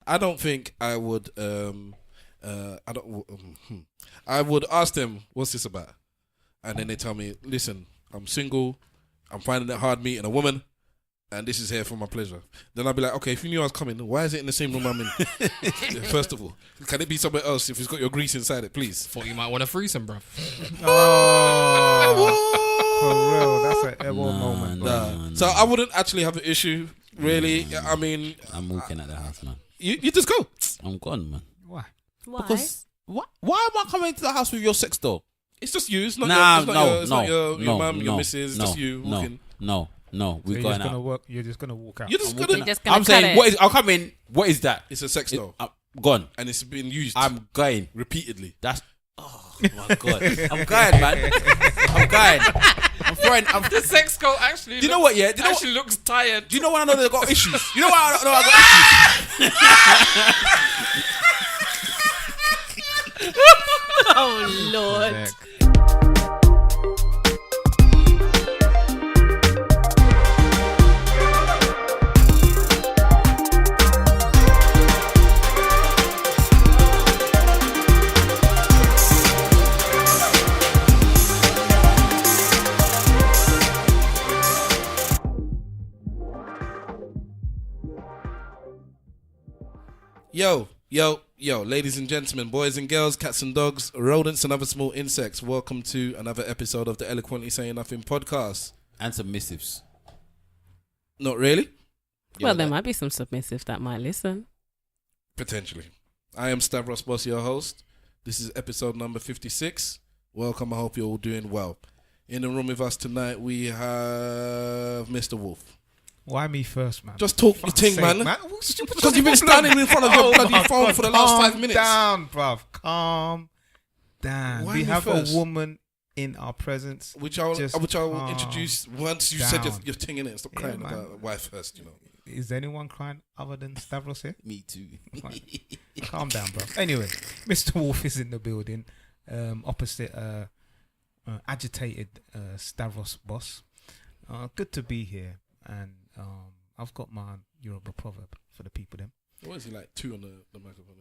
I don't think I would. I would ask them, "What's this about?" And then they tell me, "Listen, I'm single. I'm finding it hard meeting a woman, and this is here for my pleasure." Then I'll be like, "Okay, if you knew I was coming, why is it in the same room I'm in?" First of all, can it be somewhere else if it's got your grease inside it, please? Thought you might want a threesome, bro. For real, that's an ever moment. Nah. So I wouldn't actually have an issue, really. I mean, I'm walking at the house, man. You just go. I'm gone, man. Why? Because why am I coming to the house with your sex doll? It's just you. It's not your mum, your missus. It's just you walking. No. We're going out. You're just gonna walk out. You're just gonna. I'm saying, I'll come in. What is that? It's a sex doll. Gone. And it's been used. I'm going repeatedly. That's. Oh my god. I'm going, man. I'm going. I'm throwing. The sex doll actually. Do you know what? Yeah. Actually looks tired. Do you know when I know they've got issues? You know why I know I got issues? Oh Lord. Yo, ladies and gentlemen, boys and girls, cats and dogs, rodents and other small insects, welcome to another episode of the Eloquently Saying Nothing podcast. And submissives. Not really? Well, there might be some submissive that might listen. Potentially. I am Stavros Boss, your host. This is episode number 56. Welcome, I hope you're all doing well. In the room with us tonight, we have Mr. Wolf. Why me first, man? Just talk your thing, man. Because you've been standing in front of your bloody phone for the last 5 minutes. Calm down, bruv. Calm down. We have a woman in our presence. Which I will introduce once you said your thing in it. Stop crying about why first, you know. Is anyone crying other than Stavros here? Me too. Calm down, bro. Anyway, Mr. Wolf is in the building. Opposite agitated Stavros Boss. Good to be here. And I've got my Yoruba proverb for the people then. What is he like? 2 on the microphone?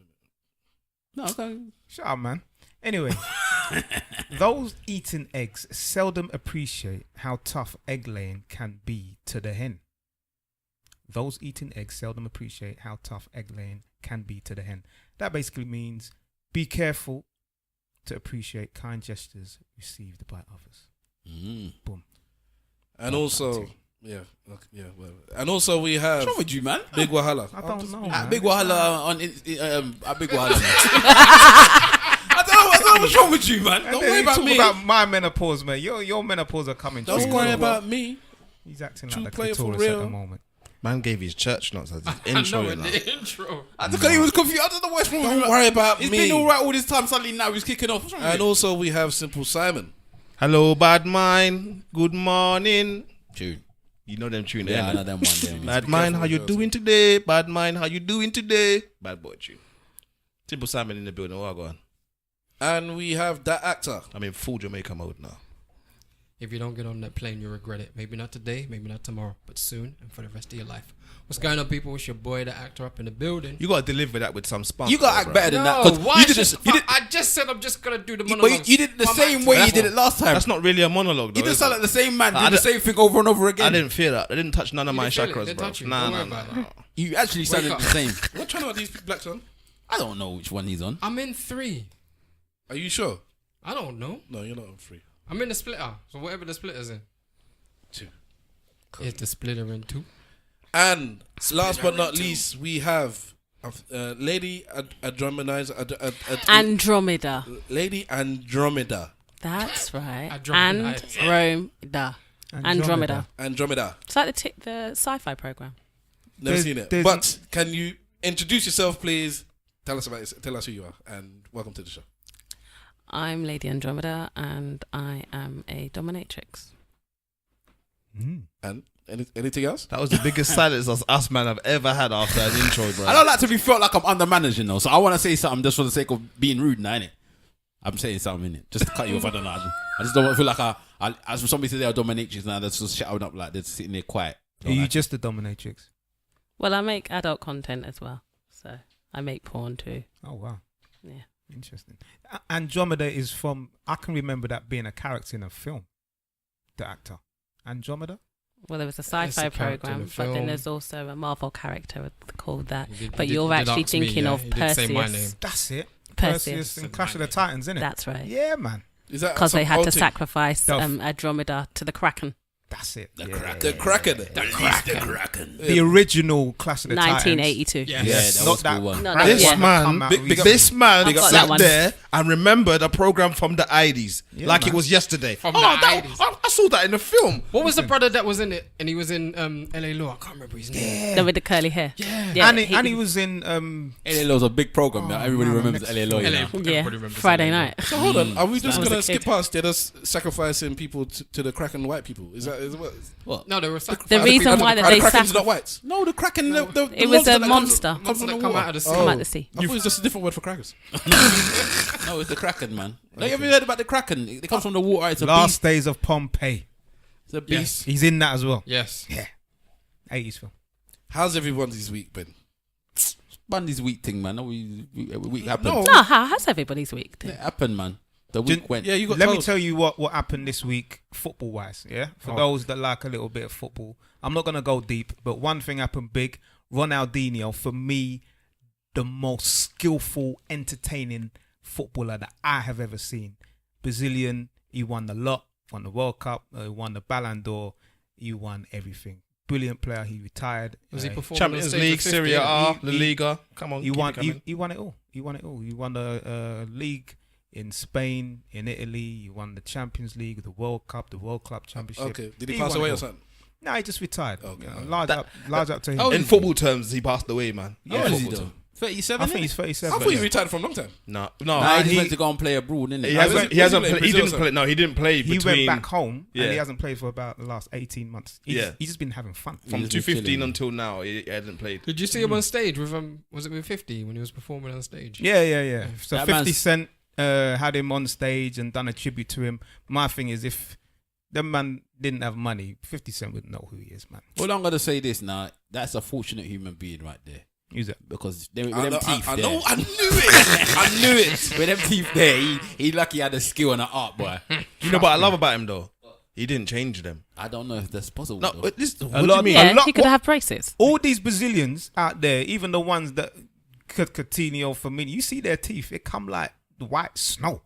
No, okay. Shut up, man. Anyway, those eating eggs seldom appreciate how tough egg laying can be to the hen. Those eating eggs seldom appreciate how tough egg laying can be to the hen. That basically means be careful to appreciate kind gestures received by others. Boom. And also... And also we have... What's wrong with you, man? Big Wahala. I don't know, man. Big Wahala on... Big Wahala, man. I don't know what's wrong with you, man. Don't worry about me. About my menopause, man. Your menopause are coming. Don't worry about me. He's acting like the clitoris at the moment. Man gave his church notes as his intro. I know, the intro. I think he was confused. I don't know what's wrong with him. Don't worry about He's me. been alright all this time. Suddenly now he's kicking off. And also we have Simple Simon. Hello, bad mind. Good morning. Tune. You know them tune, Yeah, I know them one day. Bad mind, how you doing today? Bad mind, how you doing today? Bad boy tune. Simple Simon in the building. What go on? And we have that actor. I'm in full Jamaica mode now. If you don't get on that plane, you'll regret it. Maybe not today, maybe not tomorrow, but soon and for the rest of your life. What's going on, people? It's your boy, the actor, up in the building. You got to deliver that with some spunk. You got to act better than that. Why You did this, I just said I'm just going to do the monologue. but you did it the same way you did it last time. That's not really a monologue, though. You just sound like the same man doing the same thing over and over again. I didn't feel that. I didn't touch none of my chakras, bro. Nah. You actually sounded the same. What channel are these blacks on? I don't know which one he's on. I'm in 3. Are you sure? I don't know. No, you're not on 3. I'm in the splitter. So whatever the splitter's in. 2. Is the splitter in 2? And last but not least, we have Lady Andromeda. Andromeda. Lady Andromeda. That's right. Andromeda. Andromeda. It's like the sci-fi program. Never seen it. But can you introduce yourself, please? Tell us who you are, and welcome to the show. I'm Lady Andromeda, and I am a dominatrix. And anything else? That was the biggest silence us man I've ever had after an intro, bro. I don't like to be felt like I'm undermanaged, you know. So I want to say something just for the sake of being rude now, innit? I'm saying something, innit? Just to cut you off. I don't know. I just don't want to feel like as for somebody today, a dominatrix now, that's just shouting up like they're sitting there quiet. Are you just a dominatrix? Well, I make adult content as well, so I make porn too. Oh wow. Yeah. Interesting. Andromeda is from. I can remember that being a character in a film. The actor Andromeda. Well, there was a It's sci-fi a character in program, a but then film. there's also a Marvel character called that. You did- But you you're did actually ask me, thinking yeah. of You did say my Perseus. name. That's it. Perseus. in Clash of the Titans, isn't it? That's right. Yeah, man. Is that Because they some had old to thing? sacrifice Stuff. Andromeda to the Kraken. That's it. The Yeah. Kraken. The Kraken. The Kraken. The original Clash of the Titans. 1982. Yes. Yeah, that Not was a that cool one. Not This that, Come man, out big recently. this man I've got that sat one. there and remembered a program from the 80s Yeah, like man. it was yesterday. From the that, 80s. I saw that in the film. What was the brother that was in it? And he was in LA Law. I can't remember his name. with the curly hair. Yeah. and he was in LA was a big program. man. Everybody man, remembers next LA Law. you LA. know. Yeah, Everybody remembers Friday LA Law. night. So hold on, are we just That was gonna a skip kid. past? They're just sacrificing people to the Kraken white people. Is that what? What? No, they were The reason why that Are they the Krakens sac- not whites? No, the Kraken. The It was monster a that monster. Comes from the come water. out of the sea. Come out the sea. I thought it was just a different word for crackers. No, it's the Kraken, man. Have you ever heard about the Kraken? It comes from the water. It's a Last beast. Days of Pompeii. It's a beast. Yes. He's in that as well. Yes. 80s film. How's everyone's week been? Bundy's week thing, man. No, week happened. No. No, how has everybody's week? It happened, man. The week went. Yeah, you got Let me told. tell you what happened this week, football wise. Yeah, for those that like a little bit of football, I'm not gonna go deep, but one thing happened big. Ronaldinho, for me, the most skillful, entertaining footballer that I have ever seen. Brazilian, he won the lot, won the World Cup, he won the Ballon d'Or, he won everything. Brilliant player. He retired. Was he performing Champions on stage League, with 50? Serie A, La He- Liga. Come on, He keep won. it coming. He won it all. He won it all. He won the league in Spain, in Italy. He won the Champions League, the World Cup, the World Club Championship. Okay, did he He pass won away it or all. something? No, he just retired. Okay. Large up to him. Oh, In football terms, he passed away, man. Yeah. How old is he Football though? terms. 37. I think he's 37. I thought he retired from a long time. No, Nah, he he- went to go and play abroad, didn't He he? hasn't. He was hasn't. he playing He Brazil or didn't play. No, he didn't play He between went back home Yeah. and he hasn't played for about the last 18 months. Yeah. He's just been having fun. from He's been 2015 chilling. until now. He hasn't played. Did you see him on stage with was it with 50 when he was performing on stage? Yeah. So That 50 man's- Cent had him on stage and done a tribute to him. My thing is, if the man didn't have money, 50 Cent wouldn't know who he is, man. Well, I'm gonna say this now. That's a fortunate human being right there. Who's that? Because with I them know, teeth I there, know, I knew it. I knew it. with them teeth there, he lucky had a skill and an art, boy. You know what I love about him though? He didn't change them. I don't know if that's possible. No, though. but this. A What do lot- you mean? Yeah, lot- he could what- have braces. All these Brazilians out there, even the ones that Coutinho, Firmino, you see their teeth, it come like white snow.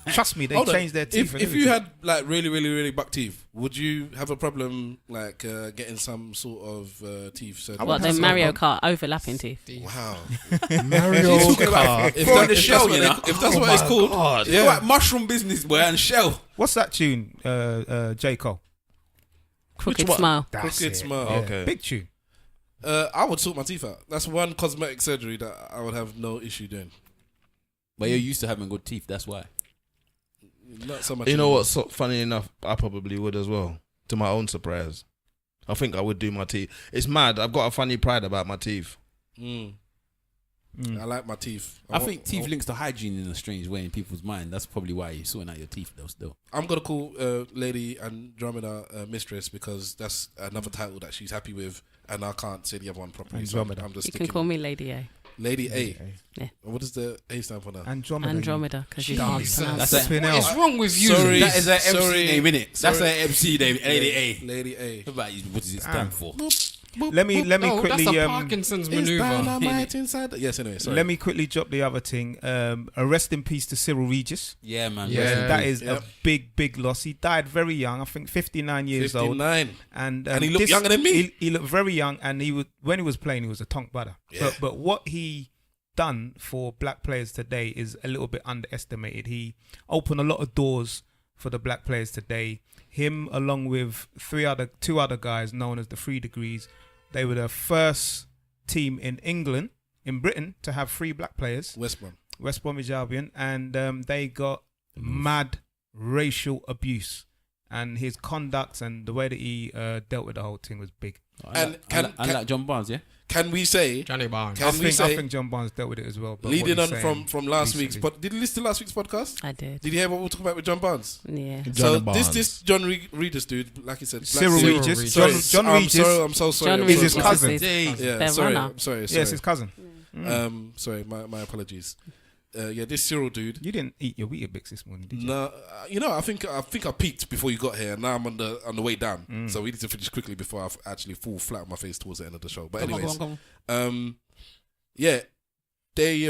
Trust me, they Hold on. change their teeth. and If you everything. had like really buck teeth, would you have a problem like getting some sort of teeth surgery? What, the Mario Kart overlapping teeth? Wow. Mario Kart. If, Throw in that, the if, shell, that's what you they- know? if that's what it's called, God. Yeah. yeah. Like mushroom business, boy, and shell. What's that tune, J. Cole? Crooked one? smile. That's Crooked it. Smile. Yeah. Okay. Big tune. I would sort my teeth out. That's one cosmetic surgery that I would have no issue doing. But you're used to having good teeth, that's why. Not so much. You know what's so funny enough? I probably would as well. To my own surprise, I think I would do my teeth. It's mad. I've got a funny pride about my teeth. I like my teeth. I think teeth links to hygiene in a strange way in people's mind. That's probably why you're sorting out your teeth, though, still. I'm gonna call Lady Andromeda mistress because that's another title that she's happy with, and I can't say the other one properly. Andromeda. So I'm just You can sticking call me Lady A. Lady A. Yeah. What does the A stand for now? Andromeda, because you can't Jesus. pronounce That's it. a, What is wrong with you? Sorry. that is an MC Sorry. name, innit? That's Sorry. an MC name, Lady A. Lady A. What about you? What does it stand for? Let me No, quickly that's a Parkinson's Is maneuver. dynamite inside? Yes, anyway. Sorry. let me quickly drop the other thing. A rest in peace to Cyrille Regis. Yeah, man. Yeah. rest in That peace. is a big loss. He died very young. I think 59 years old. 59. And he looked younger than me. He looked very young, and when he was playing, he was a tonk butter. Yeah. But what he done for black players today is a little bit underestimated. He opened a lot of doors for the black players today. Him, along with two other guys known as the 3 Degrees, they were the first team in England, in Britain, to have 3 black players. West Brom. West Bromwich Albion, and they got mad racial abuse, and his conduct and the way that he dealt with the whole thing was big. And I like John Barnes, yeah? Can we say, Johnny Barnes. Can we I say, think John Barnes dealt with it as well. But leading what on he's saying from last recently- week's pod, did you listen to last week's podcast? I did. Did you hear what we'll talk about with John Barnes? Yeah. So Barnes. this John Regis dude, like you said, Cyrille Cyrille Regis. Regis. John I'm Regis. sorry, I'm so sorry. John I'm Is so his sorry. cousin. Regis is Yeah, their sorry, runner. I'm sorry. Yes, his cousin. Sorry, my apologies. This Cyrille dude. You didn't eat your Weetabix this morning, did you? No, I think I peaked before you got here. Now I'm on the way down, so we need to finish quickly before I actually fall flat on my face towards the end of the show. But anyways, they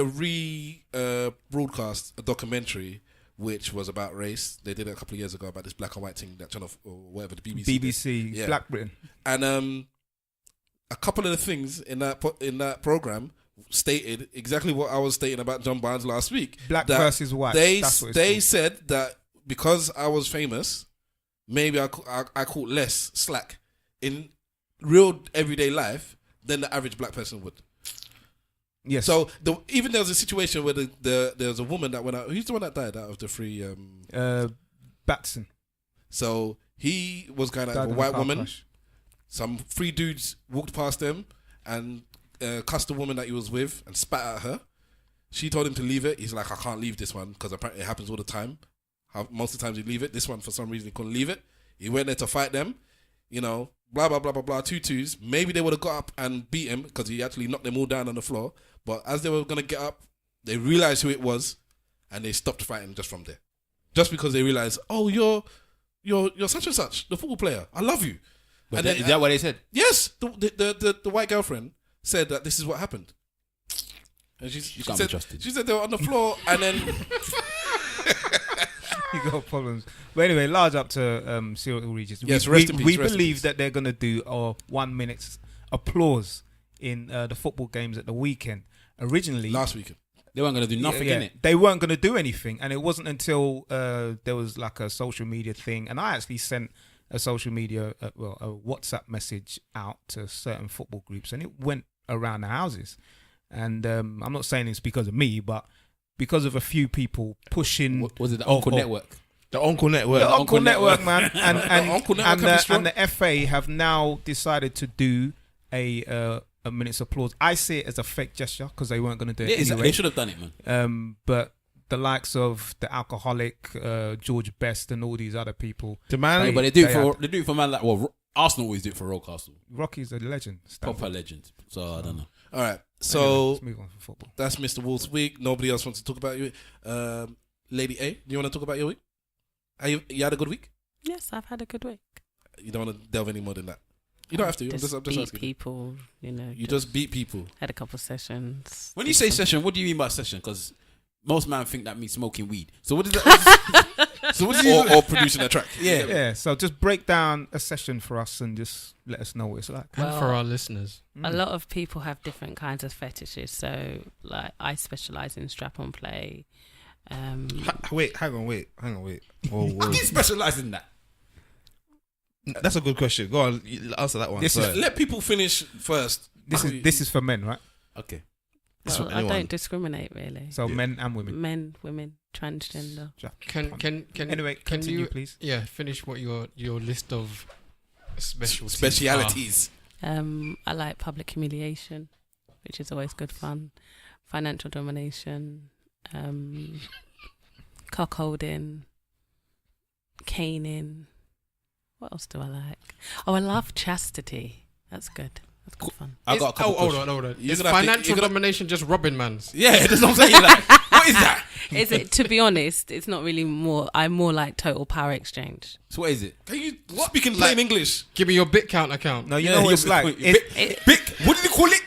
broadcast a documentary which was about race. They did it a couple of years ago about this black and white thing that channel or whatever the BBC. BBC, Black Britain, and a couple of the things in that program stated exactly what I was stating about John Barnes last week. Black versus white. They That's what it's they called. said that because I was famous, maybe I caught less slack in real everyday life than the average black person would. Yes. So even there was a situation where there was a woman that went out. Who's the one that died out of the three? Batson. So he was going out Died with a in white car woman. crash. Some three dudes walked past them and cussed the woman that he was with and spat at her. She told him to leave it. He's like, I can't leave this one because apparently it happens all the time. Most of the times you leave it. This one, for some reason, he couldn't leave it. He went there to fight them. Blah, blah, blah, blah, blah, 2-2s. Maybe they would have got up and beat him because he actually knocked them all down on the floor. But as they were going to get up, they realized who it was and they stopped fighting just from there. Just because they realized, oh, you're such and such, the football player. I love you. But is that what they said? Yes. The white girlfriend said that this is what happened. And she can't be said, trusted. She said they were on the floor and then... You got problems. But anyway, large up to Cyrille Regis. Yes, rest in peace, We rest in believe peace. that they're going to do a 1 minute's applause in the football games at the weekend. Originally, Last weekend. They weren't going to do nothing in it. They weren't going to do anything, and it wasn't until there was like a social media thing, and I actually sent a social media, a WhatsApp message out to certain football groups, and it went around the houses. And I'm not saying it's because of me, but because of a few people pushing. What was it, the Uncle Network? The Uncle Network. The Uncle Network, man, and Uncle Network can be strong. and the FA have now decided to do a minute's applause. I see it as a fake gesture because they weren't going to do it anyway. They should have done it, man. But the likes of the Alcoholic, George Best, and all these other people, The man, But they do it for man like Arsenal always do it for Rocastle. Rocky's a legend. Stanford. Proper legend. So I don't know. All right. Anyway, So let's move on from football. that's Mr. Wolf's week. Nobody else wants to talk about you. Lady A, do you want to talk about your week? You had a good week? Yes, I've had a good week. You don't want to delve any more than that? You don't have to. I'm just beat asking. people, You just beat people. had a couple sessions. When you say session, what do you mean by session? Because most man think that means smoking weed. So what is that? or producing a track. Yeah, so just break down a session for us and just let us know what it's like. And Well, for our listeners. A lot of people have different kinds of fetishes. So, like, I specialize in strap-on play. Hang on, wait. Whoa. How do you specialize in that? That's a good question. Go on, answer that one. This Sorry. Let people finish first. This is for men, right? Okay. Well, I don't discriminate really. So men and women. Men, women, transgender. Can Anyway, can continue, you please? Yeah, finish what your list of Specialities. I like public humiliation, which is always good fun. Financial domination, cuckolding, caning. What else do I like? Oh, I love chastity. That's good. That's good fun. I got a couple hold questions. on. You're Is gonna have to- financial you're gonna- domination just robbing man's? Yeah, that's what I'm saying. Like, what is that? Is it? To be honest, it's not really more. I'm more like total power exchange. So what is it? Can you speak in plain English? Give me your bit count account. No, you know what it's like. Big, what did he call it?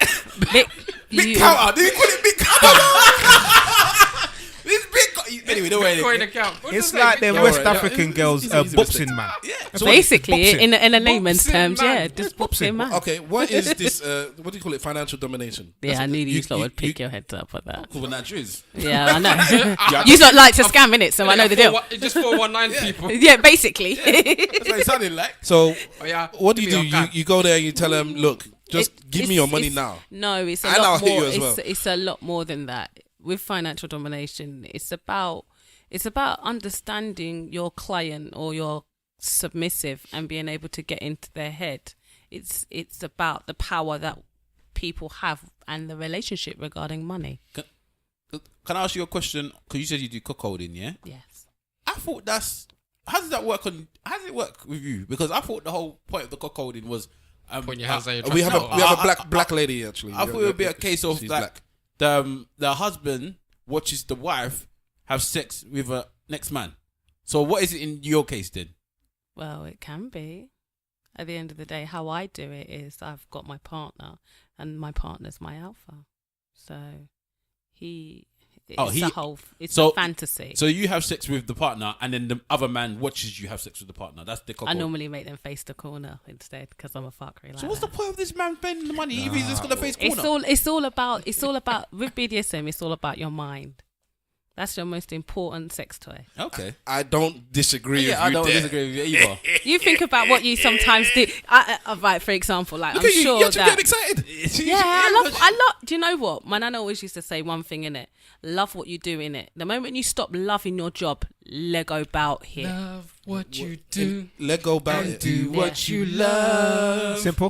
Big, Big counter. Did he call it big counter? This big. Anyway, don't worry. Bitcoin account. What It's does that like mean? them West Yeah, African it's girls easy boxing mistake. man. So Basically, boxing. in a layman's Boxing, terms, man. yeah, just boxing, man. Okay, what is this? What do you call it? Financial domination. Yeah, I knew you lot would pick you- your heads up at that. Cool, that is. Yeah, I know. You lot like to scam in it, so I know the deal. Just 419 people. Yeah, basically. That's what it sounded like. So Oh, yeah. what do you Give do? me your You go there and you tell them, look, just give me your money it's- now. No, it's a And I'll lot hit you more. as well. It's a lot more than that. With financial domination, it's about understanding your client or your submissive and being able to get into their head. It's about the power that people have and the relationship regarding money. Can I ask you a question? Because you said you do cuckolding, yeah? Yes. I thought how does it work with you? Because I thought the whole point of the cuckolding was Putting your hands on your We have trap. a black lady actually. I thought it would be a case of she's like black. the husband watches the wife have sex with a next man. So what is it in your case then? Well, it can be. At the end of the day, how I do it is I've got my partner, and my partner's my alpha. So it's a fantasy. So you have sex with the partner, and then the other man watches you have sex with the partner. That's the I normally make them face the corner instead because I'm a fuckery. So what's the point of this man spending the money if he's just gonna face corner? It's all about with BDSM. It's all about your mind. That's your most important sex toy. Okay. I don't disagree with you. I don't disagree with you either. You think about what you sometimes do. Right, for example, like Look I'm at you, sure you're getting that. excited. Yeah, I love. Do you know what? My nana always used to say one thing in it: love what you do in it. The moment you stop loving your job, Lego bout here. Love what you do. Let go about And it. do what you love. Simple.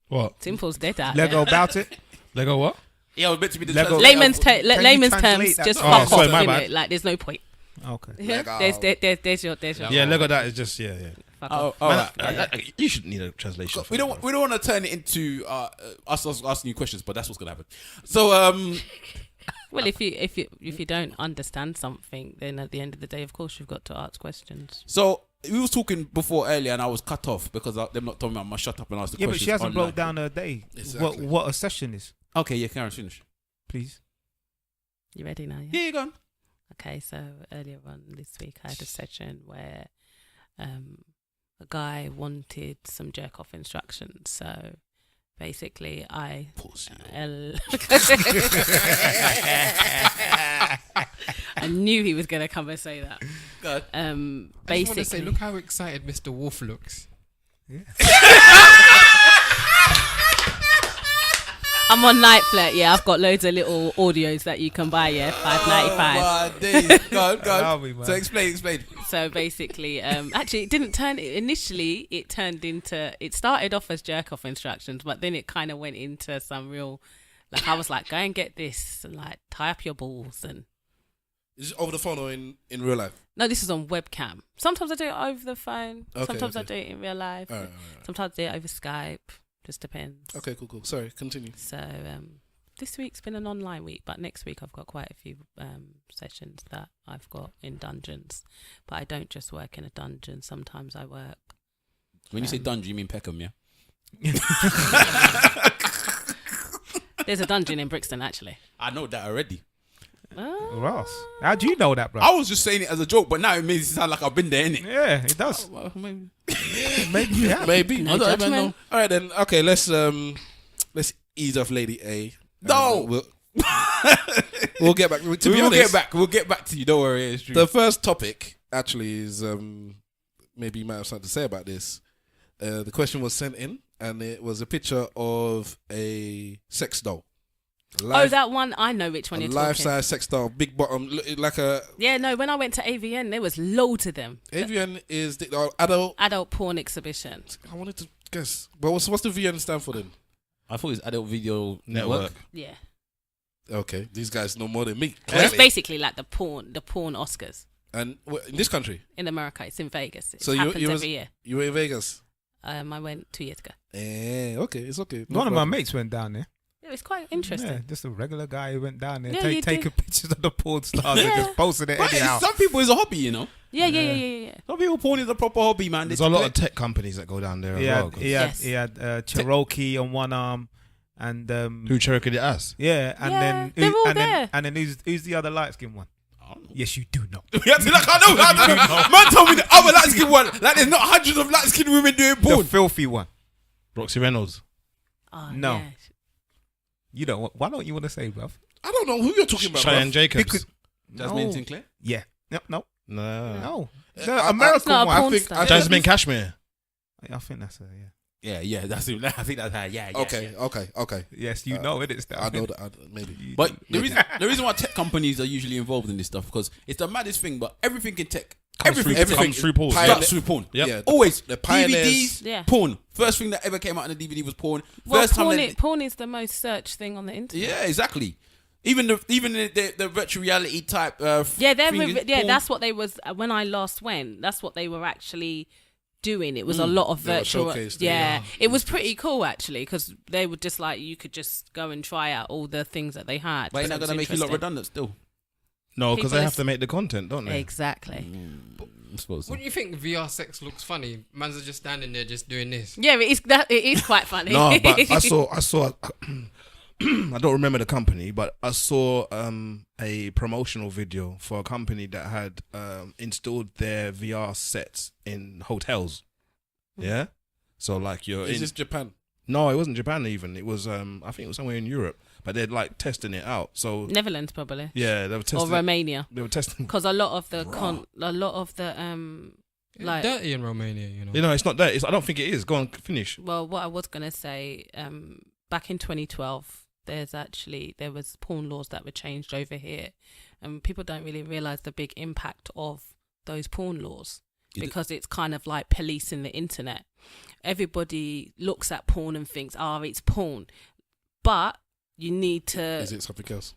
What? Simple's dead out Lego there. about it. Lego what? Yeah, I was meant to be the Lego- translator. Layman's translate terms, that? just Oh, fuck sorry, off, my innit? bad. Like, there's no point. Okay. There's your. Yeah, Lego that is just yeah. Fuck Oh, off. all right. You shouldn't need a translation. We don't want to turn it into us asking you questions, but that's what's gonna happen. So Well, if you don't understand something, then at the end of the day, of course, you've got to ask questions. So we was talking before earlier, and I was cut off because they're not telling me I must shut up and ask the Yeah, but questions. she hasn't online. broke down her day. Exactly. What a session is, Okay, yeah, Karen, finish. please. You ready now? Yeah, you go on. Okay, so earlier on this week, I had a session where a guy wanted some jerk off instructions. So basically, I knew he was going to come and say that. Go ahead. I just want to Basically, say, look how excited Mr. Wolf looks. I'm on Night Flirt. Yeah, I've got loads of little audios that you can buy. Yeah, $5.95. Go Allow on. me, man. So explain. So basically, actually, it didn't turn. Initially, it turned into. It started off as jerk off instructions, but then it kind of went into some real. Like I was like, go and get this, and like tie up your balls, and Is it over the phone or in real life? no, this is on webcam. Sometimes I do it over the phone. Okay, Sometimes I okay. do it in real life. All right. Sometimes I do it over Skype. Just depends. Okay, cool. Sorry, continue. So this week's been an online week, but next week I've got quite a few sessions that I've got in dungeons. But I don't just work in a dungeon. Sometimes I work. When you say dungeon, you mean Peckham, yeah? There's a dungeon in Brixton, actually. I know that already. Ross, how do you know that, bro? I was just saying it as a joke, but now it makes it sound like I've been there, innit? Yeah, it does. Well, maybe. Maybe you have. Maybe. No I don't judgment. know. All right then. Okay, let's ease off Lady A. No. We'll get back. To be We'll honest, We'll get back to you. Don't worry. It's true. the first topic actually is maybe you might have something to say about this. The question was sent in, and it was a picture of a sex doll. That one. I know which one a you're talking. life-size sex doll, big bottom, like a Yeah, no, when I went to AVN, there was loads of them. AVN is the adult. Adult porn exhibition. I wanted to guess, but what's the VN stand for then? I thought it was Adult Video Network. Yeah. Okay, these guys know more than me. Well, it's basically like the porn Oscars. And in this country, In America, it's in Vegas. It So happens you every year. you were in Vegas. I went 2 years ago. Okay, it's okay. No One of my problem. mates went down there. It was quite interesting. Yeah, just a regular guy who went down there, Yeah, you taking do. pictures of the porn stars and Yeah. just posting it But anyhow. some people is a hobby, you know. Yeah. Some people porn is a proper hobby, man. There's a lot of tech companies that go down there as well. He had Cherokee on one arm, and Who Cherokee the ass? yeah, and Yeah, then they're all and there. then who's the other light skinned one? Yes, you do know. Yeah, like, I know. Man told me the other light skin one. Like, there's not hundreds of light skinned women doing The porn. filthy one. Roxy Reynolds. Oh, No. yeah. You don't. Why don't you want to say, bruv? I don't know who you're talking about. Cheyenne bruv. Jacobs. Because- Jasmine No. Sinclair. Yeah. No. No. No. The I- American It's not a one. porn think- star. Jasmine Cashmere. I think that's her. Yeah. Yeah, that's it. I think that's her. Yeah. Okay. Yes, you know it. It's that. I know that. Maybe. But the reason why tech companies are usually involved in this stuff because it's the maddest thing. But everything in tech, Comes through porn. starts through porn. Yep. Yeah, Always the pioneers. DVDs, Yeah. porn. First thing that ever came out on a DVD was porn. Well, First time porn is the most searched thing on the internet. yeah, exactly. Even the virtual reality type. Yeah, thing is porn. that's what they was when I last went. That's what they were actually doing. It was a lot of They were virtual. showcased, Yeah, yeah. it was pretty cool actually because they were just like you could just go and try out all the things that they had. But it's So not it was going to make you lot interesting. redundant still. No, because People they are have to make the content, don't they? Exactly. I suppose so. What do you think VR sex looks funny? Mans are just standing there just doing this. Yeah, it is quite funny. No, but I saw. I don't remember the company, but I saw a promotional video for a company that had installed their VR sets in hotels. Yeah, so like you're Is in. this Japan? No, it wasn't Japan even. It was I think it was somewhere in Europe, but they're like testing it out. So Netherlands probably yeah, they were or testing. Romania They were testing. because a lot of the like Dirty in Romania, you know. You know, it's not that. I don't think it is. Go on, finish. well, what I was gonna say, back in 2012, there was porn laws that were changed over here, and people don't really realize the big impact of those porn laws because it's kind of like policing the internet. Everybody looks at porn and thinks, "Oh, it's porn," but you need to. Is it something else?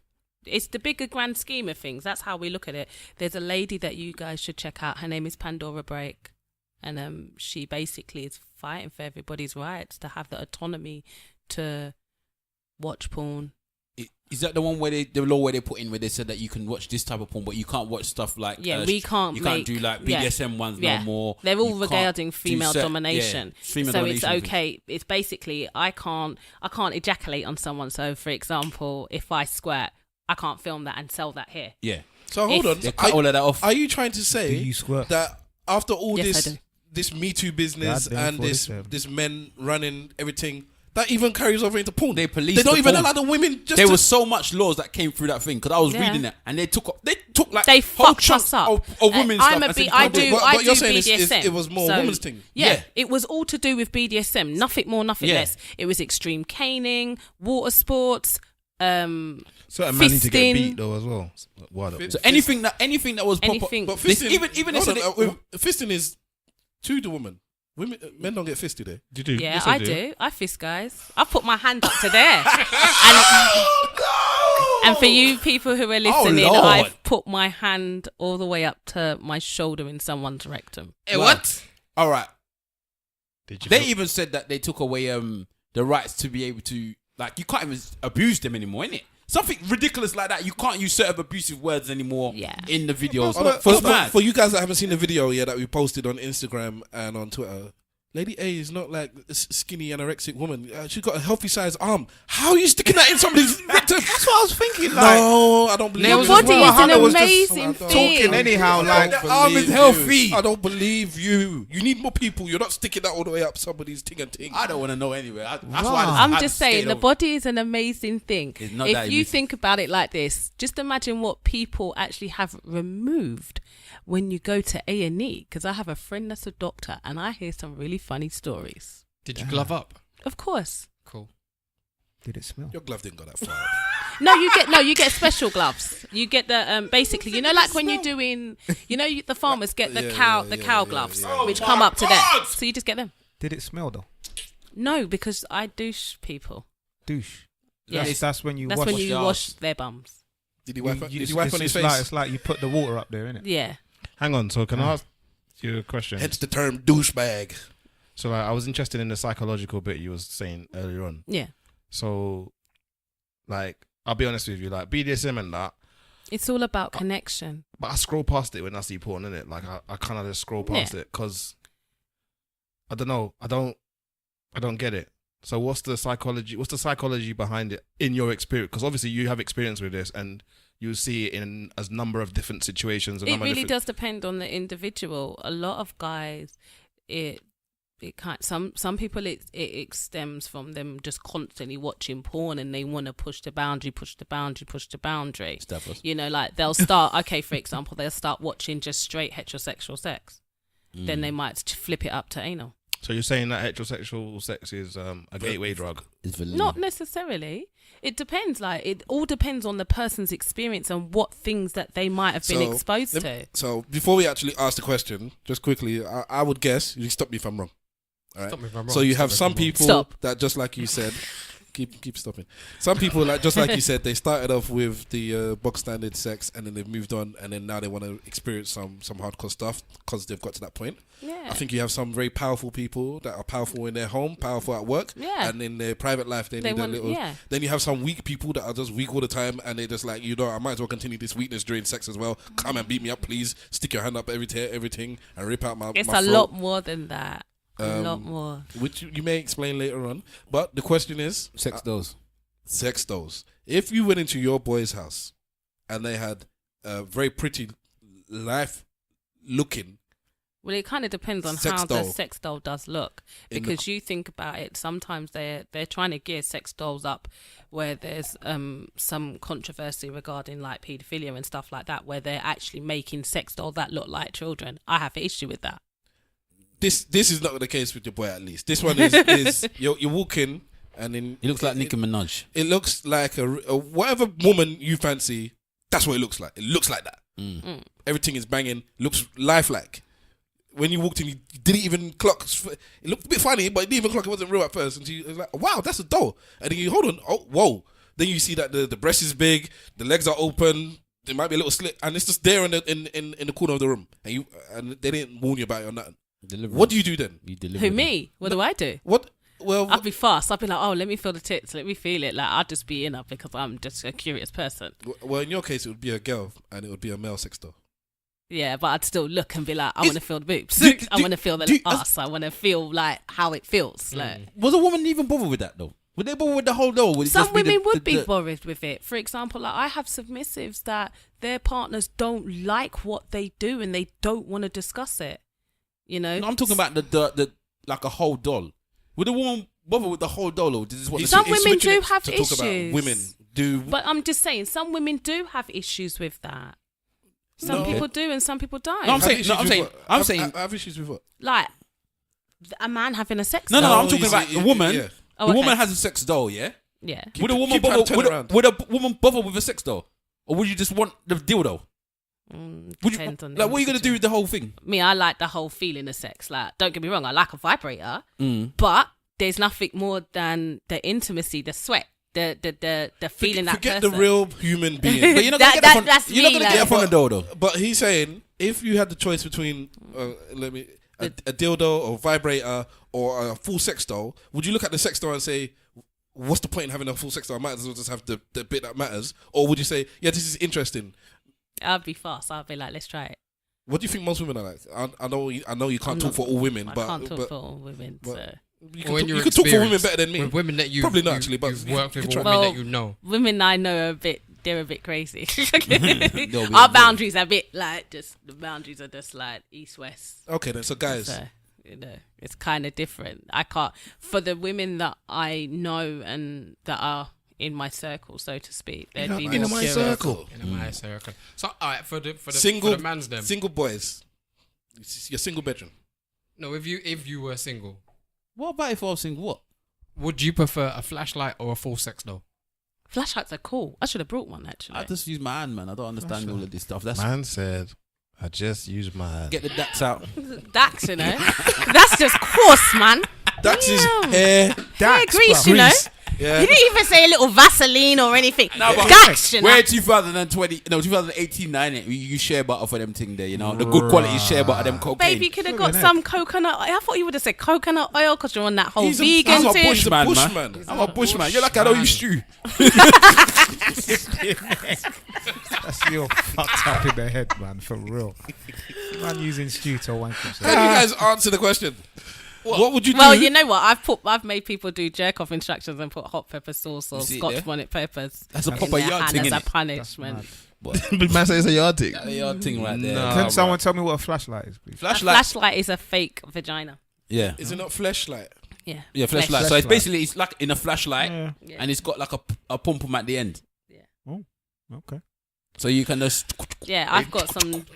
It's the bigger grand scheme of things. That's how we look at it. There's a lady that you guys should check out. Her name is Pandora Break. And she basically is fighting for everybody's rights to have the autonomy to watch porn. Is that the one where the law where they put in where they said that you can watch this type of porn, but you can't watch stuff like we can't. You can't do like BDSM ones no more. They're all You can't regarding do female domination. female So domination it's okay. It's basically I can't ejaculate on someone. So for example, if I squirt, I can't film that and sell that here. Yeah. So hold on. They cut all of that off. Are you trying to say Do you squirt? that after all Yes, I do. this Me Too business God damn and for this men running everything, that even carries over into porn? They police They don't the even porn. allow the women just There to... was so much laws that came through that thing because I was Yeah. reading it and they took like They whole fucked chunks us up. of women's I'm stuff. a B- and said, I "You can't do. But I you're do saying BDSM. it was more women's thing. Yeah, it was all to do with BDSM. Nothing more, nothing Yeah. less. It was extreme caning, water sports. Certain man need to get Fisting. beat though as well. Why So anything that was proper, Anything. But This- fisting, even if hold they- on, fisting is to the woman. Women, men don't get fisted, eh? You do? Yeah, Yes, I do. I fist guys. I put my hand up to there. And for you people who are listening, Lord. I've put my hand all the way up to my shoulder in someone's rectum. what? All right. Did you They even said that they took away the rights to be able to you can't even abuse them anymore, innit? Something ridiculous like that. You can't use certain abusive words anymore in the videos. Hold on, It's mad. for you guys that haven't seen the video yet that we posted on Instagram and on Twitter, Lady A is not like a skinny anorexic woman. She's got a healthy sized arm. How are you sticking that in somebody's rectum? That's what I was thinking. No, I don't believe Your you. body is an Hannah was just amazing thing. talking anyhow. Like I don't the arm is believe healthy. you. I don't believe you. You need more people. You're not sticking that all the way up somebody's ting and ting. I don't want to know anyway. That's why I'm I just saying, stayed the over. body is an amazing thing. It's not If that you easy. think about it like this, just imagine what people actually have removed when you go to A&E. Because I have a friend that's a doctor, and I hear some really funny stories. Did you glove up? Of course. Cool. Did it smell? Your glove didn't go that far. No, you get special gloves. You get the basically, like when you're doing, the farmers get the cow gloves, which come up to that. So you just get them. Did it smell though? No, because I douche people. Douche. Yeah. That's when you That's wash. when you your wash ass. their bums. Did he wipe, You- did he wipe on his face? It's like you put the water up there, innit? Yeah. hang on. So can I ask you a question? Hence the term douchebag. So like, I was interested in the psychological bit you was saying earlier on. Yeah. So like, I'll be honest with you, like BDSM and that. It's all about connection. But I scroll past it when I see porn, innit? Like I kind of just scroll past it because I don't know. I don't get it. So what's the psychology? What's the psychology behind it in your experience? Because obviously you have experience with this and you see it in a number of different situations. It really does depend on the individual. A lot of guys, it can't. Some people it stems from them just constantly watching porn and they want to push the boundary. Like they'll start. Okay, for example, they'll start watching just straight heterosexual sex. Then they might flip it up to anal. So you're saying that heterosexual sex is a gateway drug? Not necessarily. It depends. Like it all depends on the person's experience and what things that they might have been exposed to. So before we actually ask the question, just quickly, I would guess, you stop me if I'm wrong. All right. Stop me if I'm wrong. So you have Stop some me if I'm wrong. people Stop. that, just like you said, Keep stopping. Some people, like just like you said, they started off with the box standard sex, and then they've moved on, and then now they want to experience some hardcore stuff because they've got to that point. Yeah. I think you have some very powerful people that are powerful in their home, powerful at work, and in their private life they need a little. Yeah. Then you have some weak people that are just weak all the time, and they're just like, I might as well continue this weakness during sex as well. Come and beat me up, please. Stick your hand up everything, and rip out my. It's my a throat. lot more than that. A lot more. Which you may explain later on. But the question is... Sex dolls. Sex dolls. If you went into your boy's house and they had a very pretty, life-looking... Well, it kind of depends on how the sex doll does look. Because you think about it, sometimes they're trying to gear sex dolls up where there's some controversy regarding like paedophilia and stuff like that, where they're actually making sex dolls that look like children. I have an issue with that. This is not the case with your boy, at least. This one is you walk in and then It looks like Nicki Minaj. It looks like a whatever woman you fancy. That's what it looks like. It looks like that. Everything is banging. Looks lifelike. When you walked in, you didn't even clock. It looked a bit funny, but it didn't even clock. It wasn't real at first. And you was like, "Wow, that's a doll." And then you hold on. Oh, whoa! Then you see that the breast is big, the legs are open. There might be a little slit, and it's just there in the corner of the room. And they didn't warn you about it or nothing. What do you do then? Who, me? What do I do? What? Well, I'd be fast. I'd be like, oh, let me feel the tits. Let me feel it. Like, I'd just be in up because I'm just a curious person. Well, in your case, it would be a girl and it would be a male sex doll. Yeah, but I'd still look and be like, I want to feel the boobs. I want to feel the ass. I want to feel like how it feels. Like, was a woman even bothered with that though? Would they bother with the whole doll? Some women would be bothered with it. For example, like I have submissives that their partners don't like what they do and they don't want to discuss it. You know, No, I'm talking about the like a whole doll. Would a woman bother with the whole doll, or is this what some women do have issues? Talk about women do, but I'm just saying, some women do have issues with that. Some people do, and some people don't. No, I'm saying. I have issues with what? Like a man having a sex. No, doll. I'm talking about the woman. Yeah. Oh, the okay. woman has a sex doll, yeah. Yeah. Would a woman keep trying to turn bother? around. Would a woman bother with a sex doll, or would you just want the dildo? Would you, Depends on like, what are you gonna do with the whole thing? Me, I like the whole feeling of sex. Like, don't get me wrong, I like a vibrator, but there's nothing more than the intimacy, the sweat, the feeling that Forget person. the real human being. But you're not gonna get that from the doll though. But he's saying if you had the choice between a dildo or vibrator or a full sex doll, would you look at the sex doll and say, what's the point in having a full sex doll? I might as well just have the bit that matters. Or would you say, yeah, this is interesting? I'd be fast. I'd be like, let's try it. What do you think most women are like? I know you can't talk for all women, I but can't talk for all women. So. You can talk for women better than me. With women that you probably not actually, but you've worked with, you or women that you know. Women I know they're a bit crazy. Our boundaries are a bit like the boundaries are just like east west. Okay, then so guys, so, it's kind of different. I can't for the women that I know and that are in my circle, so to speak. They'd be in more my curious. circle. In my circle. So, all right, for the single man's them. Single boys, your single bedroom. No, if you were single, What about if I was single? What? would you prefer a flashlight or a full sex doll? Flashlights are cool. I should have brought one actually. I just use my hand, man. I don't understand all of this stuff. That's Man said, I just use my hand. get the dacks out. Dax, you know, that's just coarse, man. Dax is Damn. hair. Hair grease, you know. Yeah. You didn't even say a little Vaseline or anything. No, but Dax, you know. we're 2018, innit? We use shea butter for them thing there, you know. The good quality shea butter, them cocaine. Baby, you could have got some coconut oil. I thought you would have said coconut oil because you're on that whole He's vegan a thing. bushman, man. I'm a bushman. You're like I know you stew. That's you're fucked up in the head, man. For real. Man using stew to wank himself. Can you guys answer the question? What would you do? Well, you know what? I've made people do jerk off instructions and put hot pepper sauce or see it Scotch there? bonnet peppers. That's a in proper their yard hand thing, as a innit? punishment. Big man says it's a yard thing. That's a yard thing right there. No. Can someone tell me what a flashlight is, please? A Flashlight. flashlight is a fake vagina. Yeah. Is it not fleshlight? Yeah. Yeah, flashlight. So it's basically it's like in a flashlight, Yeah. and it's got like a pom pom at the end. Okay. So you can just Yeah, I've got some.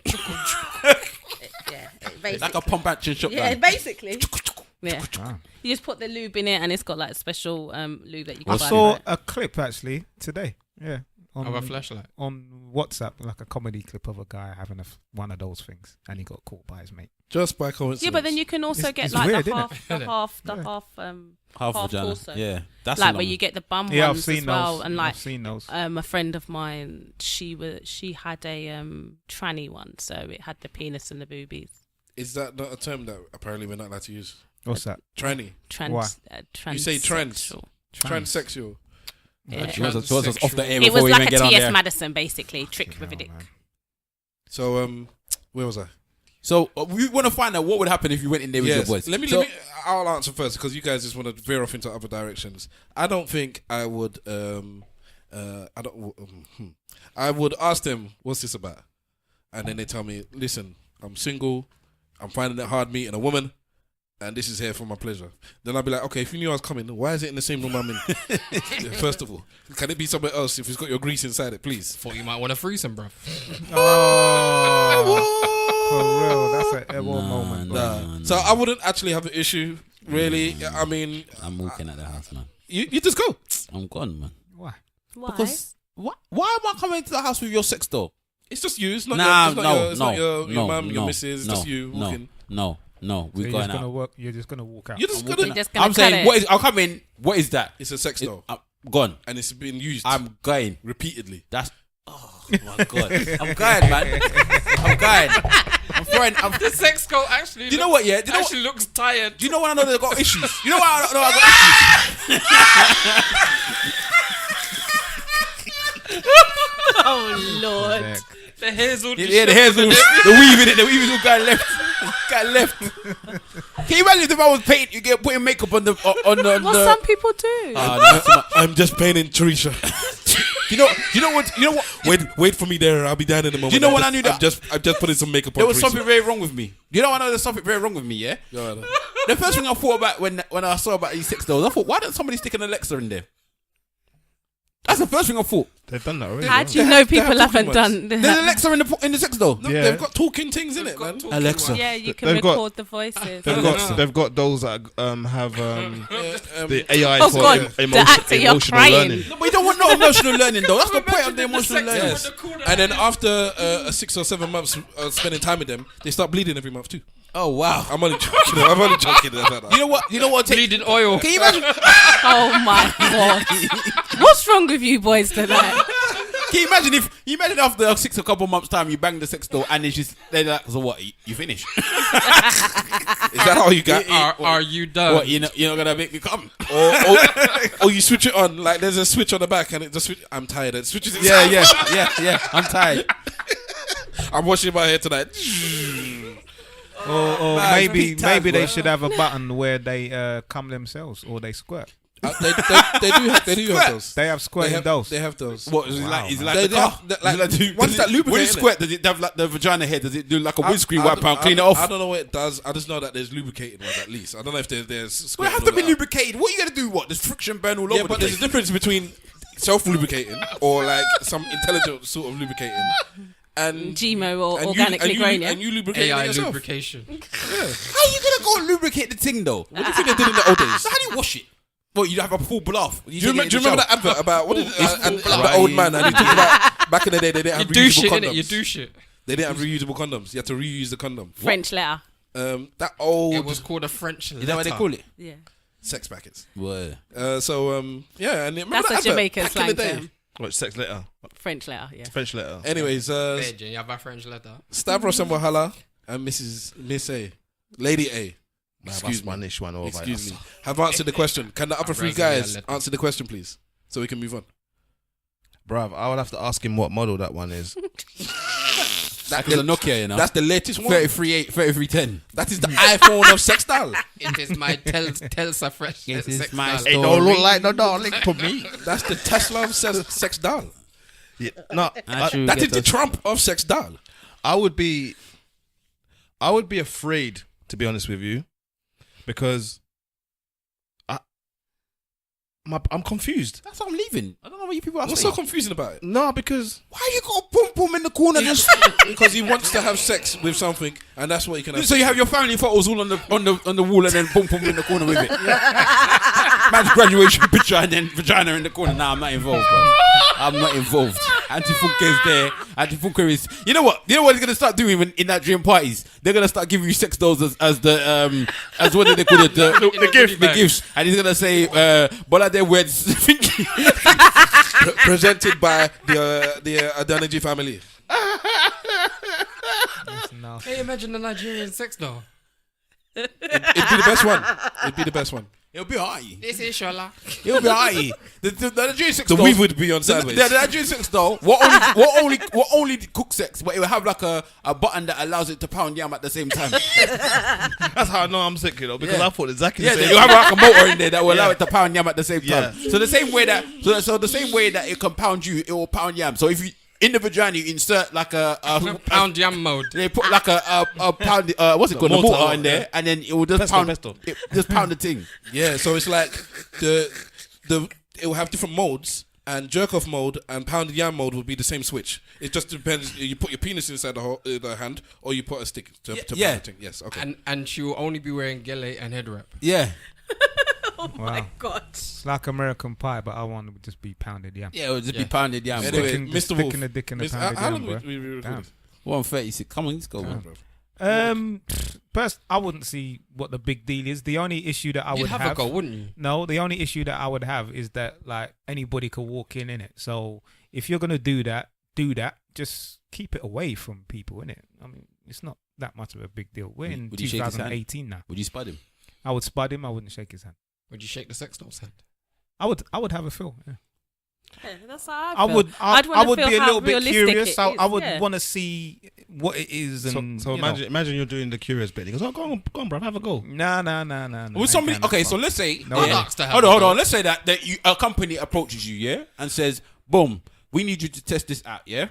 Yeah, basically. like a pump action shotgun. Yeah, basically. Yeah. Ah. You just put the lube in it, and it's got like special lube that you can I buy. saw for it. a clip actually today. Yeah. on Of a flashlight. on WhatsApp, like a comedy clip of a guy having one of those things, and he got caught by his mate. Just by coincidence. Yeah, but then you can also get it's like weird, the isn't half Half half vagina. torso. Yeah, that's like the where one. you get the bum Yeah, I've ones seen as well, those. and like I've seen those. a friend of mine, she had a tranny one, so it had the penis and the boobies. Is that not a term that apparently we're not allowed to use? What's that? Tranny. Why? You say trans. transsexual. Transsexual. Yeah. She was us off the air It before was we like even a get on T.S. there. Madison, basically, trick with a Oh, dick. man. So where was I? So we want to find out what would happen if you went in there with your boys. Let me. I'll answer first because you guys just want to veer off into other directions. I don't think I would. I would ask them, "What's this about?" And then they tell me, "Listen, I'm single. I'm finding it hard meeting a woman, and this is here for my pleasure." Then I'll be like, "Okay, if you knew I was coming, why is it in the same room I'm in?" First of all, can it be somewhere else if it's got your grease inside it, please? Thought you might want a threesome, bro. Oh, for real, that's an Evo moment, bro. Nah. So I wouldn't actually have an issue, really. I mean, I'm walking at the house, man. you just go. I'm gone, man. Why? Why? Because why am I coming to the house with your sex doll? It's just you. It's not Nah, it's not your mum, your missus. It's just you no, walking. no. So We're going out. You're just gonna walk out. You're just You're gonna. just gonna I'm cut saying, it. I'll come in. What is that? It's a sex doll, I'm gone. and it's been used. I'm going. repeatedly. That's. Oh my god. I'm going, man. I'm going. I'm throwing. The sex doll actually. Do you know what? Yeah. Do you know what? Actually looks tired. Do you know when I know they've got issues? You know why I know I got issues? Oh Lord. Neck. The hair's all. Yeah, the hair's all, the weave in it. The weave is all going left. Going left. Can you imagine if I was paint? You get putting makeup on the Well, some people do. I'm just painting Teresa. You know what? Wait for me there. I'll be down in a moment. Do you know when I knew that? I'm just putting some makeup on. There was Teresa. something very wrong with me. You know, I know there's something very wrong with me. Yeah. Yeah, The first thing I thought about when I saw about these sex dolls, I thought, why don't somebody stick an Alexa in there? That's the first thing I thought. They've done that already. How do you know people have haven't talking done There's that? an Alexa in the sex doll. No, Yeah. they've got talking things in it, man. Alexa. Yeah, you can They've got- record the voices. They've got those that have the AI Oh, for God, the actor, you're emotional crying. learning. No, but you don't want no emotional learning though. That's the point of the emotional learning. Yes. And then after 6 or 7 months spending time with them, they start bleeding every month too. Oh wow. I'm only joking. I'm only joking. You know what? You know what? Bleeding oil. Can you imagine? Oh my God. What's wrong with you boys tonight? Can you imagine if after a couple months time you bang the sex doll and it's just they're like, so what? You finish? Is that all you got? Are you done? What? You're not gonna make me come? Or you switch it on, like there's a switch on the back and it just I'm tired. It switches Yeah, itself. yeah. I'm tired. I'm washing my hair tonight. Or Man, maybe peak time, they bro. should have a button where they come themselves or they squirt. They do have those. They have squirting dolls. They have those. What is it Wow, like? Is it man. like the car? Once that lubricate when you in it- squirt, does it have like the vagina head? Does it do like a windscreen I wiper and don't- clean it I off? don't know what it does. I just know that there's lubricated ones at least. I don't know if there's Well, it squirt has and to all be that. lubricated. What are you gonna do? What? There's friction burn all over. Yeah, but the there's a place. difference between self-lubricating or like some intelligent sort of lubricating and GMO or and organically you, grown, yeah? and you lubricating AI it yourself. lubrication. How are you gonna go lubricate the thing though? What do you think they did in the old days? So how do you wash it? Well, you have a full bath. Do you remember that advert about what did full the old man and he talked about back in the day they didn't You have do reusable shit, condoms. innit? You do shit. They didn't have reusable condoms. You had to reuse the condom. French letter. That old It was called a French letter. Is that what they call it? Yeah. sex packets. What? Yeah, and remember That's that a advert Jamaican back in the slang day? term. What, sex letter? French letter, yeah. French letter. Anyways, Virgin, you have a French letter. Stavros and Wahala and Miss A, Lady A. Excuse Excuse my niche one over. Excuse me. Have answered the question. Can the other three guys answer the question, please, so we can move on? Bruv, I would have to ask him what model that one is. That's the Nokia, you know. That's the latest one. 3310. That is the iPhone of sex doll. It is my Telsa Fresh. Yes, it's sex my doll. story. It don't look like no darling to me. That's the Tesla of sex doll. Yeah, no, That is the Trump of sex doll. I would be afraid, to be honest with you, because I'm confused. That's why I'm leaving. I don't know what you people are What's so saying. confusing about it? No, because Why you got a boom boom in the corner? Because he wants to have sex with something, and that's what he can have. So you have your family photos all on the wall and then boom boom in the corner with it. man's graduation picture and then vagina in the corner. Nah, I'm not involved, bro. I'm not involved. Anti-Funke is there. Anti-Funke is. You know what? You know what he's gonna start doing in that dream parties? They're gonna start giving you sex dolls as what do they call it? The gift, the gifts. And he's gonna say, "Bola de words." Presented by the Adaniji family. Hey, imagine the Nigerian sex doll. It'd be the best one. It'd be the best one. It'll be alright. This is Shola. It'll be alright. The Nigerian sex The doll. weave would be on sideways. The Nigerian sex doll. What only cook sex, but it will have like a button that allows it to pound yam at the same time. That's how I know I'm sick, you know, because I thought exactly Yeah, the same. you have like a motor in there that will allow it to pound yam at the same Yeah. time. So the same way that the same way that it can pound you, it will pound yam. So if you in the vagina you insert like a Pound yam mode. they put like a pound what's it called, a mortar in there, and then it will just pound it, just pound the thing. Yeah, so it's like the it will have different modes, and jerk off mode and pounded yam mode will be the same switch. It just depends. You put your penis inside the hand, or you put a stick to pound the thing. Yes, okay. And she will only be wearing gele and head wrap. Yeah. Oh my God. It's like American Pie, but I want to just be pounded yam. Yeah, it would just be pounded yam. Anyway, Sticking- Mr. sticking Wolf. the dick in the Mr. pounded how yam, long bro. we recorded? 136. Come on, let's go, man. First, I wouldn't see what the big deal is. The only issue that I You'd would have a go, wouldn't you? No, the only issue that I would have is that like anybody could walk in it. So if you're gonna do that. Just keep it away from people, innit? I mean, it's not that much of a big deal. We're in Would you shake his hand? 2018 now. Would you spud him? I would spud him. I wouldn't shake his hand. Would you shake the sex doll's hand? I would have a feel. Yeah. Yeah, that's how I feel. would. I'd wanna I would feel be a how little bit realistic curious. it I is, would yeah. want to see what it is. So, And so imagine you're doing the curious bit. He goes, "Oh, go on, bro, have a go." Nah. With somebody, okay, so let's say, No, I'd ask to have hold a on. go. Let's say that a company approaches you, yeah, and says, "Boom, we need you to test this out, yeah.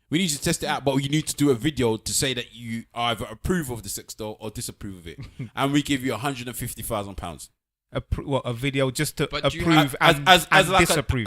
We need you to test it out, but you need to do a video to say that you either approve of the sex doll or disapprove of it, and we give you £150,000." a video just to But do you approve have- and like disapprove,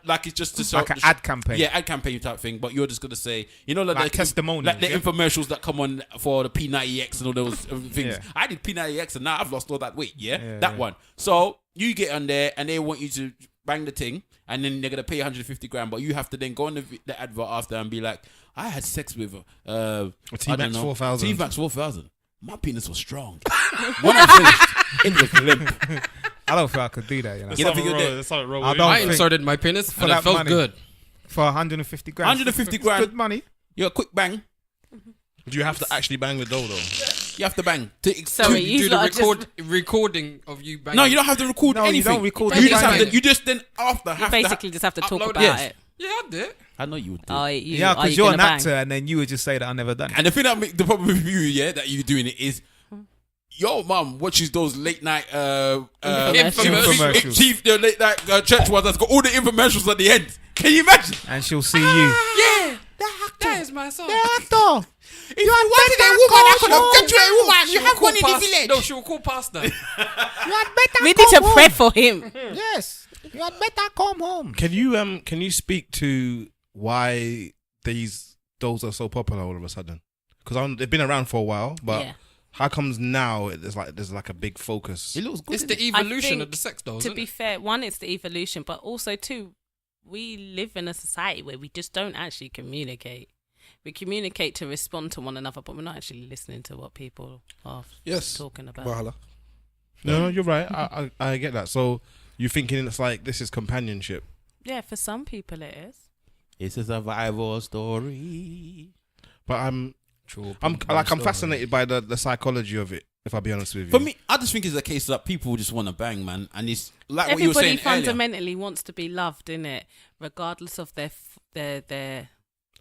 like it's just to like an ad campaign. Yeah, ad campaign type thing. But you're just gonna say, you know, Like the testimonials, like the yeah? infomercials that come on for the P90X and all those things. Yeah. I did P90X and now I've lost all that weight. Yeah, Yeah, that yeah. one. So you get on there and they want you to bang the thing, and then they're gonna pay 150 grand, but you have to then go on the advert after and be like, I had sex with T-Max 4000. T-Max 4000. My penis was strong. When I finished, it was limp. I don't feel I could do that. You know, You don't think you're dead? I don't I think- inserted my penis For and it that felt money. good. for 150 grand. 150 It's grand. good money. You're a quick bang. Do you have to actually bang the dough though? You have to bang. Sorry, You you do the lot are just- recording of you banging. No, you don't have to record No, you anything. don't record You just anything. have to. You just then after You have basically just have to talk upload about yes. it. Yeah, I did. I know you would do. Oh, Yeah, are because you you're an gonna actor, and then you would just say that I never done it. And the thing that make the problem with you, yeah, that you doing it is, your mum watches those late night Infomercials. chief the late night church ones that's got all the infomercials at the end. Can you imagine? And she'll see you. Yeah, That is my song. Actor. if you wanted a woman, I could have got you a woman. You have one in the No, village. she will call pastor. You had better We need to come pray home. for him. Yes. You had better come home. Can you speak to why these dolls are so popular all of a sudden? Because they've been around for a while, but Yeah. how comes now there's like a big focus? It looks good. It's the evolution of the sex dolls. To isn't be it? fair, one, it's the evolution, but also two, we live in a society where we just don't actually communicate. We communicate to respond to one another, but we're not actually listening to what people are talking about. Wahala. No, you're right. I get that. So you're thinking it's like this is companionship. Yeah, for some people it is. It's a survival story. But I'm fascinated by the psychology of it, if I'll be honest with you. For me, I just think it's a case that people just want to bang, man, and it's like what you were Everybody saying earlier. fundamentally wants to be loved, innit? Regardless of their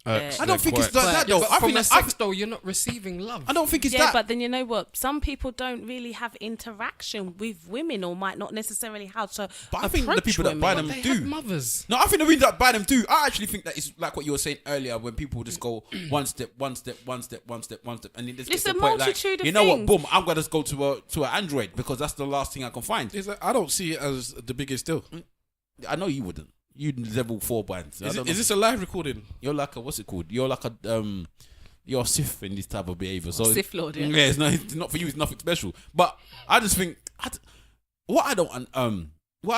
I don't think it's that Yeah, though. but I from think a sex doll, you're not receiving love. I don't think it's yeah, that. but then you know what? Some people don't really have interaction with women, or might not necessarily how to. But I think the people that buy them They do. have mothers. No, I think the people that buy them do. I actually think that it's like what you were saying earlier, when people just go one step, and then it just gets It's to a the point like, multitude of you know what, things. boom, I'm gonna just go to an Android because that's the last thing I can find. I don't see it as the biggest deal. I know you wouldn't. You level 4 bands. Is this a live recording? You're like a what's it called? You're like a you're a Sith in this type of behavior. So Sith Lord, yeah. it's not for you. It's nothing special. But I just think what I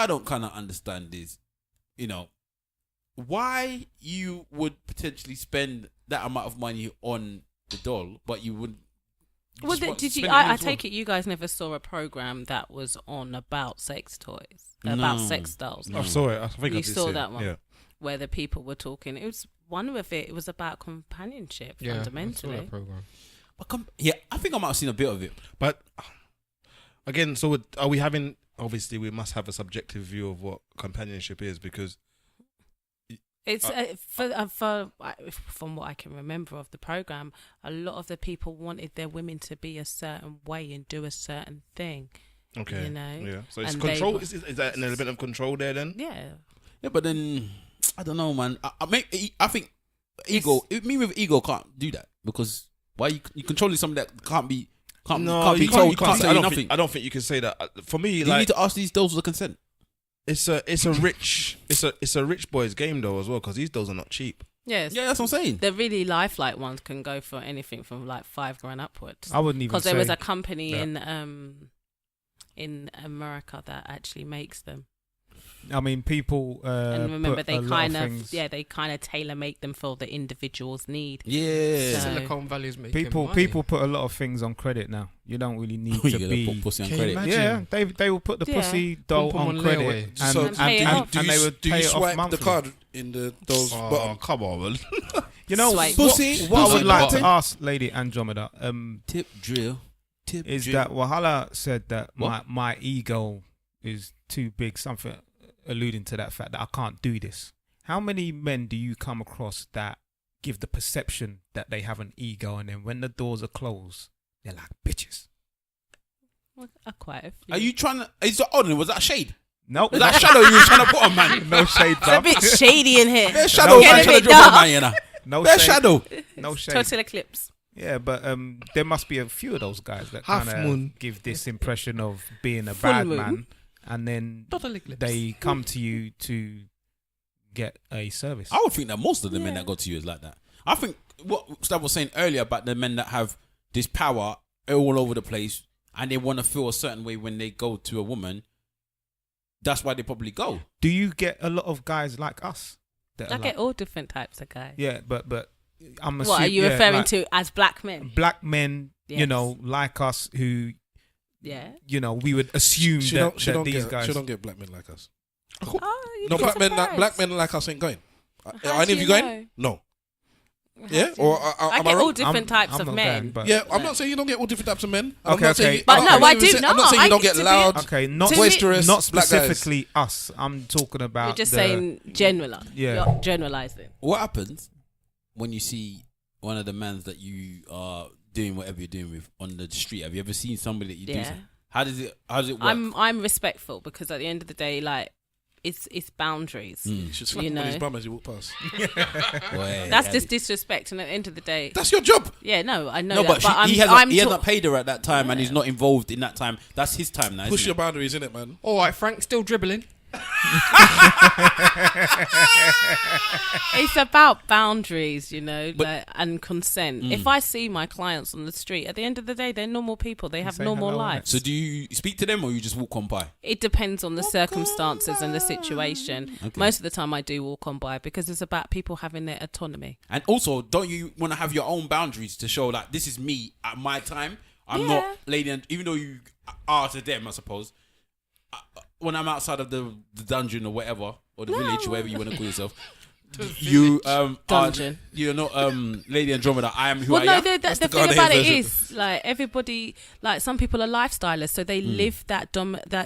don't kind of understand is, you know, why you would potentially spend that amount of money on the doll, but you would. Well, did you? I take it you guys never saw a program that was on about sex toys, about sex dolls. I saw it. I think You I did saw see that it. one? Yeah. Where the people were talking. It was one of it. It was about companionship Yeah, I saw fundamentally. that program. Yeah, I think I might have seen a bit of it. But again, so are we having? Obviously, we must have a subjective view of what companionship is because It's from what I can remember of the program, a lot of the people wanted their women to be a certain way and do a certain thing. okay, You know, yeah. So it's and control. they- Is that an element of control there then? Yeah. Yeah, but then I don't know, man. I think ego. Me with ego can't do that because why you controlling something that can't be told, can't tell you nothing. I don't think you can say that. For me, You like need to ask these dolls for consent. it's a rich boys game though as well because these dolls are not cheap. Yes. Yeah, that's what I'm saying. The really lifelike ones can go for anything from like $5,000 upwards. I wouldn't even Because say. there was a company in America that actually makes them. I mean, people. And remember, put they a lot kind of things- they kind of tailor make them for the individual's need. Yeah. So- Silicone Valley's making People money. people put a lot of things on credit now. You don't really need You're to gonna be. put pussy on Can you credit. imagine? Yeah, they will put the Yeah. pussy doll Pump 'em on on credit, layaway. and, So and, pay it and, off. and they would do pay you it off swipe the monthly. card in the doll's bottom? Come on, man. You know, Swipe. Pussy. what I Pussy would like button. to ask Lady Andromeda Tip drill. is that Wahala said that What? my ego is too big, something alluding to that fact that I can't do this. How many men do you come across that give the perception that they have an ego, and then when the doors are closed, they're like bitches? Well, quite a few. Are you trying to? Is that on? Was that a shade? Nope. Was that shadow you were trying to put on, man? No shade, It's a bruv. bit shady in here. There's shadow. Get Man, a trying to bit drop on, dark. man, you know. No There's shade. shadow. No shade. Total eclipse. Yeah, but there must be a few of those guys that Half kind moon. of give this impression of being a Full bad moon. man, and then Total eclipse. they come to you to get a service. I would think that most of the men Yeah. that go to you is like that. I think what Stav was saying earlier about the men that have this power all over the place and they want to feel a certain way when they go to a woman. That's why they probably go. Do you get a lot of guys like us? That I are get like, all different types of guys. yeah, but I'm What are you referring to as black men? Black men, you Yes. know, like us, who Yeah. you know we would assume She that, don't these get. guys. She don't get black men like us. Oh, you'd No, be surprised. black men like us ain't going. How Are any do of you you going? know? No. How Yeah? do you Or know? am I I get wrong? all different types I'm of not men. going, but Yeah, I'm not saying you don't get all different types of men. Okay, I'm not saying okay. you- But I'm no, not I even do saying- I'm not saying you don't get to be- loud, okay, not To me- boisterous, not black guys. specifically us. I'm talking about. You're just the- saying general. Yeah. You're generalizing. What happens when you see one of the men that you are doing whatever you're doing with on the street? Have you ever seen somebody that you do? Yeah. Something? How does it work? I'm respectful because at the end of the day, like it's boundaries. You should slap You him on his know. bum as you walk past. That's just disrespect, and at the end of the day, That's your job. yeah, no, I know No, that, but I'm, he I'm hasn't paid her at that time, and he's not involved in that time. That's his time now. Push isn't your it? boundaries in it, man. All right, Frank, still dribbling. It's about boundaries, you know, But- like, and consent. If I see my clients on the street, at the end of the day, they're normal people. They have say normal hello, lives. So do you speak to them or you just walk on by? It depends on the circumstances and the situation. Okay. Most of the time, I do walk on by because it's about people having their autonomy. And also, don't you want to have your own boundaries to show like this is me at my time? I'm Yeah. not lady, and even though you are to them, I suppose. When I'm outside of the dungeon or whatever, or the village, whatever you want to call yourself, you Dungeon. you're not Lady Andromeda. I am who Well, I no, am. the the thing Ghanaian about it version. is, like, everybody, like, some people are lifestylers, so they live that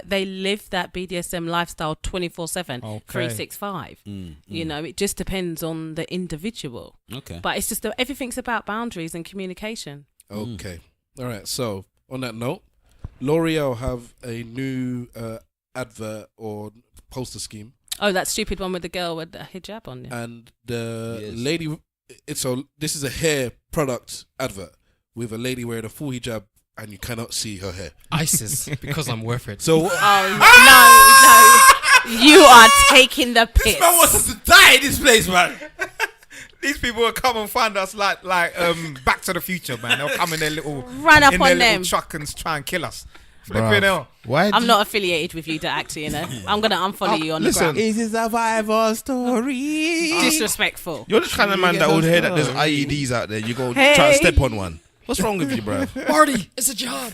they live that BDSM lifestyle 24/7, Okay. 365. You know, it just depends on the individual. Okay. But it's just everything's about boundaries and communication. Okay. All right. So on that note, L'Oreal have a new advert or poster scheme, Oh, that stupid one with the girl with the hijab on. Yeah. and the Yes. lady. This is a hair product advert with a lady wearing a full hijab, and you cannot see her hair. ISIS, because I'm worth it. So Oh no, you are taking the piss. Man wants us to die in this place, man. These people will come and find us like Back to the Future, man. They'll come in their little Run up in on their them. little truck and try and kill us. Flipping hell. Why? I'm not affiliated with you, the actor, you know. I'm going to unfollow you on listen. the gram. It's a survival story. Disrespectful. You're the kind of man that would hear that there's IEDs out there. You go try to step on one. What's wrong with you, bro? Marty, it's a job.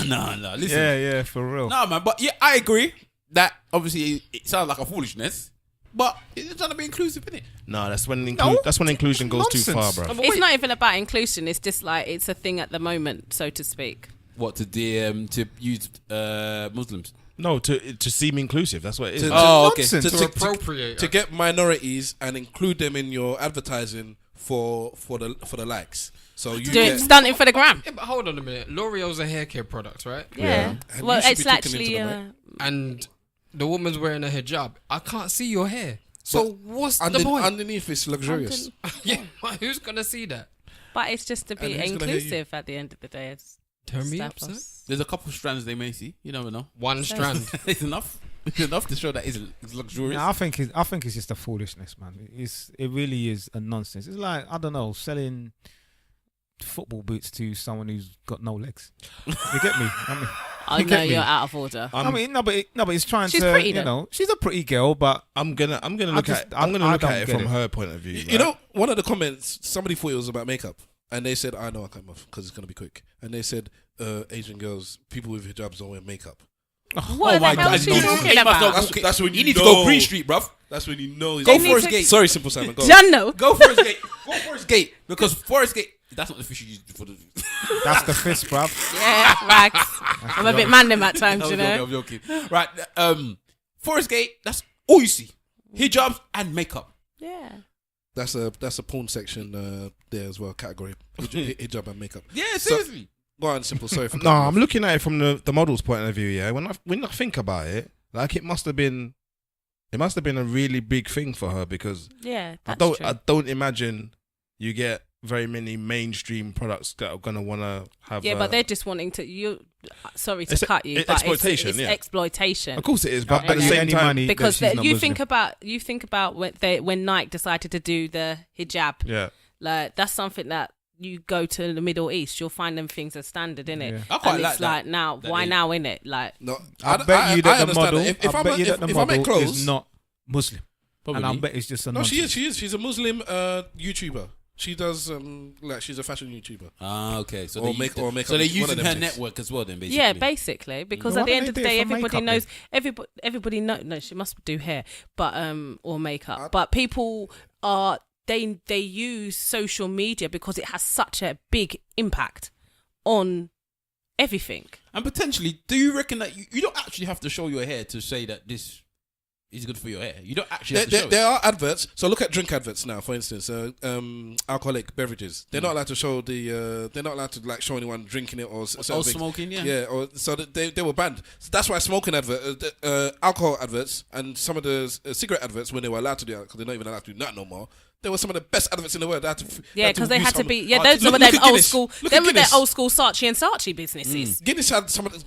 No. Listen. Yeah, for real. No, man. But yeah, I agree that obviously it sounds like a foolishness, but it's trying to be inclusive, isn't it? No, that's when No. that's when inclusion goes too far, Nonsense. bro. It's not even about inclusion. It's just like it's a thing at the moment, so to speak. What to use Muslims? No, to seem inclusive. That's what it is. To- Oh, okay. Nonsense. To appropriate. to get minorities and include them in your advertising for the likes. So you Do it get, stunting for the gram. Yeah, but hold on a minute. L'Oreal's a hair care product, right? Yeah. And Well, you should it's be talking actually. into them, And the woman's wearing a hijab. I can't see your hair. So what's the point? underneath it's luxurious. Yeah, who's gonna see that? But it's just to be And who's gonna hear you? inclusive at the end of the day. It's Turn me step up, son. us. There's a couple strands they may see. You never know. One strand. It's enough. It's enough to show that it's luxurious. Yeah, I think it's just a foolishness, man. It really is a nonsense. It's like, I don't know, selling football boots to someone who's got no legs. You get me? I You know get me? you're out of order. No, but it's trying She's to, pretty, you though. know, she's a pretty girl, but I'm gonna look just- at I'm gonna I look don't at it get from it. her point of view. You right? know, one of the comments, somebody thought it was about makeup, and they said, "I know I cut off because it's gonna be quick." And they said, "Asian girls, people with hijabs don't wear makeup." What the hell is she talking about? That's when You you need to know. go Green Street, bruv. That's when you know. Go need Forest to- Gate. Sorry, Simple Simon. Go. John, no. Go Forest Gate. Go Forest Gate. Because Forest Gate, that's not the fish you use for the... that's the fist, bruv. Yeah, rags. I'm a bit mandem at times, you know. I'm joking. Right. Forest Gate, that's all you see. Hijabs and makeup. Yeah. That's a porn section there as well. Category hijab and makeup. Yeah, So- seriously. Go on, Simple. Sorry for No, I'm looking at it from the model's point of view. Yeah, when I think about it, like it must have been a really big thing for her because Yeah, that's true. I don't imagine you get very many mainstream products that are gonna want to have. Yeah, but they're just wanting to. Sorry to It's cut you, it's but exploitation, It's yeah. exploitation. Of course it is, but Okay. at the same Any time, money Because that she's not you Muslim. think about when Nike decided to do the hijab. yeah. Like that's something that you go to the Middle East, you'll find them things as standard in it. Yeah. I quite and like it's that, like now, that why they- now in it? Like No, I bet you that the understand model. that. If I I'm bet you that the if I make model clothes, is not Muslim, Probably. and I bet it's just a no, nonsense. she is. She's a Muslim YouTuber. She does like she's a fashion YouTuber. Ah, okay. So Or they make- use or make so up they're one of using them her things. network as well, then basically. yeah, basically, because Why at the don't end they of the do it day, for everybody makeup knows. Everybody no, she must do hair, but or makeup. I- But people are they use social media because it has such a big impact on everything. And potentially, do you reckon that you don't actually have to show your hair to say that this is good for your hair? You don't actually have to show There are adverts. So look at drink adverts now, for instance. Alcoholic beverages. They're not allowed to show the. They're not allowed to like show anyone drinking it or certain things. smoking, yeah. Yeah, or so they were banned. So that's why smoking alcohol adverts, and some of the cigarette adverts when they were allowed to do that because they're not even allowed to do that no more. They were some of the best adverts in the world. Yeah, because they had to be. Yeah, Oh, those look- were look them at old Guinness. school. Look Them at were their Guinness. old school Saatchi and Saatchi businesses. Guinness had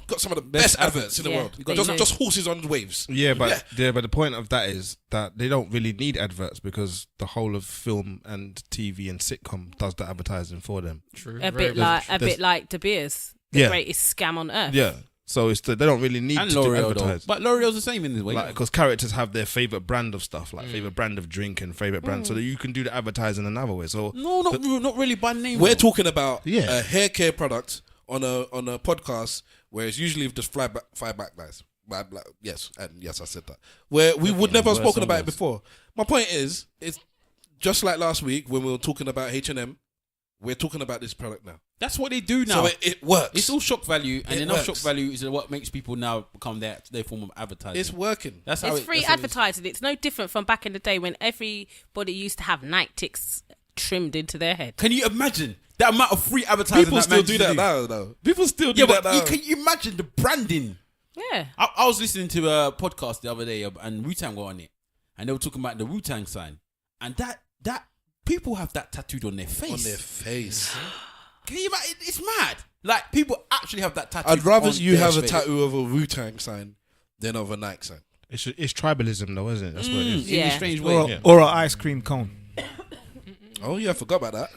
got some of the best adverts in the Yeah, world. they Just, do. just horses on waves. Yeah, but the point of that is that they don't really need adverts because the whole of film and TV and sitcom does the advertising for them. True. A very bit much. like De Beers, the Yeah. greatest scam on earth. Yeah, so they don't really need And to do L'Oreal though. advertise. But L'Oreal's the same in this way. Like, because characters have their favorite brand of stuff, like favorite brand of drink and favorite brand, so that you can do the advertising another way. So no, not really by name. We're though. talking about Yeah. a hair care product on a podcast where it's usually just five black guys. Yes, and yes, I said that. Where we would never have worse spoken and about it worse. before. My point is, it's just like last week when we were talking about H&M. We're talking about this product now, That's what they do now. so it works. It's all shock value, and It enough works. shock value is what makes people now become their form of advertising. It's working. That's how It's free that's how it is. advertising. It's no different from back in the day when everybody used to have night ticks trimmed into their head. Can you imagine that amount of free advertising? People that still man do used to that now, though. People still do Yeah, that but now. can you imagine the branding? Yeah. I was listening to a podcast the other day and Wu-Tang were on it, and they were talking about the Wu-Tang sign, and that people have that tattooed on their face. On their face. Can you imagine? It's mad. Like people actually have that tattoo. I'd rather on you their have a face. tattoo of a Wu-Tang sign than of a Nike sign. it's tribalism, though, isn't it? That's what it is. in a Yeah. strange way. Or, Yeah. or an ice cream cone. Oh yeah, I forgot about that.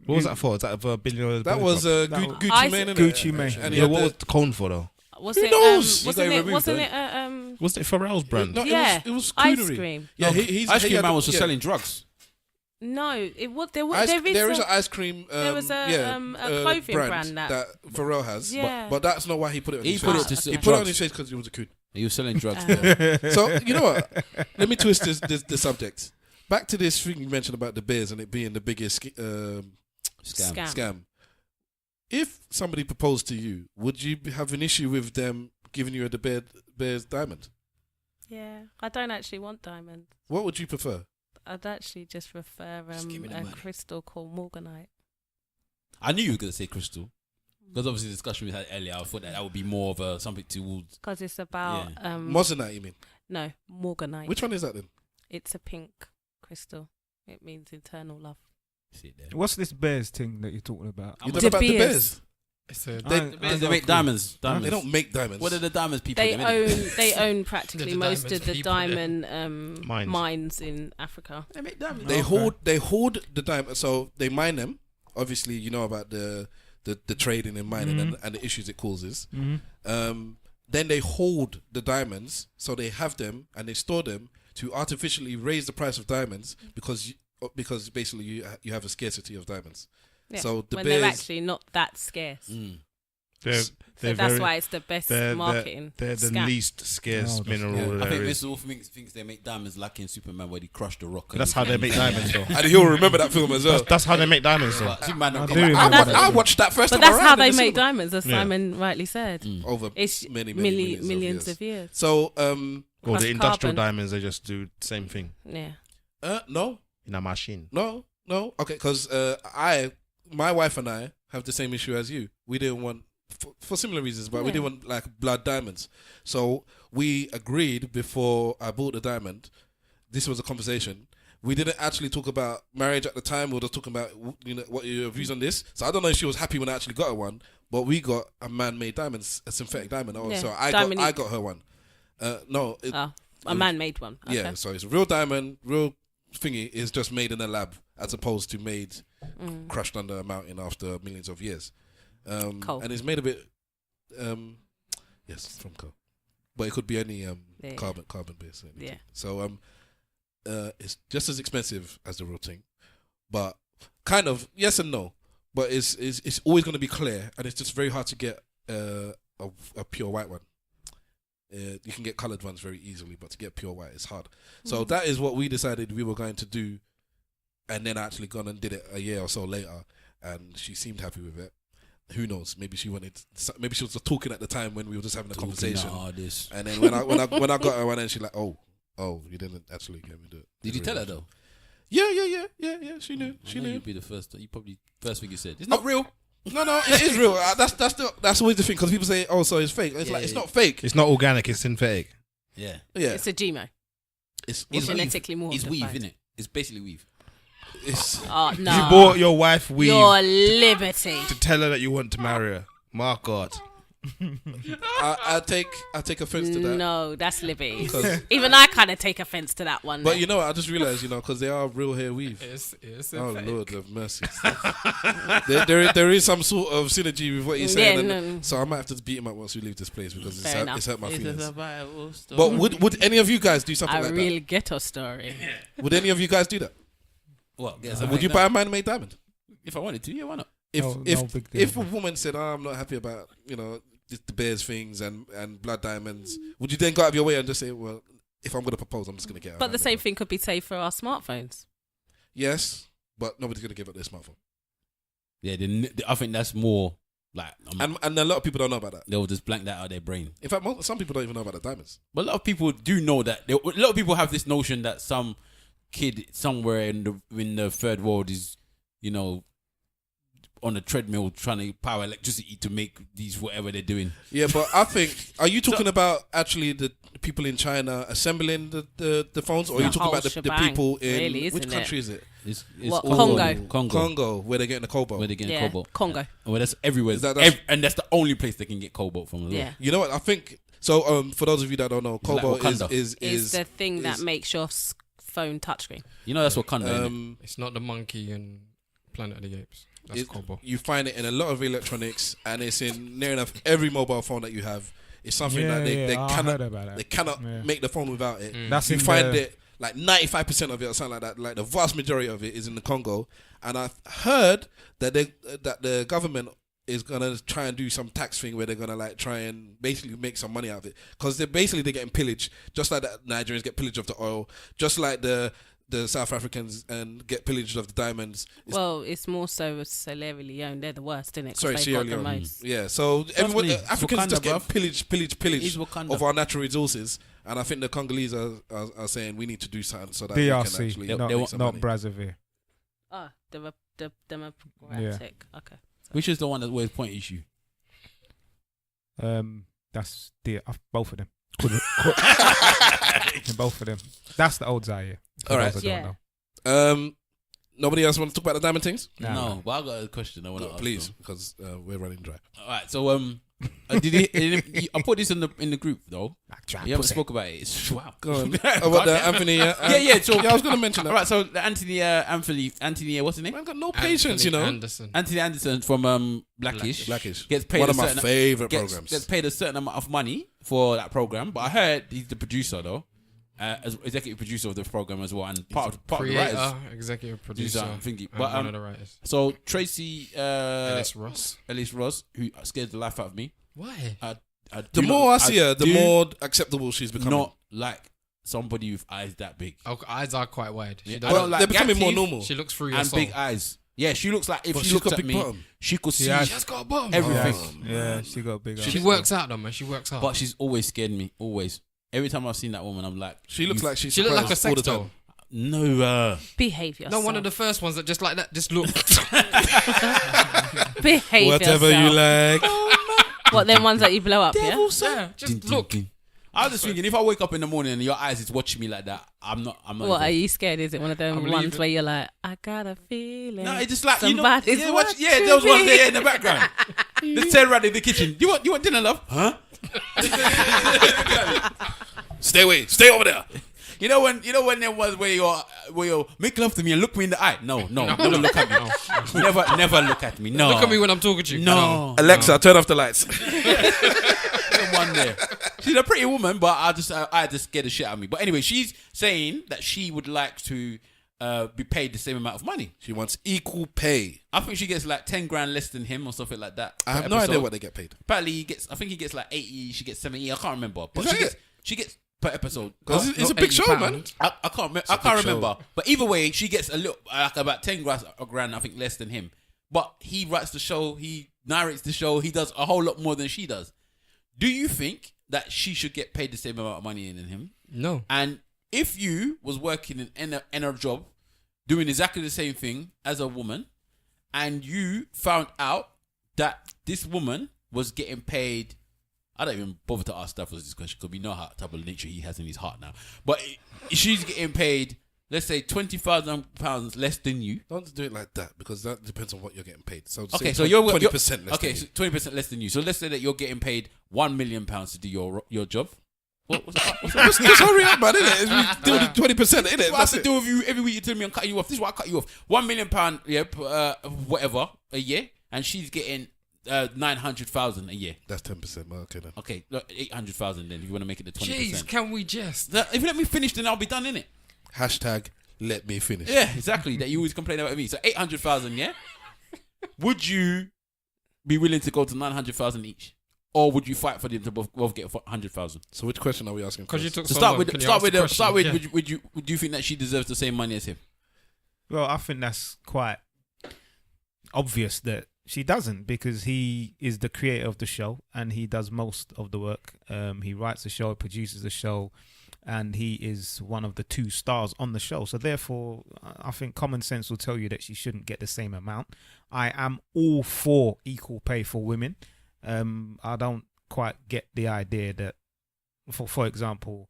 What was that for? Is that for $1 billion? That was That Gucci was- Mane. I- innit? Gucci Mane. And he Yeah, had what the- was the cone for though? Was Who it? knows? Wasn't You got it? removed, Wasn't though. it? Was it Pharrell's brand? No, Yeah. it was Ice coonery. cream. Yeah, he's Ice he cream had man a- was for yeah. selling drugs. No, it was. There There is a an ice cream. there was a clothing brand that- Pharrell has. Yeah. But that's not why he put it on He his put face. it to okay. sell He put it on drugs. his face because he was a coon. He was selling drugs. So you know what? Let me twist the subject. Back to this thing you mentioned about the bears and it being the biggest scam. If somebody proposed to you, would you have an issue with them giving you a bear's diamond? Yeah, I don't actually want diamonds. What would you prefer? I'd actually just prefer Just give me the a money. crystal called Morganite. I knew you were going to say crystal. Because obviously the discussion we had earlier, I thought that would be more of a something towards. Because it's about Moissanite, you mean? no, Morganite. Which one is that then? It's a pink crystal. It means eternal love. See it there. What's this bears thing that you're talking about? You De don't know about the Beers. bears? It's a They make diamonds. They don't make diamonds. What are the diamonds people? They do, innit? they own practically The most diamonds of the people, yeah. diamond Mines. in Africa. They make diamonds. They hoard the diamond, so they mine them. Obviously, you know about the trading and mining and the issues it causes. Mm-hmm. Then they hold the diamonds, so they have them and they store them to artificially raise the price of diamonds because basically you have a scarcity of diamonds. Yeah. So the when bears, they're actually not that scarce. They're So that's why it's the best marketing. They're the scam. least scarce Oh, mineral yeah. I there think is. Mr. Wolf thinks they make diamonds like in Superman where they crush the rock. That's how they make diamonds, though. and he'll remember that film as well. That's how they make diamonds, though. But Superman don't I come do back. remember I, that. I watched that first But time that's around how in they the make cinema. diamonds, as Yeah. Simon rightly said. over It's many millions of of years. So Or Plus the industrial carbon. diamonds, they just do the same thing Yeah. no. in a machine. No. Okay, because my wife and I have the same issue as you. We didn't want, for similar reasons, but we Yeah. didn't want like blood diamonds. So we agreed before I bought the diamond. This was a conversation. We didn't actually talk about marriage at the time. We were just talking about what your views on this. So I don't know if she was happy when I actually got her one, but we got a man-made diamond, a synthetic diamond. Oh, Yeah. so I Dominique. got her one. No, A man-made one. Okay. yeah. So it's a real diamond, real thingy is just made in a lab as opposed to made crushed under a mountain after millions of years. Coal. And it's made a bit yes, from coal. But it could be any Yeah. carbon based. Yeah. So it's just as expensive as the real thing. But kind of yes and no. But it's always going to be clear, and it's just very hard to get a pure white one. You can get coloured ones very easily, but to get pure white is hard. So that is what we decided we were going to do, and then I actually gone and did it a year or so later, and she seemed happy with it. Who knows? Maybe she wanted. Maybe she was just talking at the time when we were just having a conversation. This. And then when I got her one, and she like, oh, you didn't actually get me to. Did you tell her though? Yeah. She knew. She I know knew. You'd be the first. You probably first thing you said. It's not real. No, it is real. That's always the thing because people say, oh, so it's fake. It's Yeah, like it's yeah. not fake. It's not organic, it's synthetic. Yeah. Yeah, It's a GMO. it's genetically more. It's weave, isn't it? It's basically weave. It's Oh no! You bought your wife weave Your liberty. to tell her that you want to marry her. My God. I take offense to that. No, that's liberty. 'Cause- Even I kind of take offense to that one. But you know, what, I just realized, because they are real hair weave. It's Oh fake. Lord of mercy! there is some sort of synergy with what you're saying, Yeah, and no. so I might have to beat him up once we leave this place because Fair enough. it's hurt my feelings. survival story. But would any of you guys do something a like real ghetto story. that? Would any of you guys do that? What? Yes, Would you buy a man-made diamond? If I wanted to, yeah, why not? If No big deal, if a man. woman said, "Oh, I'm not happy about the bears things and blood diamonds," would you then go out of your way and just say, "Well, if I'm going to propose, I'm just going to get"? But the same thing could be said for our smartphones. Yes, but nobody's going to give up their smartphone, Yeah, I think that's more like and a lot of people don't know about that. they'll just blank that out of their brain. In fact, some people don't even know about the diamonds. But a lot of people do know that. A lot of people have this notion that some kid somewhere in the third world is, on a treadmill trying to power electricity to make these whatever they're doing. Yeah, but I think, are you talking about actually the people in China assembling the phones, or are you The talking whole about the shebang, people in really, isn't which it? country is it? It's What, all Congo? Congo, where they're getting the cobalt. Where they're getting Yeah, cobalt. Congo. Well, that's everywhere. Is that's- And that's the only place they can get cobalt from as well. Yeah. You know what? I think so. For those of you that don't know, like cobalt Wakanda. Is the thing that is- makes your phone touchscreen. That's what Wakanda. It's not the monkey in Planet of the Apes. That's Kobo. You find it in a lot of electronics, and it's in near enough every mobile phone that you have. It's something that they I cannot heard about that. they cannot Yeah. make the phone without it. That's You in find the- it like 95% of it or something like that. Like the vast majority of it is in the Congo, and I heard that the government is gonna try and do some tax thing where they're gonna like try and basically make some money out of it, because they're getting pillaged, just like the Nigerians get pillaged of the oil, just like the South Africans and get pillaged of the diamonds. Well, it's more so with Sierra Leone. They're the worst, isn't it? Sorry, Sierra got the Leone. most. Yeah, so everyone, me. Africans Wakanda, just get bruv. pillaged He's Wakanda. of our natural resources, and I think the Congolese are saying we need to do something so that we can DRC, actually They make some not money. Brazzaville. Oh, the democratic. Okay. Which is the one that always point issue? That's both of them. Both of them. That's the old Zaire. For All right. those that don't Yeah. know. Nobody else want to talk about the diamond things? Nah, no, nah. but I got a question I want to ask. Please, though. because we're running dry. All right, so I put this in the group though. You haven't spoke about it. It's wow. Go on. About the Anthony? Yeah. So I was going to mention that. all right, so the Anthony, what's his name? Man, got no patience, you know. Anthony Anderson from Blackish. Blackish. Gets paid One a of my certain- favorite gets programs. paid a certain amount of money for that program, but I heard he's the producer though, as executive producer of the program as well, and part of the Creator, writers. executive Producer, producer, I'm thinking. and But, one of the writers. So Tracey Ellis Ross. who scares the life out of me. Why? The more I see her, the more acceptable she's becoming. not like somebody with eyes that big. Oh, eyes are quite wide. She Yeah. does. Well, like they're becoming more active normal. She looks through your And soul. big eyes. Yeah, she looks like if But she she's looked got at big me, bottom. she could see Yeah, She's got a bottom. everything. Yeah, she got a big She eyes. works out though, man. She works hard. But she's always scared me. Always. Every time I've seen that woman, I'm like, She looks like she's she looked like a surprised sex all the doll. time. no. Behave yourself. No, one of the first ones that just like that, just look. Behave Whatever yourself. you like. What, them ones that you blow up, yeah? Yeah, just look. I was just thinking, if I wake up in the morning and your eyes is watching me like that, I'm not. What, involved. are you scared? Is it one of them believe ones it. where you're like, I got a feeling? No, it's just like Somebody's yeah, watching yeah, those ones me. there in the background. Let's turn around in the kitchen. You want dinner, love? Huh? Stay away. Stay over there. You know when there was where you make love to me and look me in the eye. No, never look at me. Never look at me. No. Look at me when I'm talking to you. No. Alexa, turn off the lights. The one there. She's a pretty woman, but I just scared the shit out of me. But anyway, she's saying that she would like to be paid the same amount of money. She wants equal pay. I think she gets like 10 grand less than him or something like that. I per have no idea episode. what they get paid. Apparently, I think he gets like 80. She gets 70. I can't remember. But Is that she gets per episode. Because it's a not big show, £80. man. I can't a can't big remember. show. But either way, she gets a little like about 10 grand, I think, less than him. But he writes the show, he narrates the show, he does a whole lot more than she does. Do you think that she should get paid the same amount of money than him? No. And if you was working in a job doing exactly the same thing as a woman, and you found out that this woman was getting paid, I don't even bother to ask Stafford this question because we know how type of nature he has in his heart now. But she's getting paid, let's say, £20,000 less than you. Don't do it like that, because that depends on what you're getting paid. So Okay, say so you're 20% less. Okay, than so you. 20% less than you. So let's say that you're getting paid £1 million to do your job. What's Just hurry up, man, innit? Do the 20%, innit? This is what I have That's to it. do with you every week. You tell me I'm cutting you off. This is why I cut you off. £1 million, yeah, whatever, a year, and she's getting 900,000 a year. That's 10%. Well, okay then. Okay, look, 800,000 then. If you want to make it the 20%. Jeez, can we just? If you let me finish, then I'll be done, innit? Hashtag let me finish. Yeah, exactly. That you always complain about me. So 800,000, yeah. Would you be willing to go to 900,000 each, or would you fight for them to both get 100,000? So which question are we asking? Because you first? took So so start long. with Can you ask the question? Would you think that she deserves the same money as him? Well, I think that's quite obvious that she doesn't, because he is the creator of the show and he does most of the work. He writes the show, produces the show, and he is one of the 2 stars on the show. So therefore, I think common sense will tell you that she shouldn't get the same amount. I am all for equal pay for women. I don't quite get the idea that, for example,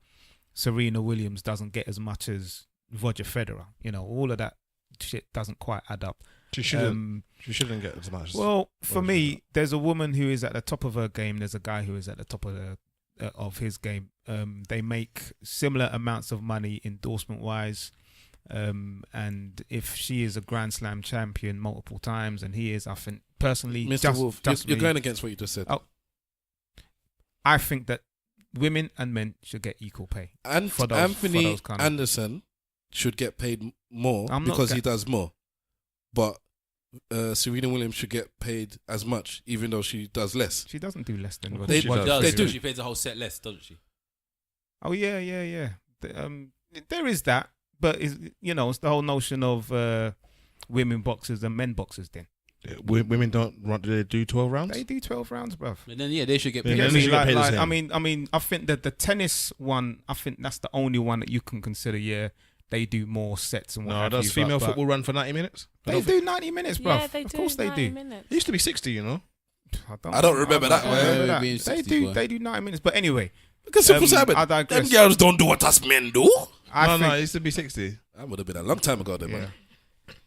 Serena Williams doesn't get as much as Roger Federer. You know, all of that shit doesn't quite add up. She shouldn't. She shouldn't get as much. Well, for Roger me, Federer. there's a woman who is at the top of her game. There's a guy who is at the top of his game. They make similar amounts of money endorsement wise. And if she is a Grand Slam champion multiple times and he is, I think personally, Mr. Wolf, you're going against what you just said. Oh. I think that women and men should get equal pay. And for those Anthony kind of- Anderson should get paid more I'm not because ga- he does more. But Serena Williams should get paid as much, even though she does less. She doesn't do less than what They- she She does. They do. She pays the whole set less, doesn't she? Oh yeah. There is that, but it's the whole notion of women boxers and men boxers. Then Women don't run. Do they do 12 rounds? they do 12 rounds, bruv. But then they should get Yeah, paid. You men get me? should get paid the Like, same. I mean, I think that the tennis one, I think that's the only one that you can consider. Yeah, they do more sets and what No, have does you, female but football run for 90 minutes? I They don't think- do 90 minutes, bruv. Yeah, they Of do. course they 90 do. minutes. It used to be 60, you know. I don't remember that I one. don't remember Yeah, that. being They 60, boy. do 90 minutes. But anyway, Because simple Simon, I them digress. girls don't do what us men do. I No, think, it used to be 60. That would have been a long time ago, then, yeah. man.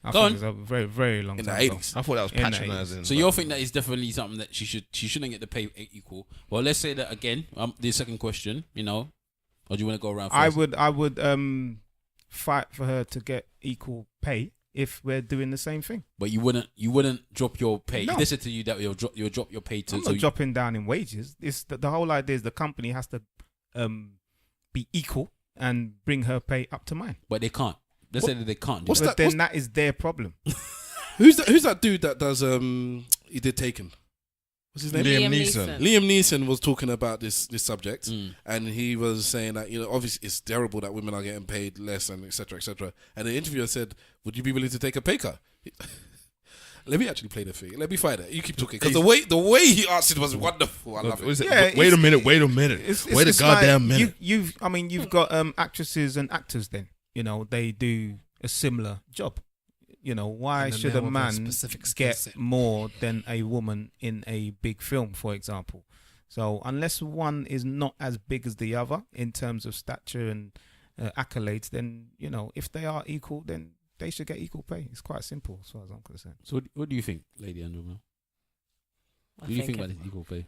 I Go think it's a very, very long In the time ago. 80s. I thought that was In the patronising. So you think that is definitely something that she shouldn't get the pay equal. Well, let's say that again. The second question, or do you want to go around first? I would fight for her to get equal pay if we're doing the same thing. But you wouldn't drop your pay. No. If they said to you that you'll drop your pay to. I'm not dropping down in wages. It's the whole idea is the company has to be equal and bring her pay up to mine. But they can't. Let's say that they can't. Do what's that. But then that is their problem. Who's that dude that does he did Taken? What's his name? Liam Neeson. Liam Neeson was talking about this subject, Mm. and he was saying that obviously it's terrible that women are getting paid less and etc. etc. And the interviewer said, "Would you be willing to take a pay cut?" Let me actually play the thing. Let me find it. You keep talking because the way he answered was wonderful. I love it. Yeah, wait a minute. Wait a It's goddamn like minute. You've got actresses and actors. Then they do a similar job. Why And then should they a have a man specific skill get set. more than a woman in a big film, for example? So unless one is not as big as the other in terms of stature and accolades, then if they are equal, then they should get equal pay. It's quite simple as far as I'm concerned. So what do you think, Lady Andromeda? What do you think about this equal pay?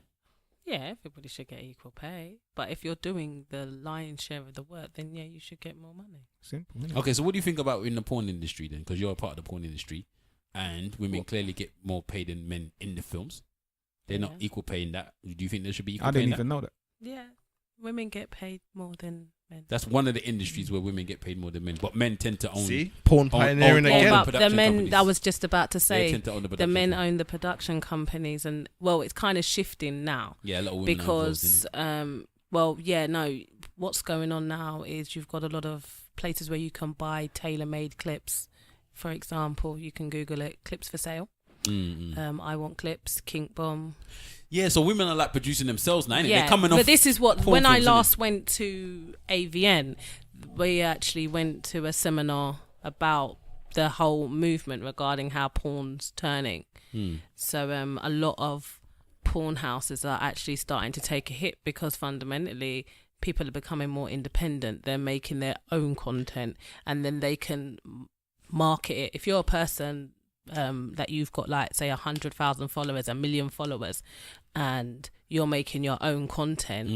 Yeah, everybody should get equal pay. But if you're doing the lion's share of the work, then yeah, you should get more money. Simple. Isn't it? Okay, so what do you think about in the porn industry then? Because you're a part of the porn industry, and women clearly get more paid than men in the films. They're not Yeah. equal pay in that. Do you think there should be equal I pay in didn't that? even know that. Yeah, women get paid more than men. That's one of the industries where women get paid more than men, but men tend to own. See? Porn pioneering own Yeah, again. but the production men. companies. I was just about to They say tend to own the the production men companies. own the production companies, and well, it's kind of shifting now Yeah, a lot of women because what's going on now is you've got a lot of places where you can buy tailor-made clips. For example, you can Google it, clips for sale. I want clips, Kink Bomb. Yeah, so women are like producing themselves now. Innit? They're Yeah, coming off. but this is what porn when I films, innit? last went to AVN, we actually went to a seminar about the whole movement regarding how porn's turning. So a lot of porn houses are actually starting to take a hit because fundamentally people are becoming more independent. They're making their own content and then they can market it. If you're a person that you've got like say 100,000 followers, 1 million followers, and you're making your own content,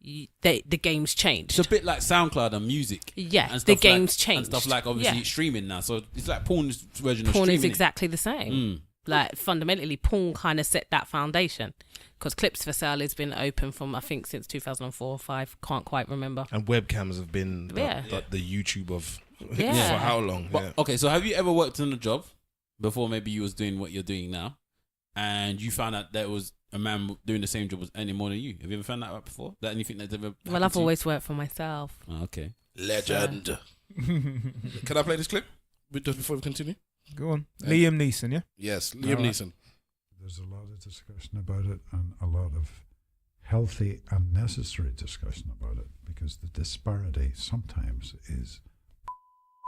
the game's changed. It's a bit like SoundCloud and music. Yeah, and the stuff game's like, changed. And stuff like obviously Yeah. streaming now. So it's like porn's version of Porn streaming. is exactly the same. Like fundamentally, porn kind of set that foundation because Clips for Sale has been open from I think since 2004 or 5. Can't quite remember. And webcams have been Yeah. the YouTube of Yeah. for how long? But, Yeah. okay, so have you ever worked in a job before maybe you was doing what you're doing now and you found out there was a man doing the same job was earning more than you? Have you ever found that out before? That anything that's ever Well, I've always worked for myself. Oh, okay. Legend. Can I play this clip just before we continue? Go on. Liam Neeson, yeah? Yes, Liam All right. Neeson. There's a lot of discussion about it and a lot of healthy and necessary discussion about it because the disparity sometimes is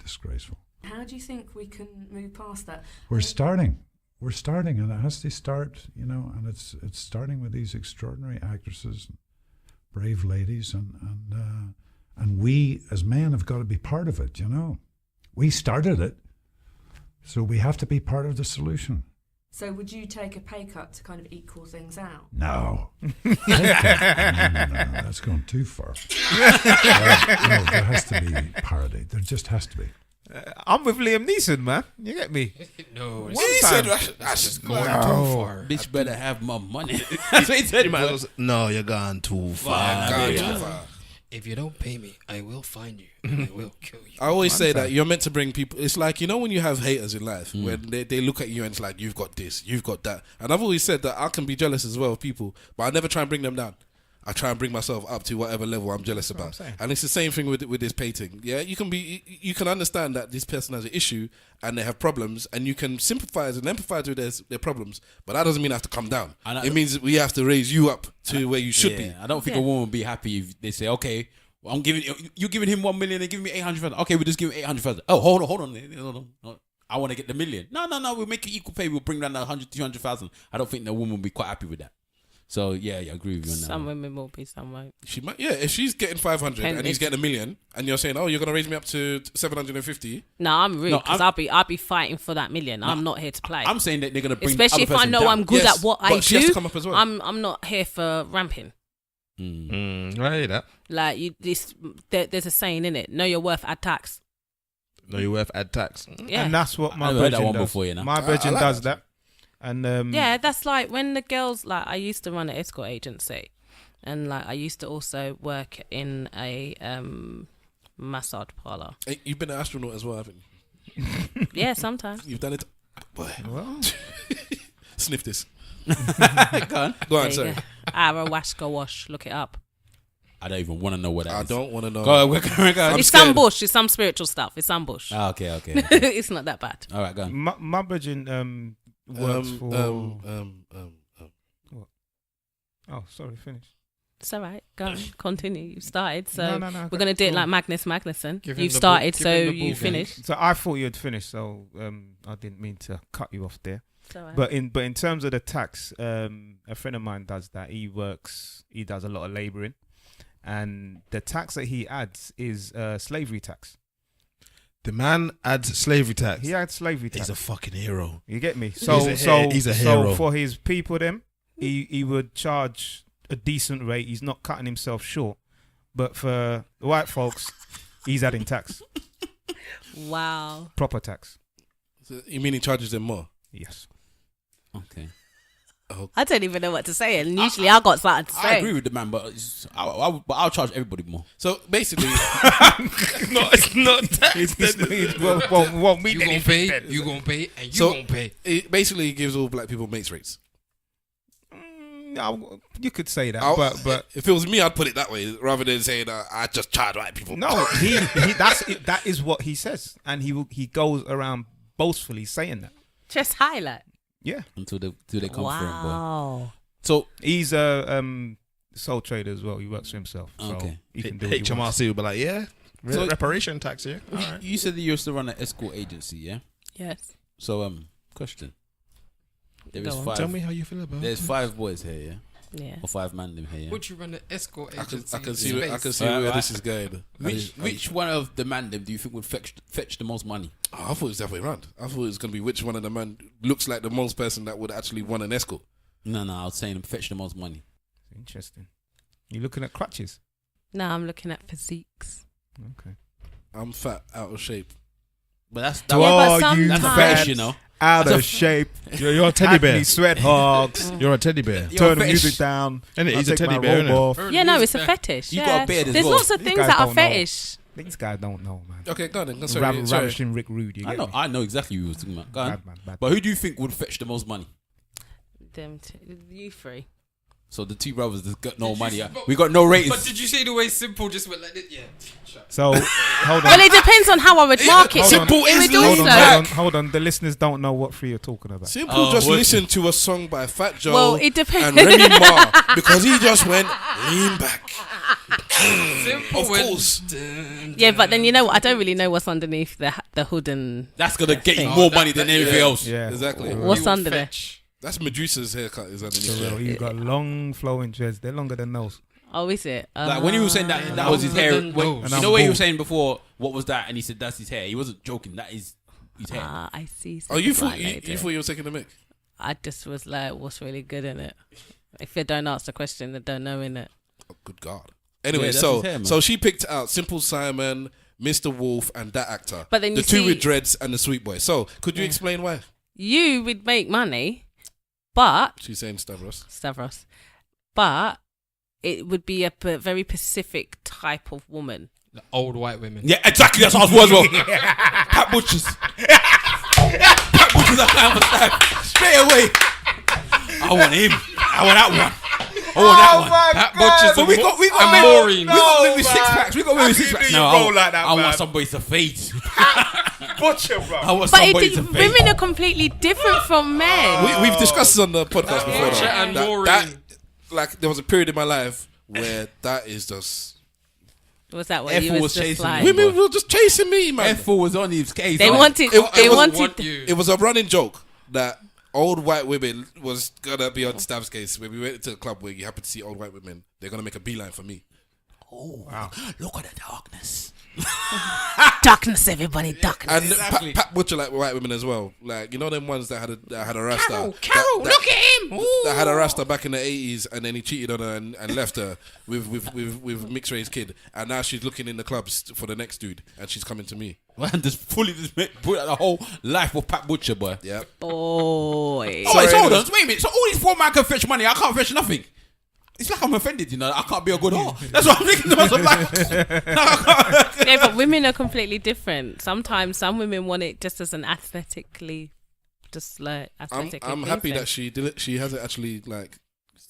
disgraceful. How do you think we can move past that? We're starting, and it has to start, and it's starting with these extraordinary actresses, and brave ladies, and we as men have got to be part of it. We started it, so we have to be part of the solution. So would you take a pay cut to kind of equal things out? No. No, that's gone too far. No, there has to be parity. There just has to be. I'm with Liam Neeson, man. You get me? No, One it's time. That's just going too far. Bitch better have my money. That's what he said. You might bro. as well say, no, you're gone too far. God, yeah. too far. If you don't pay me, I will find you. And I will kill you. I always say time. that you're meant to bring people. It's like, you know, when you have haters in life, when they look at you and it's like, you've got this, you've got that. And I've always said that I can be jealous as well of people, but I never try and bring them down. I try and bring myself up to whatever level I'm jealous what I'm about. saying. And it's the same thing with this painting. Yeah, you can understand that this person has an issue and they have problems, and you can sympathize and empathize with their problems, but that doesn't mean I have to come down. It means we have to raise you up to where you should be. I don't think a woman would be happy if they say, okay, well, I'm giving you giving him 1 million and giving me 800,000. Okay, we'll just give him 800,000. Oh, hold on. I want to get the million. No. We'll make it equal pay. We'll bring down 100, 200,000. I don't think the woman will be quite happy with that. So yeah, I agree with you on that. Some women will be, some won't. She might, yeah. If she's getting 500 and he's getting 1 million, and you're saying, "Oh, you're gonna raise me up to 750," No, I'm rude No, because I'll be fighting for that million. I'm not here to play. I'm saying that they're gonna bring, especially if I know I'm good Yes, at what I but she has do. to come up as well. I'm not here for ramping. I hear that. Like there's a saying in it: know your worth, add tax. No, you're worth add tax. Yeah, And that's what my I've heard that virgin one does. before, you know. My virgin like does that. And yeah. That's like when the girls, like, I used to run an escort agency, and like I used to also work in a massage parlor. Hey, you've been an astronaut as well, haven't you? Yeah, sometimes. You've done it. Boy, well, sniff this. Go on. Go on, There sorry. you go. Arawaska wash. Look it up. I don't even want to know what that I is. don't want to know. Go on, go on. I'm It's scared. some bush. It's some spiritual stuff. It's some bush. Okay. It's not that bad. All right, go on. my virgin works for. Oh, sorry, finish. It's all right. Go on. Continue. You started, so No, we're gonna do it cool. like Magnus Magnuson. Give him You've the started, ball- so give him the you ball, finished. So I thought you had finished, so I didn't mean to cut you off there. It's all right. But in terms of the tax, a friend of mine does that. He does a lot of labouring, and the tax that he adds is slavery tax. The man adds slavery tax. He adds slavery tax. He's a fucking hero. You get me? He's So a hero. for his people, he would charge a decent rate. He's not cutting himself short. But for the white folks, he's adding tax, Wow. proper tax. So you mean he charges them more? Yes. Okay. I don't even know what to say, and usually I got something to say. I agree with the man, but I'll charge everybody more. So basically, It's not tax. It won't mean You gonna anything pay, then. you gonna pay, and you So- gonna pay. it basically gives all black people mates rates. You could say that, I'll- but if it was me, I'd put it that way rather than saying I just charge white people. no, that is what he says, and he goes around boastfully saying that. Just highlight. Yeah, Until they come for him, boy. Wow. So he's a sole trader as well. He works for himself, so Okay. he can do what he wants. HMRC will be like, yeah, So- reparation tax here. All right. you said that you used to run an escort agency, yeah? Yes. So question. There is Go on. five. Tell me how you feel about There's it. 5 boys here, yeah, Yeah. or 5 man them here. Yeah? Would you run an escort I agency? can in see space? where this is going. Which one of the man them do you think would fetch the most money? Oh, I thought it was definitely round. I thought it was going to be which one of the man looks like the most person that would actually want an escort. No, I was saying fetch the most money. Interesting. You looking at crutches? No, I'm looking at physiques. Okay. I'm fat, out of shape. But that's Yeah, but Oh, you that's a sometimes- fetish, you know. Out That's of a- shape. You're a teddy bear. Acne, sweat hogs. You're a teddy bear. You're a Turn the fetish. music down. Innit? He's I'll a take teddy my bear, robe innit? off. Turn Yeah, the no, music it's a back. fetish. You yeah. got a beard as There's well. lots of These things guys that are don't know. fetish. These guys don't know, man. Okay, go on then. Sorry. Ravishing Rick Rude. You I get know. me? I know exactly who you were talking about. Go on. Bad man, bad But who do you think would fetch the most money? You three. So the 2 brothers that got no Did you money. s- We got no ratings. But did you say the way simple just went like this? Yeah. So hold on. Well, it depends on how I would market Hold it. on. Simple It is would lean also- Hold on. The listeners don't know what three you're talking about. Simple Oh, just what- listened to a song by Fat Joe Well, it depends. and Remy Ma because he just went lean back. Simple Of went, course. Yeah, but then you know what? I don't really know what's underneath the hood and That's gonna get you thing. more money than everything else. Yeah. Exactly. what's you would under there. fetch. That's Medusa's haircut is underneath For real, there. you've got long flowing dreads. They're longer than those. Oh, is it? Like when he was saying that was his Longer hair. than When, those. you know what he was saying before? What was that? And he said that's his hair. He wasn't joking. That is his hair. I see. Oh, you something thought like you that. thought you were taking the mic? I just was like, what's really good in it? If they don't ask the question, they don't know in it. Oh, good God. Anyway, Yeah, that's so his hair, man. so she picked out Simple Simon, Mr. Wolf and that actor. But then the you two see- with dreads and the sweet boy. So, could you explain why? You would make money, but She's saying Stavros. but it would be a very specific type of woman. The old white women. Yeah, exactly. That's what I was as well. Pat Butchers. Pat Butchers are down for that. Straight away. I want him. I want that one. I want that one. Pat Butchers But we got and Maureen. We got maybe 6 packs. We got maybe 6 packs. No, roll like that, I man. want somebody to fade. Butcher, bro. I want But somebody to fade. women are completely different from men. We've discussed this on the podcast before. Butcher though. and That, Maureen. like, there was a period in my life where that is just... Was that what F you was was just chasing like? me. Women were just chasing me, man. F4 was on his case. They wanted. It They was- wanted. Want you. It was a running joke that old white women was gonna be on Stav's case when we went to a club where you happen to see old white women. They're gonna make a beeline for me. Oh, wow. Look at the darkness. Darkness, everybody, darkness. And Exactly. Pat Butcher like white women as well. Like, you know them ones that had a rasta. Carol, look at him. That had a rasta back in the 80s, and then he cheated on her and left her with mixed race kid, and now she's looking in the clubs for the next dude, and she's coming to me. Man, just put out the whole life of Pat Butcher, boy. Yeah. Boy. Oh, wait, so hold on. Wait a minute. So all these poor man can fetch money. I can't fetch nothing. It's like I'm offended, you know. I can't be a good whore. That's what I'm thinking to myself. Like, Yeah, but women are completely different. Sometimes some women want it just as an aesthetically, just like aesthetically. I'm happy pleasing. that she did it. She hasn't actually like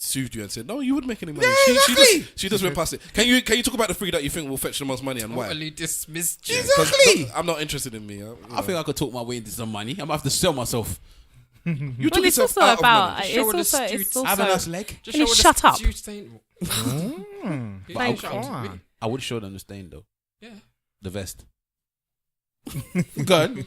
sued you and said no, you wouldn't make any money. Yeah, She just went past it. Can you talk about the three that you think will fetch the most money and why? Totally dismissed Yeah, you. 'cause Exactly. I'm not interested in me. I think I could talk my way into some money. I'm gonna have to sell myself. You Well, took it's yourself also out of about. money. It's Show her the also. It's students. Have a nice also. leg. Just Can you show her shut the up? juice ain't- He But ain't I- shouting to me. I would show them the stain though. Yeah. The vest. Good.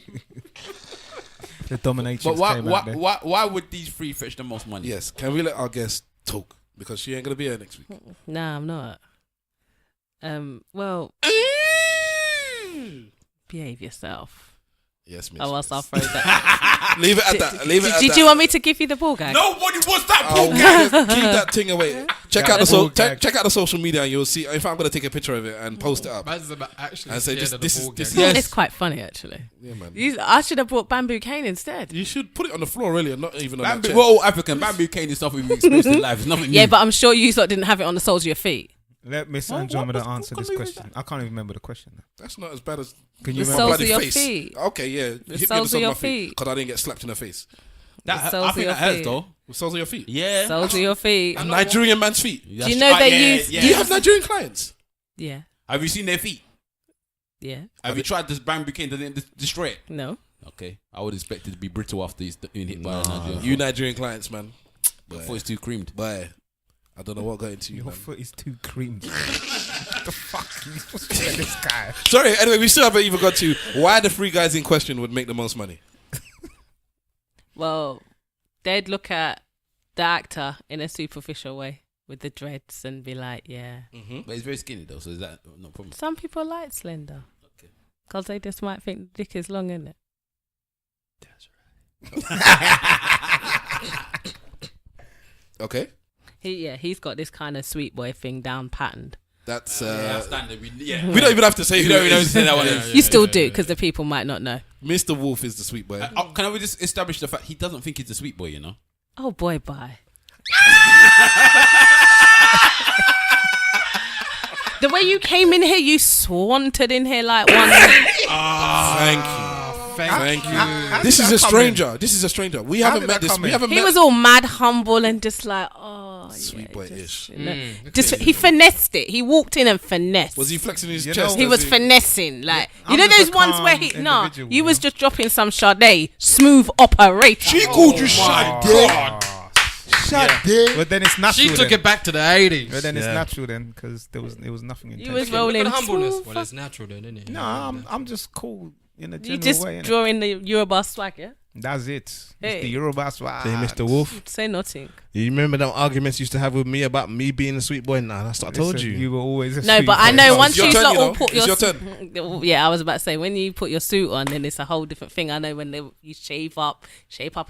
The dominatrix But came out there. why would these three fetch the most money? Yes. Can we let our guest talk because she ain't gonna be here next week? Nah, I'm not. Well, behave yourself. Yes, miss. Or else I'll throw that. Leave it at that. Leave it at Did that. you want me to give you the ball gag? Nobody wants that Oh, ball. keep that thing away. Check out the check out the social media and you'll see. In fact, I'm gonna take a picture of it and post it up. Man's about actually And say, scared of this the is- ball this game. is- It's quite funny actually. Yeah, man. I should have brought bamboo cane instead. You should put it on the floor, really, and not even on that Bamboo, chair. we're all African. Bamboo cane is stuff we've experienced in life. It's nothing new. Yeah, but I'm sure you lot didn't have it on the soles of your feet. Let Miss What Andromeda was- answer what this kind of question. I can't even remember the question. That's not as bad as Can you The remember? soles of your face. feet. Okay, yeah. Hit me soles on of the your my feet feet. because I didn't get slapped in the face. The I soles of think your that hurts feet. though. With soles of your feet. Yeah. Soles of your feet. A Nigerian man's feet. That's- you know they use- Do you have Nigerian clients? Yeah. Have you seen their feet? Yeah. Have you tried this bamboo cane? Doesn't it destroy it? No. Okay. I would expect it to be brittle after he's been hit by a Nigerian. You Nigerian clients, man. I thought it's too creamed. Bye. I don't know what got into you, Your man. foot is too creamed. What the fuck? What's wrong with this guy? Sorry, anyway, we still haven't even got to why the three guys in question would make the most money. Well, they'd look at the actor in a superficial way with the dreads and be like, yeah. But he's very skinny though, so is that no problem? Some people like slender. Okay. Because they just might think the dick is long, isn't it? Okay, He's got this kind of sweet boy thing down patterned. that's standard. We we don't even have to say who don't it even is. say that one. Yeah, You still do because the people might not know. Mr. Wolf is the sweet boy. Can we just establish the fact he doesn't think he's a sweet boy? You know. Oh boy, bye. The way you came in here, you swanted in here like one. Thank you. Thank you. This is a stranger. This is a stranger. We haven't did met that this. come We in? haven't He met. was all mad, humble, and just like, oh, Sweet yeah, boy-ish. He finessed it. He walked in and finessed. Was he flexing his You chest? know- He as was finessing, like I'm you know just a those ones where calm he no, individual, you was you know? just dropping some Sade, smooth operator. She called you Sade. But then it's natural. She took then. it back to the 80s. But then it's natural then because it was nothing You was intentional. rolling Look at the humbleness. smooth. Well, it's natural then, isn't it? No, I'm just cool in a You general just way. innit? drawing the Yoruba swag, yeah? That's it. Hey. It's the Yoruba swag. Say, Mr. Wolf. Say nothing. You remember them arguments you used to have with me about me being a sweet boy? Nah, that's what I told you. You were always a No, sweet but I boy. know It's once your you turn, lot you all know. put It's your your yeah, I was about to say when you put your suit on, then it's a whole different thing. I know when you shape up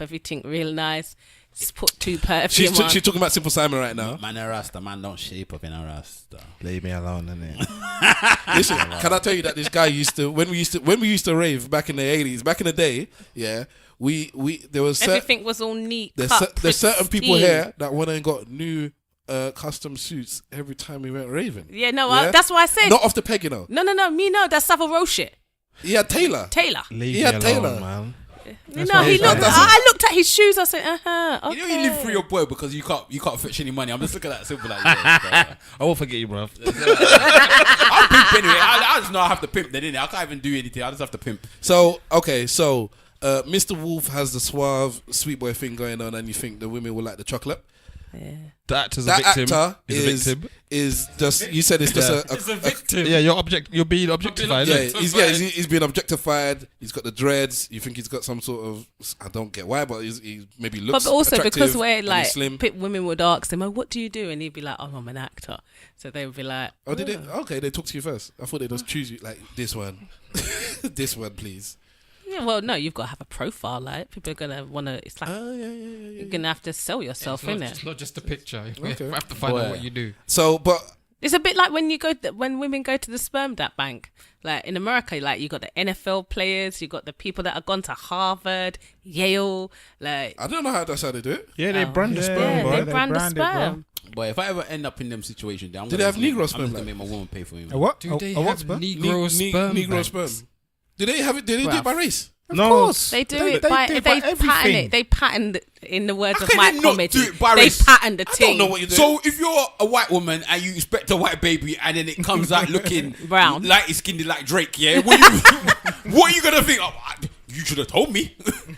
everything real nice. Just put two perfume on. She's talking about Simple Simon right now. Man, a rasta man don't shape up in a rasta. Leave me alone, innit? Listen, can I tell you that this guy used to when we used to rave back in the 80s, back in the day, yeah, we there was Everything was all neat. there's certain people here that went and got new custom suits every time we went raving. Yeah, no, Yeah? that's why I said. Not off the peg, you know. No, me no, that's Savile Row shit. Yeah, Taylor. Leave Yeah, me alone, Taylor. man. You know, he looked. I looked at his shoes. I said, okay. You know you live through your boy because you can't fetch any money. I'm just looking at that simple like yeah, I won't forget you, bruv. I'll pimp anyway. I just know I have to pimp then, innit? I can't even do anything. I just have to pimp. So Mr. Wolf has the suave sweet boy thing going on, and you think the women will like the chocolate. Yeah. The actor's That a victim. actor Is a victim. is just, you said it's just a victim. Yeah, you're being objectified. yeah, innit? he's being objectified. He's got the dreads. You think he's got some sort of, I don't get why, but he maybe looks. But also attractive because we're and like, he's slim. women would ask him, "Oh, what do you do?" And he'd be like, "Oh, I'm an actor." So they would be like, Oh, did it? Okay, they talk to you first. I thought they just choose you like this one, this one, please. Yeah, well, no, you've got to have a profile. Like people are gonna want to. It's like Yeah. you're gonna have to sell yourself, It's innit? not just a picture. Okay. You have to find Boy. out what you do. So, but It's a bit like when when women go to the sperm bank. Like in America, like you got the NFL players, you got the people that have gone to Harvard, Yale. Like I don't know how that's how they do it. Yeah, they brand the Yeah, sperm, yeah, bro. they They brand the brand it, bro. sperm. Boy, if I ever end up in them situations, then I'm Do gonna they have Negro sperm, I'm just like? gonna make my woman pay for me. A what? Do they a what have sperm? Negro sperm? Negro banks? sperm. Did they have it? Did they do it by race? Of No. course, they do They- it they by do they it by patent everything. it. They patent, in the words How of can Mike they not Comedy, do it by they race? patent the I thing. don't know what you're doing. So if you're a white woman and you expect a white baby and then it comes out looking Brown. light skinned like Drake, yeah, what are you gonna think? Oh, you should have told me.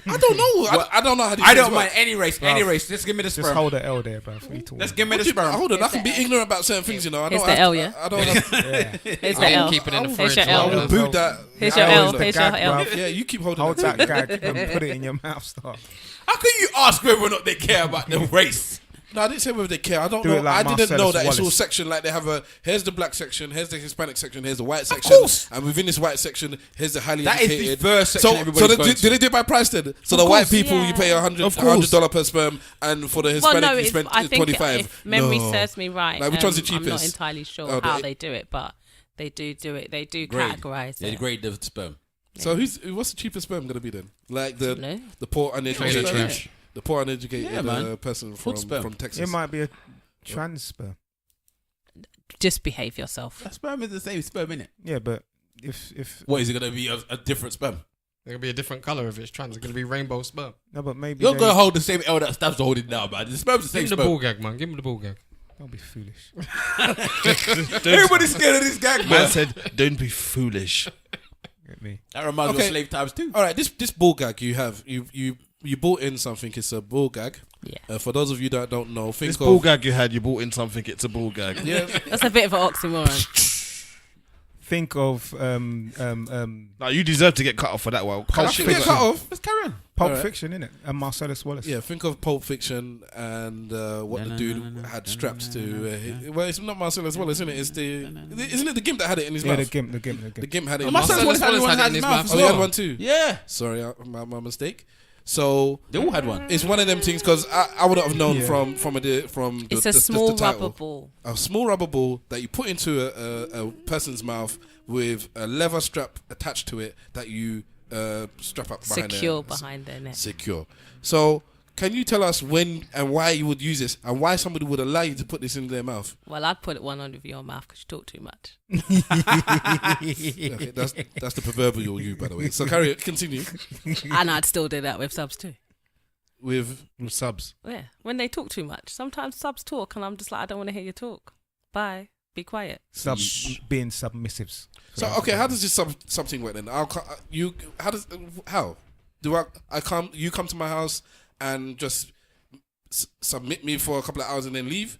I don't know. I don't know how these I things don't work. mind any race. Just give me the Just sperm. hold the L there, bro. Let's give me the sperm. Hold on, I can be ignorant about certain things, you know. I Here's don't the have L, to- yeah? I don't have to. Yeah. Here's I the didn't L. keep it in the Here's fridge. your so L. I I will was- boot that. Here's L your L. is the Here's your gag, L. bruv. Yeah, you keep holding Hold that. that gag and put it in your mouth, stop. How can you ask whether or not they care about the race? No, I didn't say whether they care. I don't Do know. it like I didn't know Marcellus that it's all Wallace. section. Like they have here's the black section, here's the Hispanic section, here's the white section, course. and within this white section, here's the highly That is the educated. first section So everybody's they, going did to. they do it by price then? So the white course, people, yeah. you pay $100 per sperm, and for the Well, Hispanic, no, you it's, spend I think 25. if memory No. serves me right, Like, which one's the I'm not cheapest? entirely sure Oh, how the- they do it, but they do it. They do Grade. categorize They it. grade the sperm. So what's the cheapest sperm gonna be then? Like No? the poor Trailer uneducated, trash. the poor uneducated Yeah, man. person Food sperm. from Texas. It might be a transfer. Just behave yourself. That sperm is the same sperm, innit? Yeah, but if What is it gonna be? A different sperm? There'll be a different color if it's trans. It's gonna be rainbow sperm. no, but maybe You're they- gonna hold the same L that Stab's holding now, man. The sperm's the Give same him the ball sperm. gag, man. Give him the ball gag. Don't be foolish. Everybody's scared of this gag, Man man. said, "Don't be foolish." Get me. That reminds me Okay. of slave times too. All right, this ball gag you have you bought in something. It's a ball gag. Yeah. For those of you that don't know, think This of ball gag you had, you bought in something. It's a ball gag. yeah. That's a bit of an oxymoron. Think of Now you deserve to get cut off for that one. I should get cut off. Let's carry on. Pulp Alright. Fiction, innit? And Marcellus Wallace. Yeah, think of Pulp Fiction and what the dude had straps to. Well, it's not Marcellus Wallace, isn't it? It's isn't it the Gimp that had it in his Yeah, mouth? the gimp. The Gimp had it. Oh, in my his son's mouth. one had Wallace one had it had in his his mouth mouth as Oh, he had well. one too. Yeah, Sorry, my mistake. So they all had one. it's one of them things because I wouldn't have known Yeah. from the It's a small rubber ball. A small rubber ball that you put into a person's mouth with a leather strap attached to it that you strap up behind Secure behind their neck. Secure. So, can you tell us when and why you would use this and why somebody would allow you to put this in their mouth? Well, I'd put one under your mouth because you talk too much. Okay, that's the proverbial you, by the way. So, continue And I'd still do that with subs too. with. subs. Yeah, when they talk too much. Sometimes subs talk and I'm just like, I don't want to hear you talk. Bye. Be quiet. Being submissives. So, okay, how does this something work then? How do I come? You come to my house and just submit me for a couple of hours and then leave,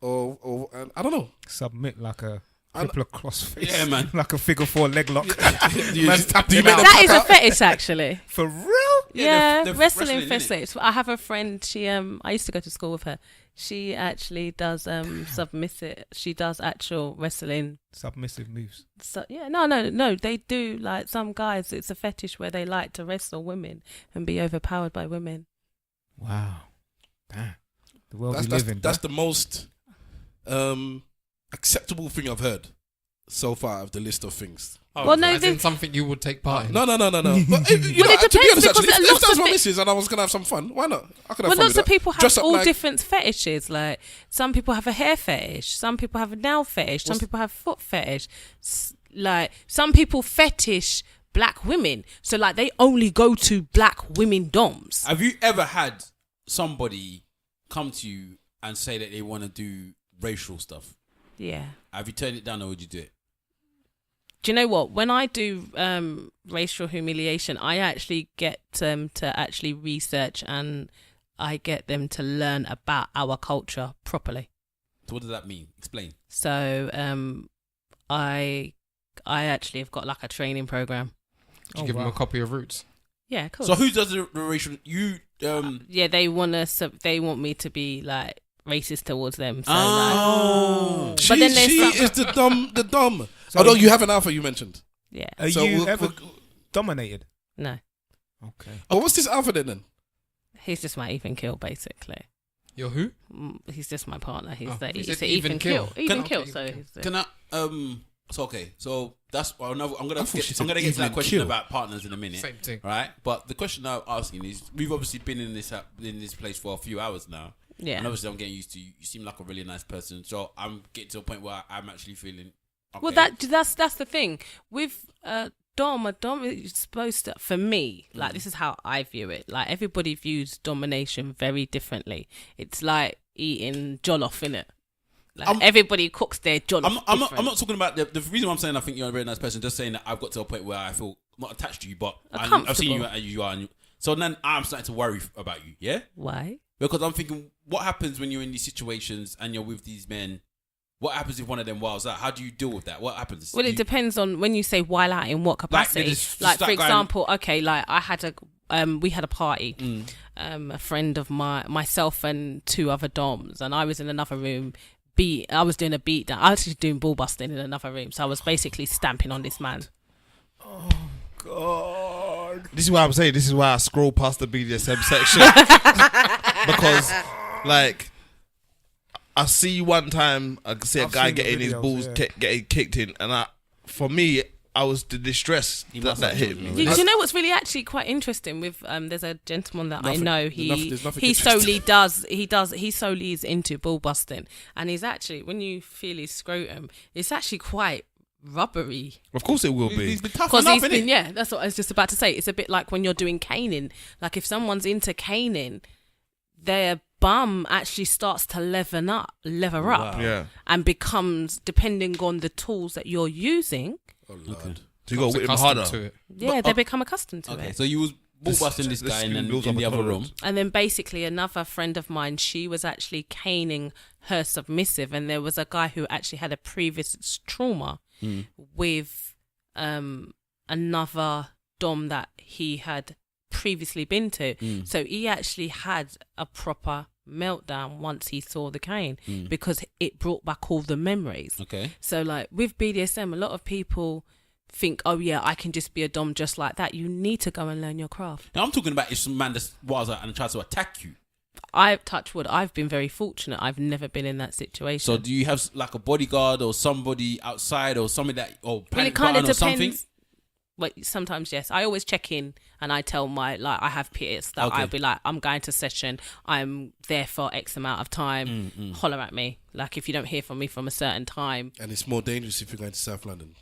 or I don't know. Submit like a crippler crossface. Yeah, man. Like a figure 4 leg lock. Do you Man's tapping make out. them That tap is a out? fetish, actually. For real? Yeah, the wrestling innit? fetish. I have a friend. She I used to go to school with her. She actually does submissive. She does actual wrestling. Submissive moves. So yeah, no. They do like some guys. It's a fetish where they like to wrestle women and be overpowered by women. Wow. Damn. The world we live in. That's the most acceptable thing I've heard so far of the list of things. Oh, Well, no, As in something you would take part in. No. But, Well, it to be depends, honest, actually, because if lots that was of my thi- missus and I was gonna have some fun, why not? I could have Well, fun lots with of that. people have Dress up all like- different fetishes. Like some people have a hair fetish, some people have a nail fetish, some people have foot fetish. Like some people fetish black women, so like they only go to black women doms. Have you ever had somebody come to you and say that they want to do racial stuff? Yeah. Have you turned it down or would you do it? Do you know what? When I do racial humiliation, I actually get them to actually research and I get them to learn about our culture properly. So what does that mean? Explain. So I actually have got like a training program. Did you give them a copy of Roots? Yeah, cool. So who does the racial? You yeah, they want me to be like racist towards them. So like, oh. She, But then there's she some- is the dumb. So Although you have an alpha, you mentioned. yeah, Are So you we'll- ever we'll- dominated? no, Okay. Oh, what's this alpha then? he's just my even kill basically. You're who? He's just my partner. He's Oh, the he he's said the even even kill. kill. Even Okay, kill. even So kill. he's the, Can I So okay. So that's I'm gonna I thought she get, said I'm gonna get to even that question kill. about partners in a minute. Same thing. Right, but the question I'm asking is, we've obviously been in this place for a few hours now, yeah. and obviously I'm getting used to you. You seem like a really nice person, so I'm getting to a point where I'm actually feeling. Okay. Well, that's the thing with a dom is supposed to. For me, like this is how I view it. Like everybody views domination very differently. It's like eating jollof, innit? Like everybody cooks their jollof. I'm not talking about the reason why I'm saying I think you're a very nice person. Just saying that I've got to a point where I feel not attached to you, but I've seen you as you are. So then I'm starting to worry about you. Yeah. Why? Because I'm thinking, what happens when you're in these situations and you're with these men? What happens if one of them wiles out? How do you deal with that? What happens? Well, it depends on when you say while out in what capacity. just Like, start for going- example, okay, like I had we had a party, a friend of myself and two other doms, and I was in another room. I was doing a beat down. I was actually doing ball busting in another room, so I was basically stamping on this man. God. This is why I'm saying. This is why I scroll past the BDSM section because, like, I see one time I see a I've guy seen the getting his videos, balls yeah. getting kicked in, and for me, I was the distress that hit me. Do you know what's really actually quite interesting with there's a gentleman that I know there's nothing he interesting. he solely is into ball busting, and he's actually, when you feel his scrotum, it's actually quite rubbery. Of course, it will be. He's been tough Because enough, he's been, innit? yeah, that's what I was just about to say. It's a bit like when you're doing caning. Like if someone's into caning, their bum actually starts to lever up, Yeah. and becomes, depending on the tools that you're using, Oh Lord. So you got to whip him Accustomed harder. to it. yeah, they become accustomed to Okay, it. so you was ball busting this the guy skin in builds up the a other room. tolerance. And then basically another friend of mine, she was actually caning her submissive, and there was a guy who actually had a previous trauma with another dom that he had previously been to. So he actually had a proper meltdown once he saw the cane because it brought back all the memories. Okay. So like with BDSM, a lot of people think, oh yeah, I can just be a dom just like that. You need to go and learn your craft. Now I'm talking about if some man just wiles out and tries to attack you. I've touched wood. I've been very fortunate. I've never been in that situation. So do you have like a bodyguard or somebody outside or somebody that well, panic it kind of button or something? depends. But sometimes yes, I always check in and I tell I have peers that Okay. I'll be like, I'm going to session. I'm there for X amount of time. Holler at me. Like if you don't hear from me from a certain time, And it's more dangerous if you're going to South London.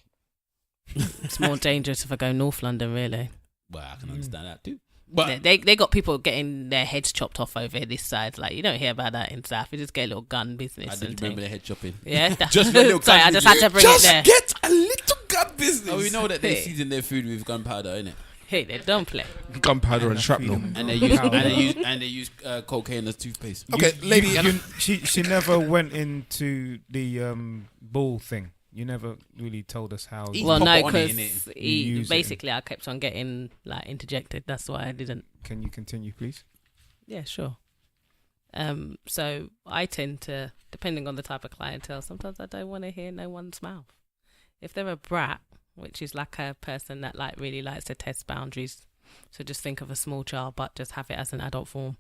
it's more dangerous if I go North London. Really, Well, I can understand that too. but they got people getting their heads chopped off over here this side. Like you don't hear about that in South. You just get a little gun business. I and did remember thing. the head chopping. Yeah, Just a little sorry, gun I just business. had to bring it there. get a little gun business. Oh, we know that they Hey. season their food with gunpowder, innit? Hey, they don't play. Gunpowder and shrapnel. And they use cocaine as toothpaste. Okay, lady. She never went into the ball thing. You never really told us how. Eat Well, pop no, it on it, because innit? You use it. basically I kept on getting like interjected. That's why I didn't. Can you continue, please? Yeah, sure. So I tend to, depending on the type of clientele, sometimes I don't want to hear no one's mouth. If they're a brat, which is like a person that like really likes to test boundaries, so just think of a small child, but just have it as an adult form.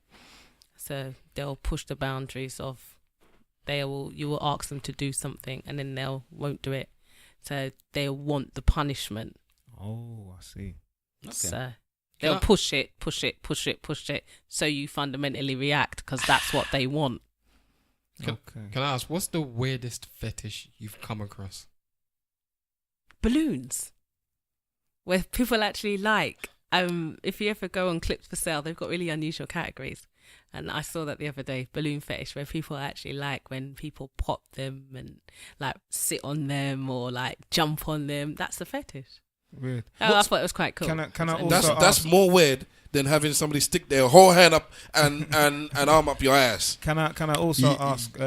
So they'll push the boundaries of, you will ask them to do something and then won't do it. So they'll want the punishment. Oh, I see. Okay. So they'll push it. So you fundamentally react because that's what they want. Can I ask, what's the weirdest fetish you've come across? Balloons, where people actually like. If you ever go on Clips for Sale, they've got really unusual categories. And I saw that the other day, balloon fetish, where people actually like when people pop them and like sit on them or like jump on them. That's the fetish. Weird. I thought it was quite cool. Can I also That's ask, more weird than having somebody stick their whole hand up and arm up your ass. Can I also ask?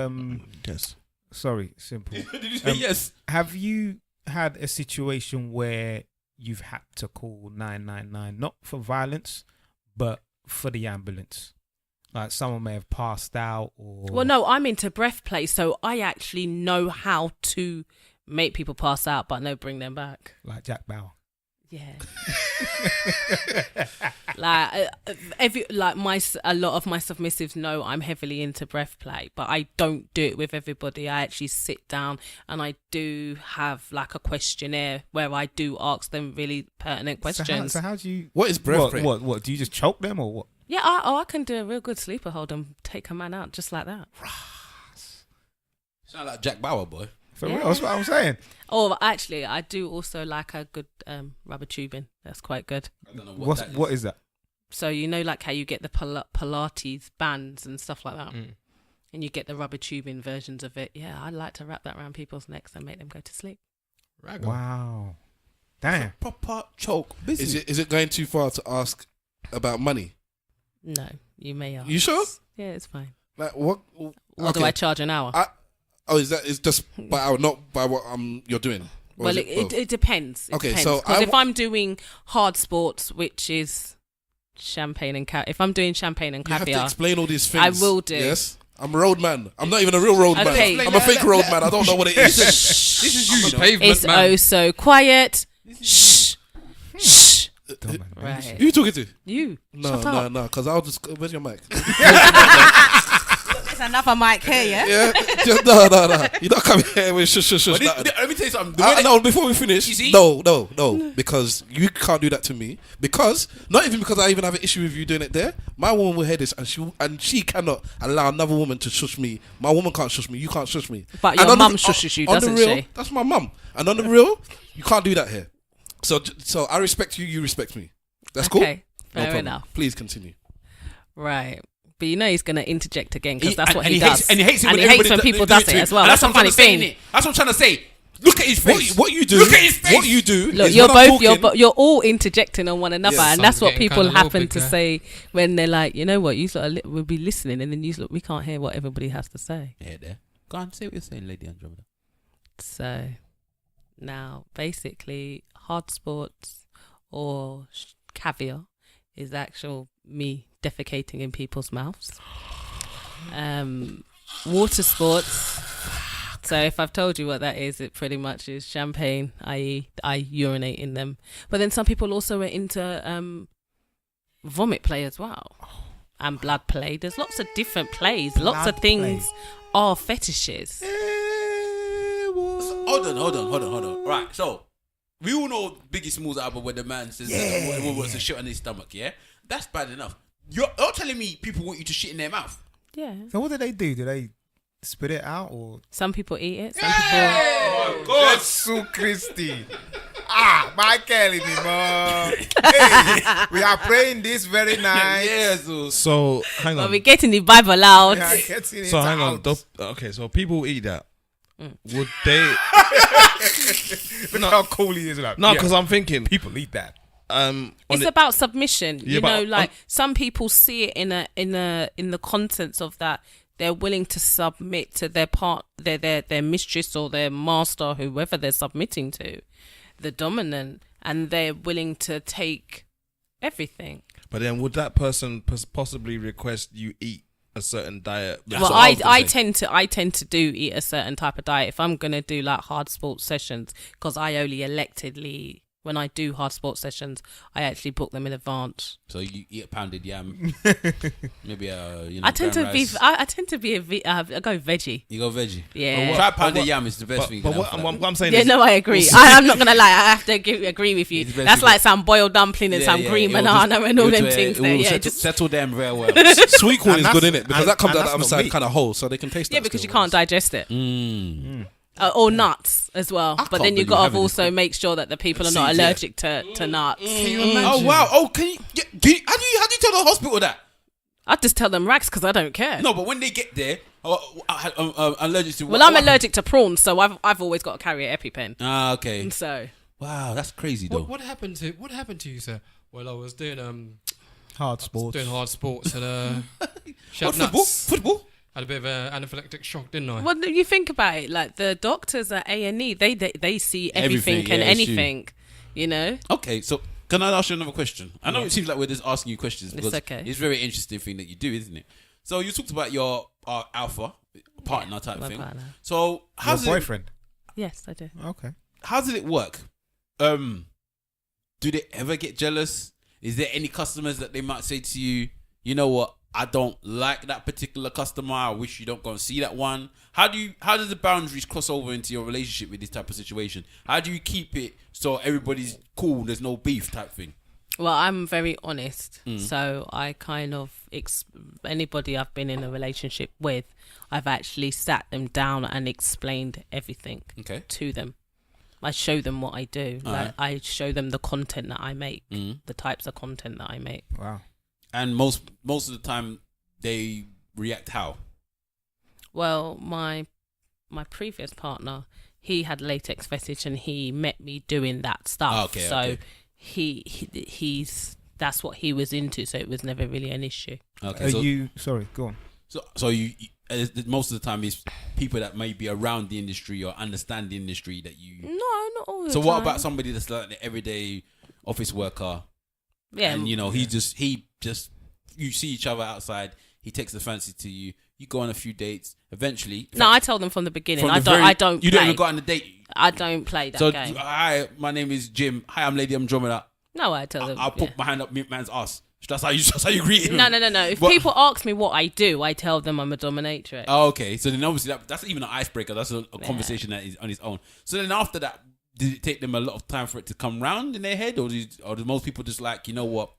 Yes. Sorry, simple. Did you say yes? Have you had a situation where you've had to call 999, not for violence, but for the ambulance? Like someone may have passed out or... Well, no, I'm into breath play, so I actually know how to make people pass out, but no, bring them back. Like Jack Bauer. Yeah. Like a lot of my submissives know I'm heavily into breath play, but I don't do it with everybody. I actually sit down and I do have like a questionnaire where I do ask them really pertinent questions. So how do you... What is breath play? What? Do you just choke them or what? Yeah, I can do a real good sleeper hold and take a man out just like that. Sound like Jack Bauer, boy. For real, that's what I'm saying. Or actually, I do also like a good rubber tubing. That's quite good. I don't know What is that? So you know, like how you get the Pilates bands and stuff like that, and you get the rubber tubing versions of it. Yeah, I like to wrap that around people's necks and make them go to sleep. Wow, damn. Proper choke business. Is it going too far to ask about money? No, you may ask. You sure? Yeah, it's fine. Like what? What do I charge an hour? It's just by hour, not by what you're doing? Or Well, is both? it depends. It Okay, depends. so 'Cause if I'm doing hard sports, which is champagne and if I'm doing champagne and you have to caviar, explain all these things. I will do. Yes, I'm a road man. I'm not even a real road Okay. man. I'm a fake road man. I don't know what it is. This is you, you know. Pavement it's man. oh so quiet. Shh, shh. Right, Who you talking to? you. No, Shut up. no, because I'll just. Where's your mic? There's another mic here, yeah. Yeah, just, no. You're not coming here with shush. But that. let me tell you something. No, before we finish, You see? no, because you can't do that to me. Because not even because I even have an issue with you doing it there. My woman will hear this, and she cannot allow another woman to shush me. My woman can't shush me. You can't shush me. But And your on the- mum shushes you, on the doesn't real, she? That's my mum. And on the real, you can't do that here. So I respect you. You respect me. That's cool. Okay, No fair problem. enough. Please continue. Right. But you know he's going to interject again because that's what he hates, does. and he hates it and when he hates everybody when people do does to it him. as well. And That's a what I'm funny trying to say, thing. innit? That's what I'm trying to say. Look at his face. What you do? Look at his face. What you do? Look, is you're when I'm both talking- you're all interjecting on one another, Yes. and that's what Sounds getting people kinda low, happen big to guy. say when they're like, you know what, you lot will be listening, and then you lot, we can't hear what everybody has to say. Yeah, there. Go on, say what you're saying, Lady Andromeda. So now, basically, hard sports or caviar is actual me defecating in people's mouths. Water sports. So if I've told you what that is, it pretty much is champagne, i.e. I urinate in them. But then some people also are into vomit play as well. And blood play. There's lots of different plays. Lots of Blood things are fetishes. Hold on. Right, so we all know Biggie Smalls album where the man says what was a shit on his stomach, yeah? That's bad enough. You're telling me people want you to shit in their mouth. Yeah. So what do they do? Do they spit it out or? Some people eat it. Some people... Oh my God. Jesus Christi. My Kelly, man. Hey, we are praying this very night. Yeah, So hang But on. we're getting the Bible out. We are getting it So hang on. out. Okay, so people eat that. Would they? Look how cool he is. Like, No, yeah, because I'm thinking. people eat that. It's about submission. Yeah, You know, but like some people see it in the contents of that they're willing to submit to their mistress or their master, whoever they're submitting to, the dominant, and they're willing to take everything. But then would that person possibly request you eat a certain diet? Well, I tend to do eat a certain type of diet if I'm gonna do like hard sports sessions, because I only electively, when I do hard sports sessions, I actually book them in advance. So you eat a pounded yam, maybe I tend to be I go veggie. You go veggie. Yeah. Try pounded yam is the best thing. But what I'm saying Yeah, is, no, I agree. I'm not gonna lie. I have to agree with you. It's best That's if like some boiled dumpling and some green banana and all them things. There. Yeah, settle them very well. Sweet corn is And good in it because and- that comes and out the that's other not side meat. kind of whole, so they can taste. yeah, that because still. you can't digest it. Or nuts as well. But can't then you believe got having to also make sure that the people are not Seeds, yeah. allergic to nuts. Can you imagine? Oh wow! Oh, can you? How do you tell the hospital that? I just tell them rags because I don't care. No, but when they get there, allergic to. Well, I'm allergic to prawns, so I've always got to carry an EpiPen. Ah, okay. So Wow, that's crazy though. What happened to you, sir? Well, I was doing Hard sports. doing hard sports and What, shoved nuts. football? Had a bit of an anaphylactic shock, didn't I? well, you think about it, like the doctors at A&E, they see everything Everything, and yeah, it's true. anything, you know. Okay, so can I ask you another question? I know it seems like we're just asking you questions because okay. it's a very interesting thing that you do, isn't it? So you talked about your alpha partner type my thing. partner. So Your boyfriend. Yes, I do. Okay. How does it work? Do they ever get jealous? Is there any customers that they might say to you, you know what, I don't like that particular customer, I wish you don't go and see that one? How does the boundaries cross over into your relationship with this type of situation? How do you keep it so everybody's cool, there's no beef type thing? Well, I'm very honest, so I kind of anybody I've been in a relationship with, I've actually sat them down and explained everything to them. I show them what I do. Like, I show them the content that I make, the types of content that I make. Wow. And most of the time, they react how? Well, my previous partner, he had latex fetish, and he met me doing that stuff. So he's that's what he was into. So it was never really an issue. Okay. Sorry, go on. So you most of the time it's people that may be around the industry or understand the industry that you. No, not all the So time. what about somebody that's like the everyday office worker? Yeah, And you know he just you see each other outside. He takes a fancy to you. You go on a few dates. Eventually, no, I told them from the beginning. I don't. You play. don't even go on a date. I don't play that So game. hi, my name is Jim. Hi, I'm Lady Andromeda. No, I tell them. I'll put my hand up man's ass. That's how you greet him. No. If But- people ask me what I do, I tell them I'm a dominatrix. Oh, okay. So then obviously that's even an icebreaker. That's a conversation that is on its own. So then after that, did it take them a lot of time for it to come round in their head, or do most people just like, you know what?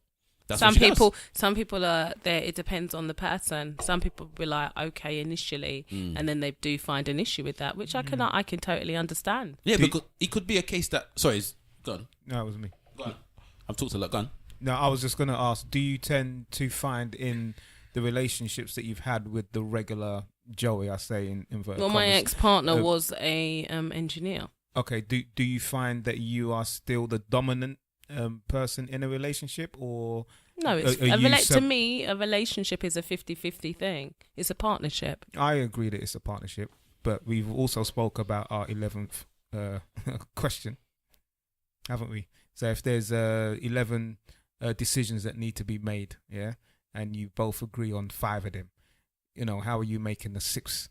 That's some what she people, does? some people are there. It depends on the person. Some people be like, okay, initially, and then they do find an issue with that, which I can totally understand. Yeah, because it could be a case that. Sorry, go on. No, it was me. Go on. I've talked a lot. Go on. No, I was just going to ask, do you tend to find in the relationships that you've had with the regular Joey, I say in inverted Well, my commas, ex-partner was a engineer. okay, do you find that you are still the dominant person in a relationship, or No, it's are you to me, a relationship is a 50-50 thing. It's a partnership. I agree that it's a partnership, but we've also spoke about our 11th question, haven't we? So if there's 11 decisions that need to be made, yeah, and you both agree on 5 of them, you know, how are you making the 6th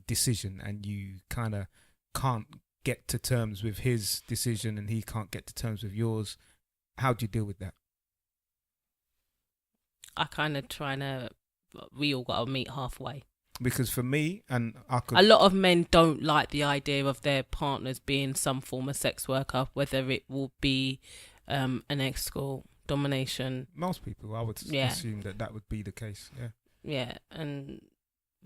decision, and you kind of can't get to terms with his decision and he can't get to terms with yours? How do you deal with that? I kind of we all got to meet halfway. Because for me, and I could, A lot of men don't like the idea of their partners being some form of sex worker, whether it will be an escort, domination. most people, I would assume that would be the case. Yeah. Yeah, and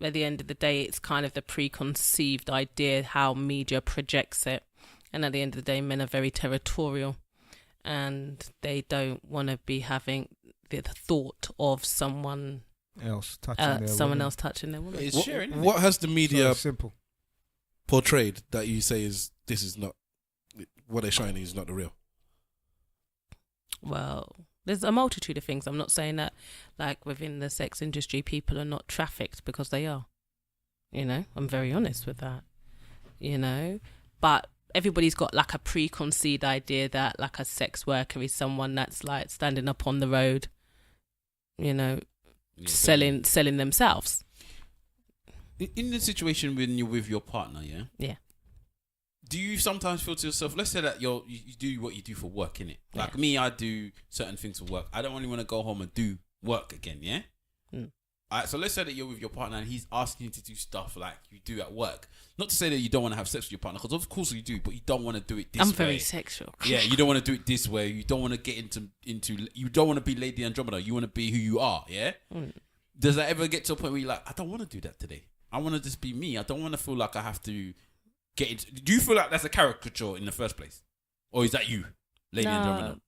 at the end of the day, it's kind of the preconceived idea how media projects it. And at the end of the day, men are very territorial, and they don't want to be having the thought of someone else touching touching their woman. It's sharing. Isn't What has the So media it's simple. portrayed that you say is this is not what they're showing is not the real? Well, There's a multitude of things. I'm not saying that, like, within the sex industry, people are not trafficked, because they are. You know, I'm very honest with that. You know, but everybody's got like a preconceived idea that like a sex worker is someone that's like standing up on the road, you know, selling themselves. In the situation when you're with your partner, yeah, do you sometimes feel to yourself, let's say that you do what you do for work, innit? Like me, I do certain things for work. I don't only want to go home and do work again, yeah? Alright, so let's say that you're with your partner and he's asking you to do stuff like you do at work. Not to say that you don't want to have sex with your partner, because of course you do, but you don't want to do it this way. I'm very sexual. Yeah, you don't want to do it this way. You don't want to get into you don't want to be Lady Andromeda. You want to be who you are, yeah? Does that ever get to a point where you're like, I don't want to do that today. I want to just be me. I don't want to feel like I have to get into... Do you feel like that's a caricature in the first place? Or is that you, Lady Andromeda?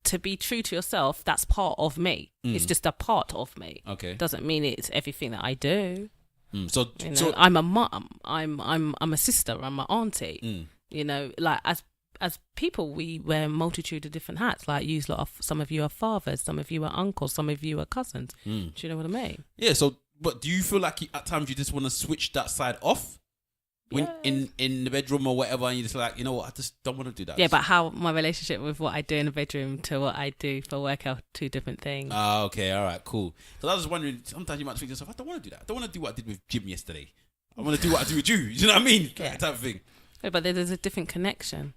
To be true to yourself, that's part of me. It's just a part of me. Okay. Doesn't mean it's everything that I do. So, you know, so I'm a mum. I'm a sister. I'm an auntie. You know, like as people, we wear a multitude of different hats. Like some of you are fathers, some of you are uncles, some of you are cousins. Do you know what I mean? Yeah. So, but do you feel like at times you just want to switch that side off? When in the bedroom or whatever, and you're just like, you know what, I just don't want to do that. Yeah, but how my relationship with what I do in the bedroom to what I do for work are two different things. Okay, all right, cool. So I was just wondering, sometimes you might think to yourself, I don't want to do that. I don't want to do what I did with Jim yesterday. I want to do what I do with you. You know what I mean? Yeah. Type of thing. Yeah, but there's a different connection.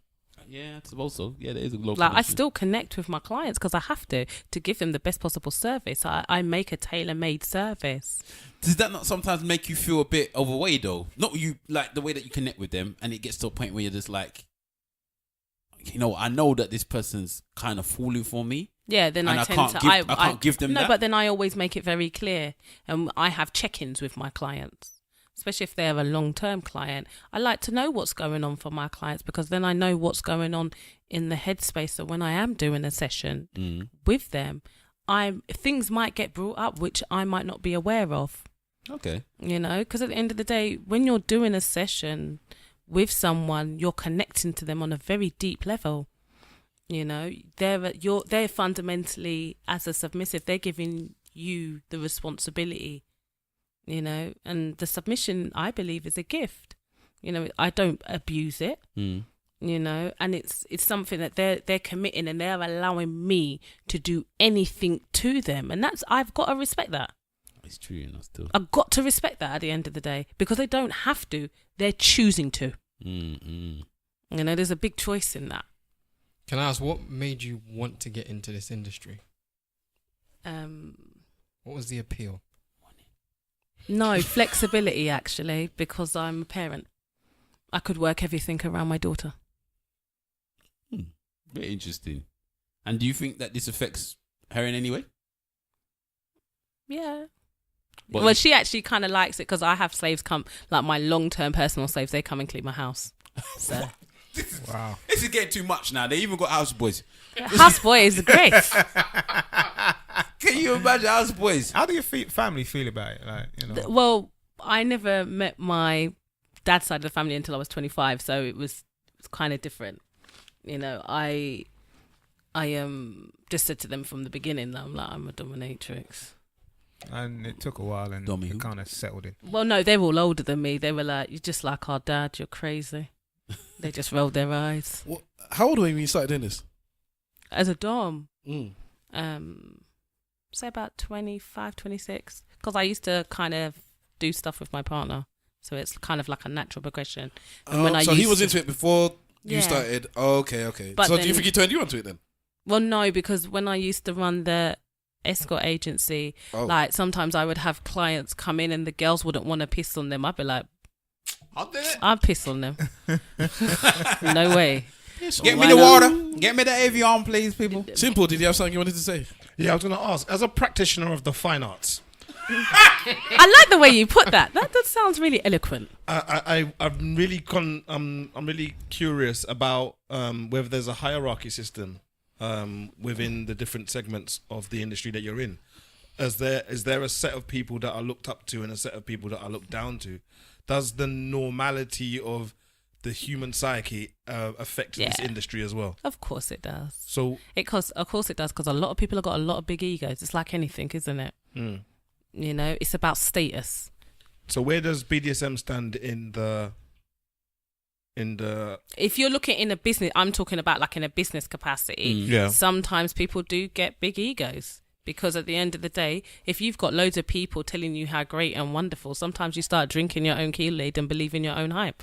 Yeah, I suppose so. Yeah, there is a global Like, I connection. still connect with my clients because I have to give them the best possible service. I make a tailor-made service. Does that not sometimes make you feel a bit overweight though? Not you, like the way that you connect with them, and it gets to a point where you're just like, you know, I know that this person's kind of falling for me. Yeah, then and I tend to... I can't give them that. No, but then I always make it very clear. And I have check-ins with my clients. Especially if they're a long-term client. I like to know what's going on for my clients, because then I know what's going on in the headspace. So when I am doing a session with them, things might get brought up which I might not be aware of. Okay. You know, because at the end of the day, when you're doing a session with someone, you're connecting to them on a very deep level. You know, they're fundamentally, as a submissive, they're giving you the responsibility. You know, and the submission, I believe, is a gift. You know, I don't abuse it. You know, and it's something that they're committing, and they're allowing me to do anything to them, and I've got to respect that. It's true, you know, still. I've got to respect that at the end of the day, because they don't have to; they're choosing to. You know, there's a big choice in that. Can I ask, what made you want to get into this industry? What was the appeal? No, flexibility, actually, because I'm a parent. I could work everything around my daughter. Very interesting. And do you think that this affects her in any way? Yeah. What Well, she actually kind of likes it, because I have slaves come, like my long-term personal slaves, they come and clean my house. So Wow. This is getting too much now. They even got houseboys. houseboy is great. Can you imagine houseboys? How do your family feel about it? Like, you know, Well, I never met my dad's side of the family until I was 25, so it was kind of different. You know, I just said to them from the beginning that I'm a dominatrix. and it took a while, and Dummy who? it kind of settled in. Well, no, they're all older than me. They were like, "You're just like our dad. You're crazy." They just rolled their eyes. What, how old were you when you started doing this? As a dom, Mm. say about 25, 26, because I used to kind of do stuff with my partner, so it's kind of like a natural progression. And when I So he used was to- into it before you Yeah. started. Oh, okay. But So do you then- think he turned you onto it then? Well, no, because when I used to run the escort agency, Oh. like sometimes I would have clients come in and the girls wouldn't want to piss on them. I'd be like, I'll do it. I'd piss on them. No way. Get Why me the not? water. Get me the Evian, please, people. Simple. Did you have something you wanted to say? Yeah, I was going to ask, as a practitioner of the fine arts, I like the way you put that. That sounds really eloquent. I'm really I'm really curious about whether there's a hierarchy system within the different segments of the industry that you're in. Is there a set of people that are looked up to and a set of people that are looked down to? Does the normality of the human psyche affects this industry as well? Of course it does. So Of course it does, because a lot of people have got a lot of big egos. It's like anything, isn't it? You know, it's about status. So where does BDSM stand in the? If you're looking in a business, I'm talking about like in a business capacity. Yeah. Sometimes people do get big egos, because at the end of the day, if you've got loads of people telling you how great and wonderful, sometimes you start drinking your own Kool-Aid and believing your own hype.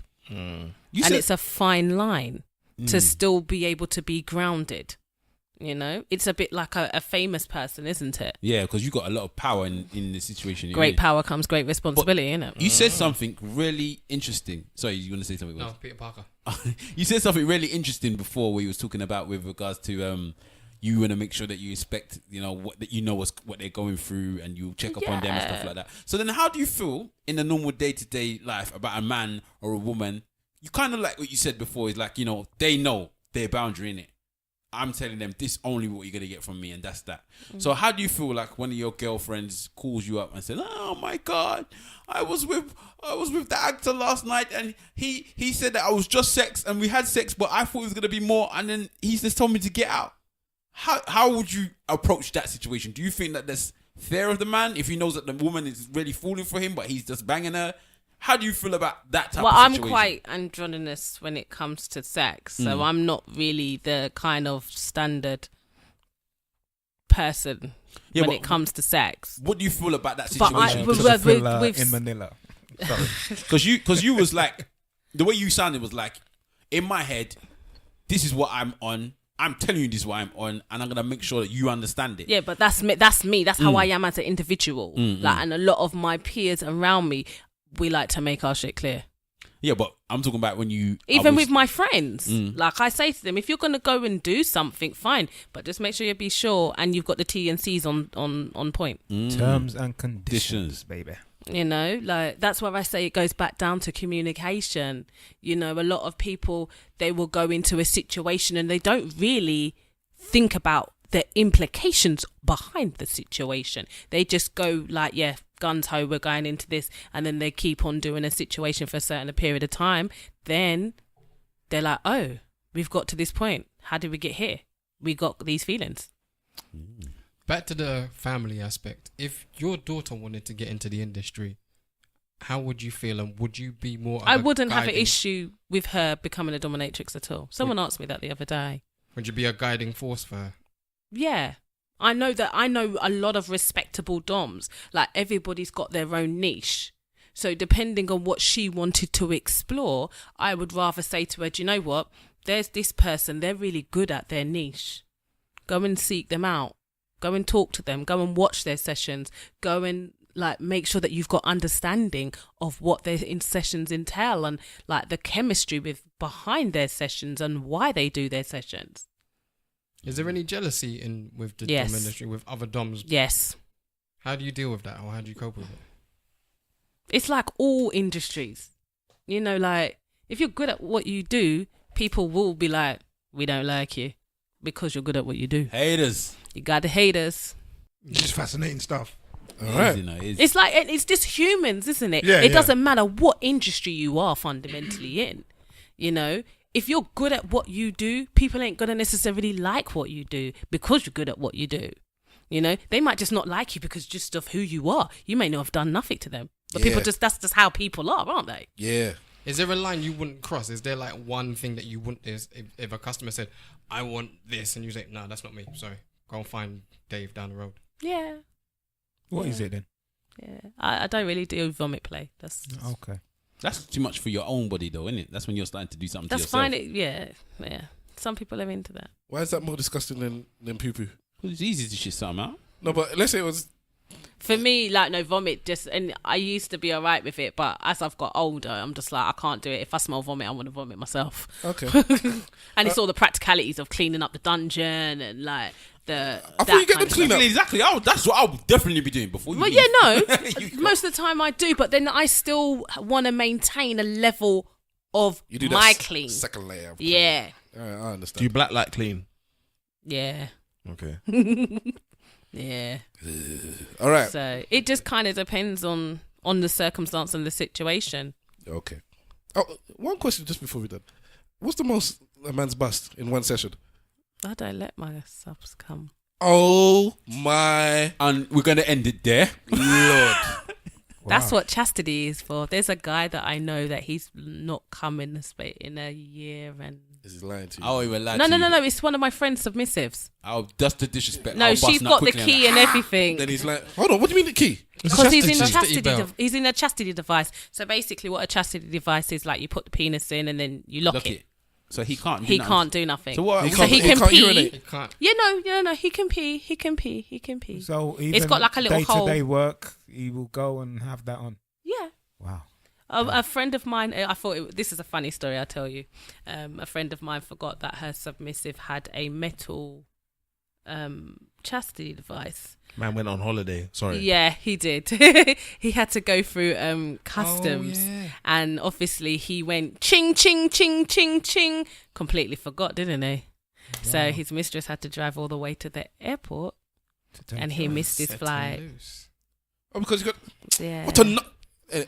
It's a fine line to still be able to be grounded. You know, it's a bit like a famous person, isn't it? Yeah, because you got a lot of power in the situation. Great power comes great responsibility, innit? You said something really interesting. Sorry, you want to say something? No, Peter Parker. You said something really interesting before, where you was talking about with regards to you want to make sure that you respect, what they're going through, and you check up on them and stuff like that. So then, how do you feel in the normal day-to-day life about a man or a woman? You kind of like what you said before. Is like, they know their boundary in it. I'm telling them this only what you're gonna get from me, and that's that. So how do you feel like one of your girlfriends calls you up and says, "Oh my God, I was with the actor last night, and he said that I was just sex, and we had sex, but I thought it was gonna be more, and then he just told me to get out." How would you approach that situation? Do you think that that's fair of the man if he knows that the woman is really falling for him, but he's just banging her? How do you feel about that type of situation? Well, I'm quite androgynous when it comes to sex, so I'm not really the kind of standard person when it comes to sex. What do you feel about that situation? But in Manila. Because you was like, the way you sounded was like, in my head, this is what I'm on. I'm telling you this is what I'm on, and I'm gonna make sure that you understand it. Yeah, but that's me. That's how I am as an individual. And a lot of my peers around me, we like to make our shit clear. Yeah, but I'm talking about when you... Even with my friends. Like I say to them, if you're going to go and do something, fine. But just make sure you be sure and you've got the T&Cs on point. Terms and conditions, baby. Like that's where I say it goes back down to communication. A lot of people, they will go into a situation and they don't really think about the implications behind the situation. They just go like, yeah, guns ho, we're going into this, and then they keep on doing a situation for a certain period of time. Then they're like, oh, we've got to this point. How did we get here? We got these feelings. Back to the family aspect. If your daughter wanted to get into the industry, how would you feel, and would you be more... I wouldn't have an issue with her becoming a dominatrix at all. Someone asked me that the other day. Would you be a guiding force for her? Yeah. I know a lot of respectable doms. Like, everybody's got their own niche. So depending on what she wanted to explore, I would rather say to her, do you know what? There's this person, they're really good at their niche. Go and seek them out. Go and talk to them. Go and watch their sessions. Go and make sure that you've got understanding of what their sessions entail, and like the chemistry behind their sessions and why they do their sessions. Is there any jealousy with the dom industry, with other doms? Yes. How do you deal with that, or how do you cope with it? It's like all industries. Like, if you're good at what you do, people will be like, we don't like you because you're good at what you do. Haters. You got the haters. It's just fascinating stuff. All right. It's like, it's just humans, isn't it? Yeah, it doesn't matter what industry you are fundamentally in. If you're good at what you do, people ain't going to necessarily like what you do because you're good at what you do. They might just not like you because just of who you are. You may not have done nothing to them. But that's just how people are, aren't they? Yeah. Is there a line you wouldn't cross? Is there like one thing that you wouldn't... If a customer said, I want this, and you say, no, that's not me. Sorry. Go and find Dave down the road. Yeah. What is it then? Yeah. I don't really do vomit play. That's okay. That's too much for your own body, though, isn't it? That's when you're starting to do something to yourself. That's fine. Yeah. Some people are into that. Why is that more disgusting than poo-poo? Well, it's easy to shit something out. No, but let's say it was... For me, vomit and I used to be alright with it, but as I've got older, I'm just like, I can't do it. If I smell vomit, I want to vomit myself. Okay. And it's all the practicalities of cleaning up the dungeon and like I thought you get them clean up. Exactly. That's what I would definitely be doing before you leave. Most of the time I do, but then I still want to maintain a level of you do my that clean. Second layer. Of yeah. All right, I understand. Do you blacklight clean? Yeah. Okay. Yeah. All right. So it just kind of depends on the circumstance and the situation. Okay. Oh, one question just before we done. What's the most a man's bust in one session? I don't let my subs come. Oh my And we're gonna end it there. Lord. That's what chastity is for. There's a guy that I know that he's not come in a year and. Is he lying to you? Oh, we were lying No. to you. It's one of my friends submissives. Oh, that's the disrespect. No, I'll she's bust now got the quickly key and everything. Then he's like, hold on, what do you mean the key? Because he's in chastity belt. he's in a chastity device. So basically, what a chastity device is like, you put the penis in and then you lock it. So he can't. He can't do nothing. So what? So he can can't pee. urinate. You can't. Yeah, no. He can pee. He can pee. So even It's got like a little hole. day-to-day work, he will go and have that on. Yeah. Wow. A friend of mine, I thought this is a funny story, I'll tell you. A friend of mine forgot that her submissive had a metal chastity device. Man went on holiday. Sorry. Yeah, he did. He had to go through customs. Oh, yeah. And obviously he went ching, ching, ching, ching, ching. Completely forgot, didn't he? So his mistress had to drive all the way to the airport and he missed his Set flight. and loose. Oh, because you got Yeah. what a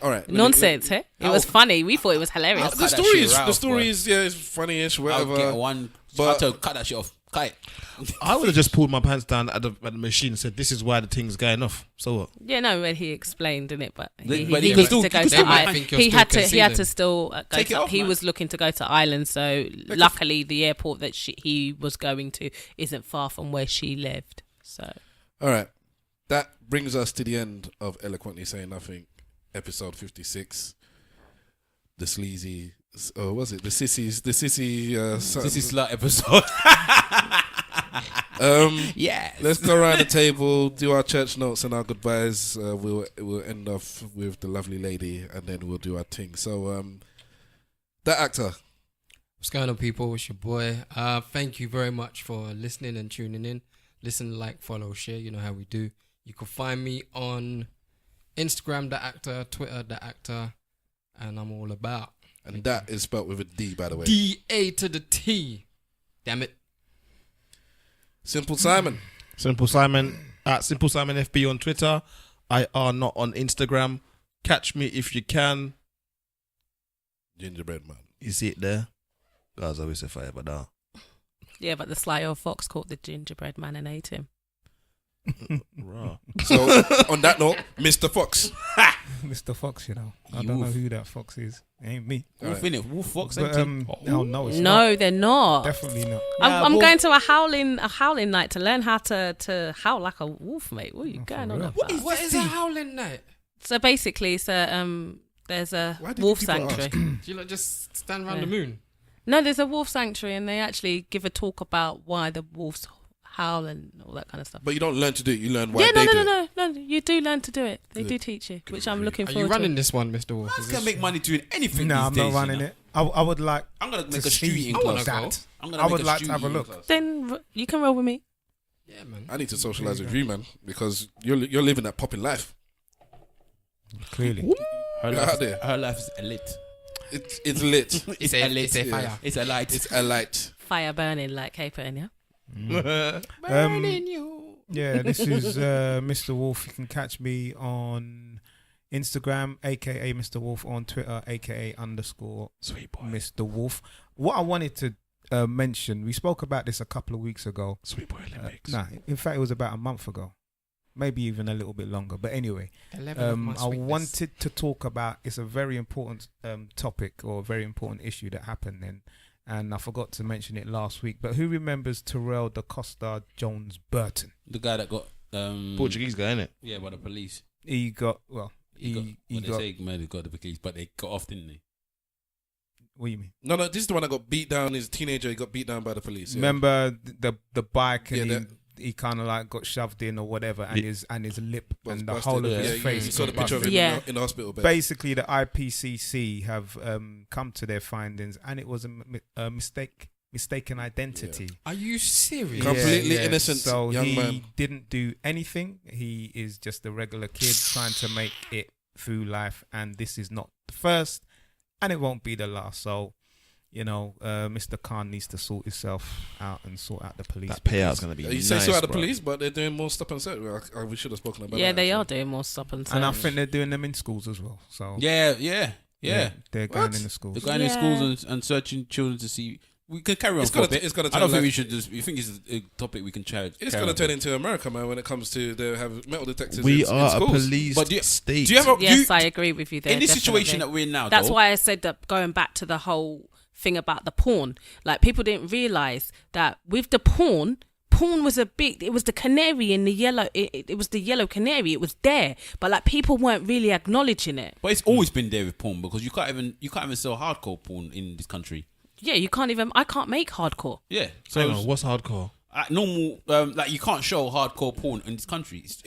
all right. Nonsense, eh? It was funny. We thought it was hilarious. The cut that story shit is right the off, story boy. is it's funny-ish, I'll whatever. get one. but- But cut that shit off. Cut it. I would have just pulled my pants down at the machine and said, "This is why the thing's going off." So what? Yeah, no, but he explained, didn't it? But But he you needed can still- to go you can to still might Ireland. think you're He still had to concealing. still go Take it to, off, he man. was looking to go to Ireland, so luckily the airport that he was going to isn't far from where she lived. So All right. That brings us to the end of Eloquently Saying Nothing, episode 56. The sleazy, was it? The sissies, the sissy, This is slut episode. Yeah. Let's go around the table, do our church notes and our goodbyes. We'll end off with the lovely lady and then we'll do our thing. So, that actor. What's going on, people? It's your boy. Thank you very much for listening and tuning in. Listen, like, follow, share. You know how we do. You can find me on Instagram, The Actor, Twitter, The Actor, and I'm all about. And that is spelled with a D, by the way. D-A to the T. Damn it. Simple Simon. Simple Simon at Simple Simon FB on Twitter. I are not on Instagram. Catch me if you can. Gingerbread Man. You see it there? Guys always say fire, but now. yeah, but the sly old fox caught the gingerbread man and ate him. Raw. So, on that note, Mr. Fox. Mr. Fox, you know. I You don't know wolf. who that fox is. It ain't me. Wolf in it. Wolf Fox. But, no, it's not. No, they're not. Definitely not. I'm going to a howling night to learn how to howl like a wolf, mate. What are you going on real? about? What is a howling night? So basically, it's there's a Why did wolf people sanctuary. Do you like just stand around the moon? No, there's a wolf sanctuary, and they actually give a talk about why the wolves howl and all that kind of stuff. But you don't learn to do it. You learn why Yeah, they do it. no. You do learn to do it. They Good. do teach you, which I'm looking Are forward you running to. this one, Mr. Wolf? Man's gonna make money doing anything. No, I'm these days, not running you know? it. I would like I'm gonna make to a see street in I wanna class. go. that. I'm gonna I make would a like to street have a in look. class. Then you can roll with me. Yeah, man. I need to socialize with you, man, because you're living that popping life. Clearly. Her You're out there. life is lit. It's lit. It's a lit. It's a fire. It's a light. It's a light. Fire burning like capering, yeah. Yeah, this is Mr. Wolf. You can catch me on Instagram, aka Mr. Wolf, on Twitter, aka _ Sweet boy. Mr. Wolf. What I wanted to mention, we spoke about this a couple of weeks ago. Sweet boy Olympics. Nah, in fact, it was about a month ago, maybe even a little bit longer. But anyway, The level of my I sweetness. wanted to talk about. It's a very important topic or a very important issue that happened then, and I forgot to mention it last week. But who remembers Terrell da Costa Jones Burton? The guy that got Portuguese guy, innit? Yeah, by the police. He got He got, he well, they got. say man, he got the police, but they got off, didn't they? What do you mean? No, this is the one that got beat down. He's a teenager. He got beat down by the police. Yeah. Remember the bike and Yeah, he kind of like got shoved in or whatever, and his lip Was and the busted. whole of Yeah, his you face. saw the got picture of busted. him Yeah. in the hospital bed. Basically, the IPCC have come to their findings, and it was a mistaken identity. Are you serious? Completely innocent So young he man. didn't do anything. He is just a regular kid trying to make it through life, and this is not the first, and it won't be the last. So, you know, Mr. Khan needs to sort himself out and sort out the police. That payout's gonna be You nice, say so out the bro. police, but they're doing more stop and search. We should have spoken about Yeah, that. they are actually. doing more stop and And I search. think they're doing them in schools as well. So Yeah. Yeah. They're going What? in the schools. They're going in schools and searching children to see. We can carry on It's for a gonna- bit. it's gonna I don't turn think we like- should just. You think it's a topic we can chat? It's going to turn into America, man, when it comes to they have metal detectors We in are a schools. police But do you- state. Do you have a Yes, I agree with you there. in this situation definitely. that we're in now? That's though, why I said that going back to the whole thing about the porn. Like, people didn't realize that with the porn was it was the canary in the yellow, it was the yellow canary. It was there, but like people weren't really acknowledging it. But it's always been there with porn because you can't even sell hardcore porn in this country. Yeah, I can't make hardcore. Yeah, Hang so on, what's hardcore? normal, like you can't show hardcore porn in this country. It's,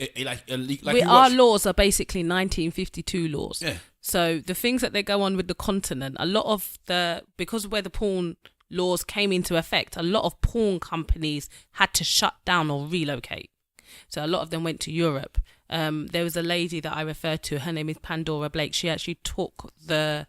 Our laws are basically 1952 laws. Yeah. So the things that they go on with the continent, a lot of because where the porn laws came into effect, a lot of porn companies had to shut down or relocate. So a lot of them went to Europe. There was a lady that I referred to. Her name is Pandora Blake. She actually took the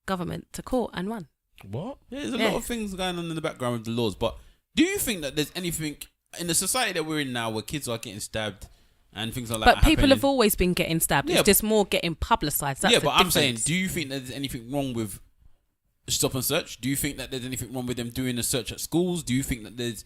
government to court and won. What? Yeah, there's a lot of things going on in the background with the laws. But do you think that there's anything in the society that we're in now where kids are getting stabbed and things like that? But people happening? have always been getting stabbed. Yeah, It's just more getting publicised. That's yeah, the but I'm saying, difference. do you think that there's anything wrong with stop and search? Do you think that there's anything wrong with them doing a search at schools? Do you think that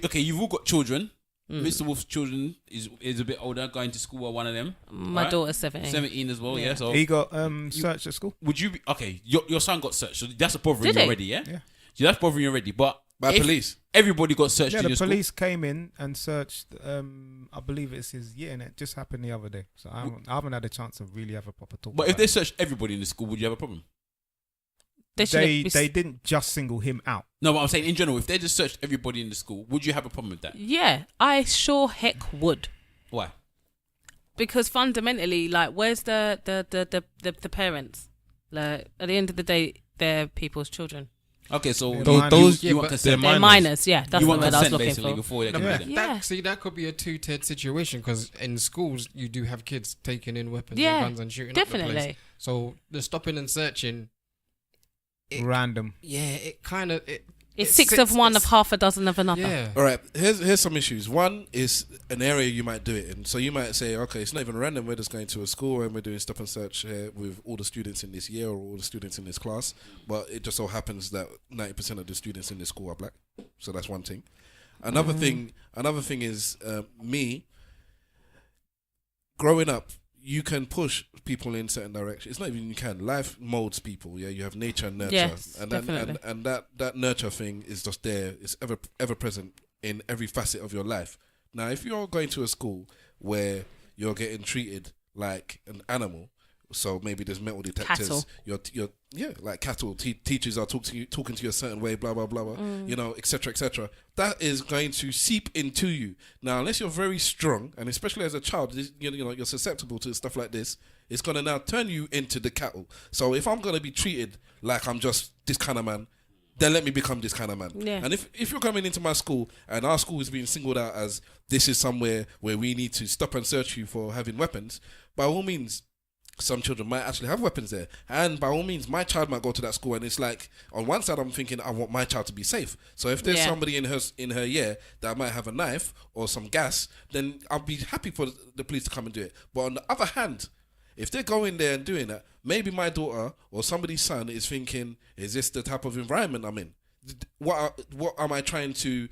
okay, you've all got children. Mr. Wolf's children is a bit older, going to school. One of them, My right? daughter's 17. 17 as well. Yeah. So He got searched at school. would you be okay? Your son got searched. So that's bothering Did you he? already. Yeah. Yeah. So that's bothering you already. But By if police. everybody got searched Yeah, in the your school. police came in and searched. I believe it's his year, and it just happened the other day. So I haven't had a chance to really have a proper talk. But about if they it. searched everybody in the school, would you have a problem? they didn't just single him out. No, but I'm saying in general, if they just searched everybody in the school, would you have a problem with that? Yeah, I sure heck would. Why? Because fundamentally, like, where's the parents? Like, at the end of the day, they're people's children. Okay, so Yeah, you, those- you want but consent. They're minors. Yeah, that's You the want word I was consent looking basically for. before they Yeah. can do that. Yeah. That could be a two-tiered situation because in schools you do have kids taking in weapons Yeah, and guns and shooting up the definitely. place. So the stopping and searching, Random. it kind of It's six of one of half a dozen of another. Yeah. All right, here's some issues. One is an area you might do it in. So you might say, okay, it's not even random. We're just going to a school and we're doing stop and search here with all the students in this year or all the students in this class. But it just so happens that 90% of the students in this school are black. So that's one thing. Another thing is me growing up. You can push people in certain directions. It's not even you can. Life molds people. Yeah, you have nature and nurture, Yes, and definitely. and that nurture thing is just there. It's ever present in every facet of your life. Now, if you're going to a school where you're getting treated like an animal, so maybe there's metal detectors. Cattle. You're like cattle. Teachers are talking to you a certain way, blah blah blah blah. You know, etc. etc. That is going to seep into you. Now, unless you're very strong, and especially as a child, you know you're susceptible to stuff like this. It's gonna now turn you into the cattle. So if I'm gonna be treated like I'm just this kind of man, then let me become this kind of man. Yeah. And if you're coming into my school and our school is being singled out as this is somewhere where we need to stop and search you for having weapons, by all means, some children might actually have weapons there. And by all means, my child might go to that school and it's like, on one side, I'm thinking I want my child to be safe. So if there's Yeah. somebody in her year that might have a knife or some gas, then I'll be happy for the police to come and do it. But on the other hand, if they're going there and doing that, maybe my daughter or somebody's son is thinking, is this the type of environment I'm in? What am I trying to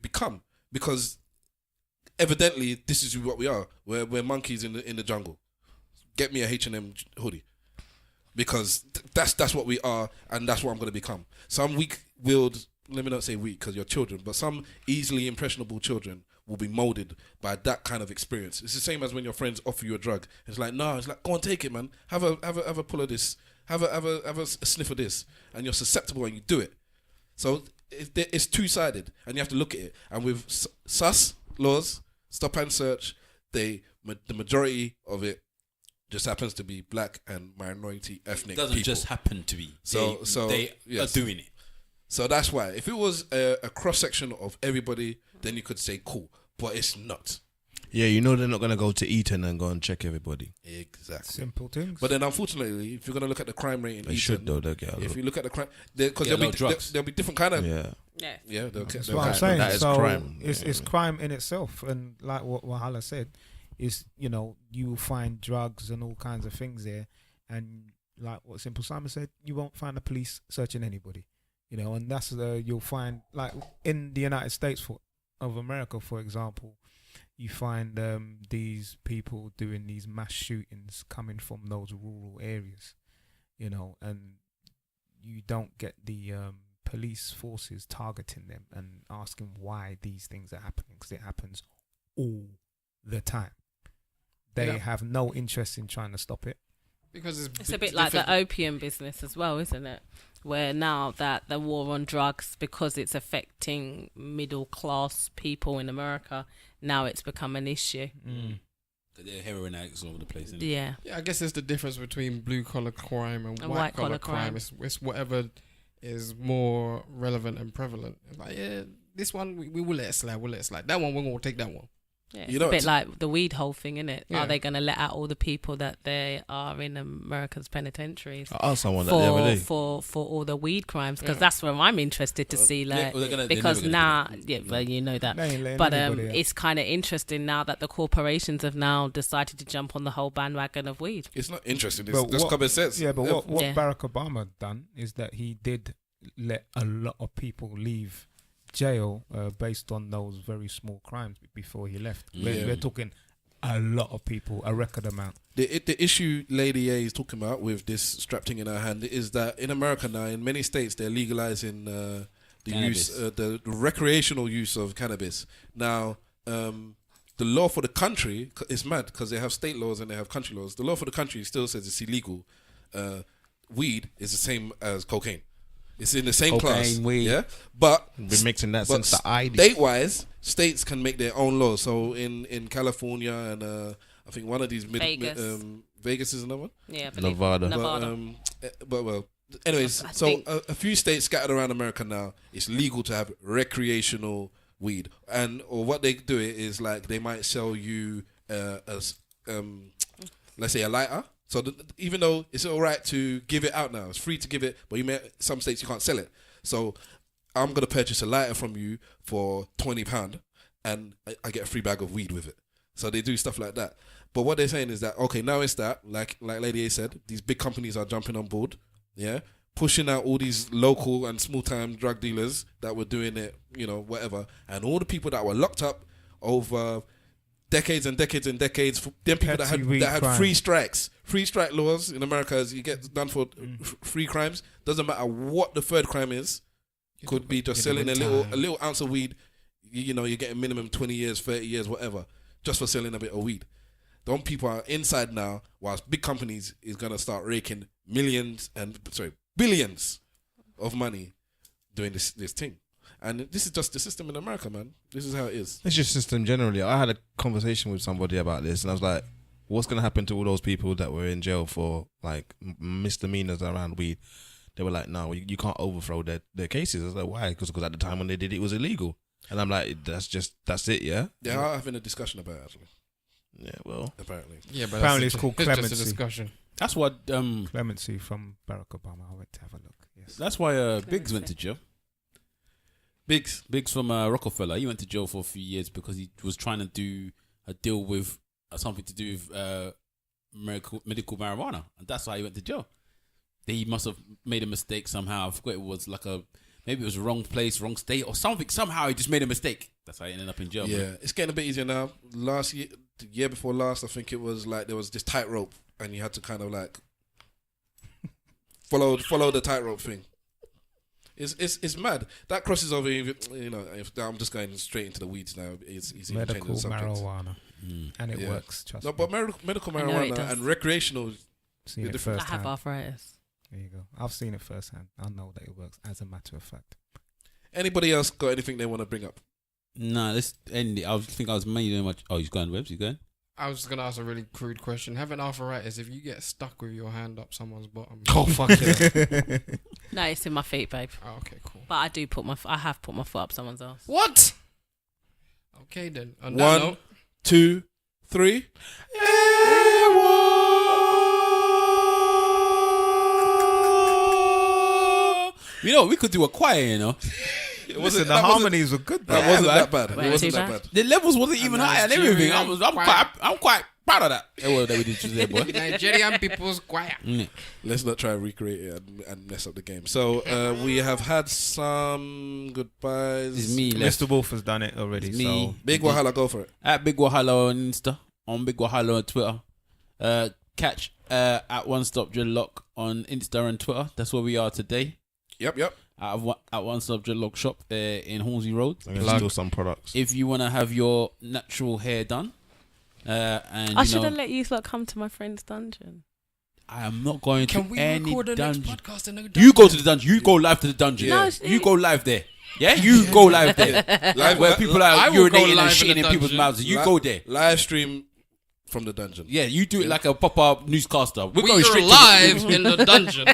become? Because evidently this is what we are. We're monkeys in the jungle. Get me a H&M hoodie, because that's what we are, and that's what I'm going to become. Some weak-willed, let me not say weak because you're children, but some easily impressionable children will be molded by that kind of experience. It's the same as when your friends offer you a drug. It's like, no, it's like, go and take it, man. Have a pull of this. Have a sniff of this, and you're susceptible and you do it. So it's two-sided, and you have to look at it. And with sus laws, stop and search, the majority of it just happens to be black and minority ethnic It doesn't people. just happen to be. So they yes. are doing it. So that's why. If it was a cross section of everybody, then you could say cool, but it's not. Yeah, you know they're not gonna go to Eton and go and check everybody. Exactly. Simple things. But then, unfortunately, if you're gonna look at the crime rate in They Eton, should though. They'll get a if lot. you look at the crime, because Get a lot of there'll drugs. be different kind of Yeah. Yeah. That's they'll what I'm catch- saying. that is so crime. It's crime in itself, and like what Wahala said, is you will find drugs and all kinds of things there, and like what Simple Simon said, you won't find the police searching anybody, you know. And that's you'll find, like in the United States of America, for example, you find these people doing these mass shootings coming from those rural areas, you know, and you don't get the police forces targeting them and asking why these things are happening, because it happens all the time. They have no interest in trying to stop it. Because it's a bit like the opium business as well, isn't it? Where now that the war on drugs, because it's affecting middle class people in America, now it's become an issue. They're heroin addicts all over the place. Isn't Yeah. Yeah, I guess it's the difference between blue collar crime and white collar crime. It's whatever is more relevant and prevalent. Like, yeah, this one we will let it slide. We'll let it slide. That one we're gonna take that one. Yeah, it's a bit like the weed whole thing, isn't it? Yeah. Are they going to let out all the people that they are in America's penitentiaries? I asked someone that the other day. For all the weed crimes, because that's where I'm interested to see, like, because now, well, you know that, but it's kind of interesting now that the corporations have now decided to jump on the whole bandwagon of weed. It's not interesting. It's just common sense. Yeah, but what Barack Obama done is that he did let a lot of people leave jail based on those very small crimes before he left. We're talking a lot of people, a record amount. The issue Lady A is talking about with this strap thing in her hand is that in America now, in many states, they're legalizing the use, the recreational use of cannabis. Now, the law for the country is mad because they have state laws and they have country laws. The law for the country still says it's illegal. Weed is the same as cocaine. It's in the same class, weed. Yeah. But been mixing that since the ID. State-wise, states can make their own laws. So in California and I think one of these Vegas is another one. Yeah, Nevada. But well, anyways, so a few states scattered around America now, it's legal to have recreational weed, or what they do it is like they might sell you as let's say a lighter. So even though it's all right to give it out now, it's free to give it, but some states you can't sell it. So I'm gonna purchase a lighter from you for £20, and I get a free bag of weed with it. So they do stuff like that. But what they're saying is that okay, now it's that like Lady A said, these big companies are jumping on board, pushing out all these local and small time drug dealers that were doing it, whatever, and all the people that were locked up over decades and decades and decades, them people that had free strike laws in America, as you get done for free crimes, doesn't matter what the third crime is, could be just selling a little ounce of weed, you're getting minimum 20 years, 30 years, whatever, just for selling a bit of weed. Those people are inside now, whilst big companies is going to start raking billions of money doing this thing. And this is just the system in America, man. This is how it is. It's just system generally. I had a conversation with somebody about this, and I was like, what's going to happen to all those people that were in jail for like misdemeanors around weed? They were like, no, you can't overthrow their cases. I was like, why? Because at the time when they did it, it was illegal. And I'm like, that's it, yeah? They are having a discussion about it, actually. Yeah, well. Apparently. Yeah, but apparently it's called clemency. Just a discussion. That's what... clemency from Barack Obama. I went to have a look. Yes. That's why Biggs went to jail. Biggs from Rockefeller. He went to jail for a few years because he was trying to do a deal with something to do with medical marijuana, and that's why he went to jail. He must have made a mistake somehow. I forgot it was maybe it was the wrong place, wrong state, or something. Somehow he just made a mistake. That's how he ended up in jail. Yeah, it's getting a bit easier now. Last year, the year before last, I think it was like there was this tightrope, and you had to kind of like follow the tightrope thing. It's mad. That crosses over, if I'm just going straight into the weeds now. It's medical marijuana. And it works, trust me. But medical marijuana and recreational... Seen it first I have arthritis. There you go. I've seen it firsthand. I know that it works, as a matter of fact. Anybody else got anything they want to bring up? No, let's end it. I think I was mainly doing much... Oh, he's going, Webbs? You going? I was going to ask a really crude question. Having arthritis, if you get stuck with your hand up someone's bottom... Oh, fuck yeah. No, it's in my feet, babe. Oh, okay, cool. But I have put my foot up someone's ass. What? Okay, then. On that note, 1, 2, 3. We could do a choir, Listen, the harmonies were good. That wasn't that bad. Wait, It wasn't that bad. The levels wasn't even high and everything. I'm quite Proud of that. That we did today, boy. Nigerian people's choir. Let's not try and recreate it and mess up the game. So we have had some goodbyes. It's me left. Mr. Wolf has done it already. It's me. So Big Wahala, go for it. At Big Wahala on Insta. On Big Wahala on Twitter. Catch at One Stop Dreadlock on Insta and Twitter. That's where we are today. Yep. At One Stop Dreadlock shop in Hornsey Road. I'm gonna steal some products. If you want to have your natural hair done. And I should have let you lot come to my friend's dungeon. I am not going Can to we any record the next dungeon. podcast in the dungeon? You go to the dungeon. You go live to the dungeon. No, You go live there. Yeah, you go live there. Live, Where people I are will go urinating and live in shitting the in people's dungeon. mouths. You go there. Live stream from the dungeon. Yeah, you do it like a pop-up newscaster. We're We going are straight live in the dungeon.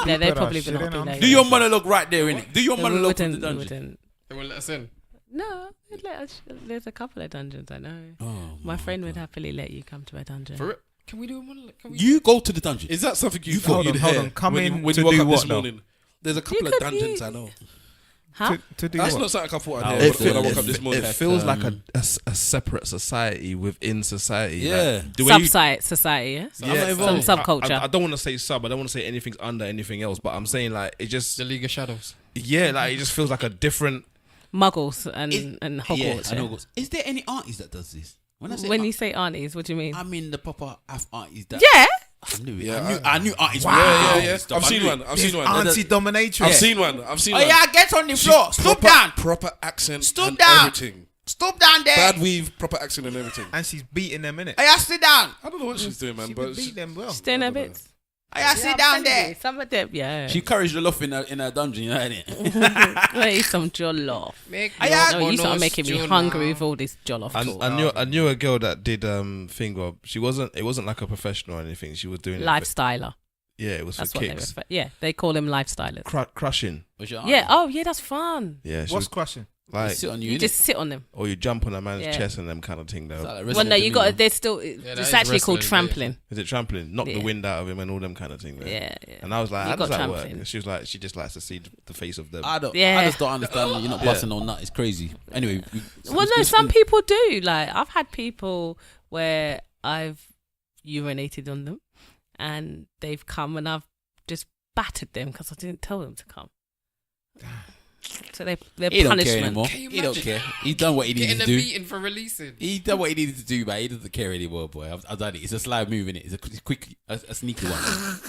Yeah, they probably will not be to late. Do your monologue right there, innit? Do your We monologue from the wouldn't- dungeon. They will let us in. No, they'd let us, there's a couple of dungeons I know. Oh, My friend would happily let you come to a dungeon. For it. Can we do one? Can we You go to the dungeon. Is that something you Hold thought on, you'd hold hear on. Come when in you, when to you woke do up what, this though? morning? There's a couple of could dungeons be- I know. Huh? to do That's what? not something I thought Oh, I'd hear It, when I fe- woke up this morning. it feels like a separate society within society. Yeah. Like, the way you- Society, yeah? yeah, Some subculture. I don't want to say sub. I don't want to say anything's under anything else. But I'm saying like it just The League of Shadows. like it just feels like a different. Muggles and Hogwarts. Yeah, yeah. and Hogwarts. Is there any aunties that does this? When I say When you say aunties, what do you mean? I mean the proper aunties that. Yeah. I knew it. Yeah, I knew aunties. Yeah. Stuff. I've I seen knew one. it. I've seen one. Auntie dominatrix. I've seen one. I've seen Oh one. yeah, get on the floor. Stoop Proper, down. proper accent. Stoop and down. everything. Stoop down there. Bad weave, proper accent and everything. And she's beating them in it. Hey, sit down. I don't know what she's doing, man. She but would beat them well. Stay in I a don't know. bit. Hey, sit down there. Some of them, yeah. She encouraged the love in her dungeon, you know, innit? Let eat some jollof. Make No, you start making me hungry with all this jollof talk. I knew a girl that did thing. Well, she wasn't. It wasn't like a professional or anything. She was doing it. Lifestyler. Yeah, it was That's for what they kicks. refer. Yeah, they call them lifestylers. Crushing. Was your aunt? Yeah. Oh, yeah, that's fun. Yeah, she What's was crushing? like, Sit on you, You innit? just sit on them. or you jump on a man's Yeah. chest and them kind of thing. Though, It's like Well, wrestling no, to you me, got. man. There's still. that It's is actually called wrestling, trampling. is it trampling? Knock the Yeah. wind out of him and all them kind of thing. Though. Yeah. And I was like, You how does got that work? trampling. And she was like, she just likes to see the face of them. I Yeah. just don't understand. You're not busting on that. It's crazy. Anyway. Well, no, some people do. Like, I've had people where I've urinated on them, and they've come, and I've just battered them because I didn't tell them to come. So they're He don't care punishment. anymore. Can you He don't imagine? care. He's done what he Getting needed a to do. beating for releasing. He done what he needed to do, man. He doesn't care anymore, boy. I've done it. It's a slide move, innit? It's a quick, a sneaky one.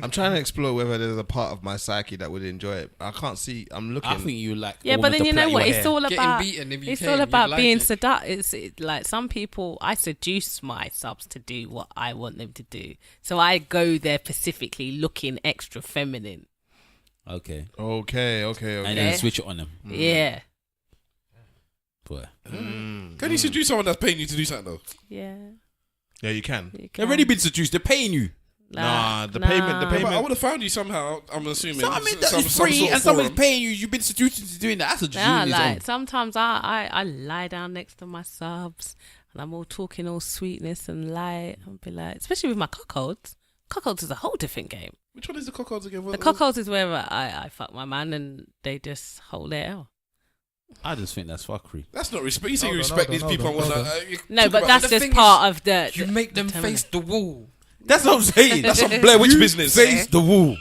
I'm trying to explore whether there's a part of my psyche that would enjoy it. I can't see. I'm looking. I think you like. Yeah, a but woman then to you know plait what? your It's hair. all Getting about. beaten if you It's came, all you'd about like being it. seductive. Like some people, I seduce my subs to do what I want them to do. So I go there specifically looking extra feminine. Okay. Okay. And then switch it on them. Yeah, Boy. Can you seduce someone that's paying you to do something though? yeah. Yeah, you can. You They've can. already been seduced. They're paying you. Nah, the payment- the Yeah, but payment- I would have found you somehow. I'm assuming. So, I mean, some it's free sort of and someone's forum. paying you. You've been seduced into doing that. That's a Yeah, genius. like sometimes I lie down next to my subs and I'm all talking all sweetness and light. I'll be like, especially with my cuckolds. Cuckolds is a whole different game. Which one is the cockles again? The cuckolds is where I fuck my man and they just hold their L. I just think that's fuckery. That's not respect. You say Hold you on, respect hold these on, people and hold on, whatnot. You No, talk but about- that's the just thing part of the. You make them determinant. face the wall. That's what I'm saying. That's some Blair Witch business. Face the wall.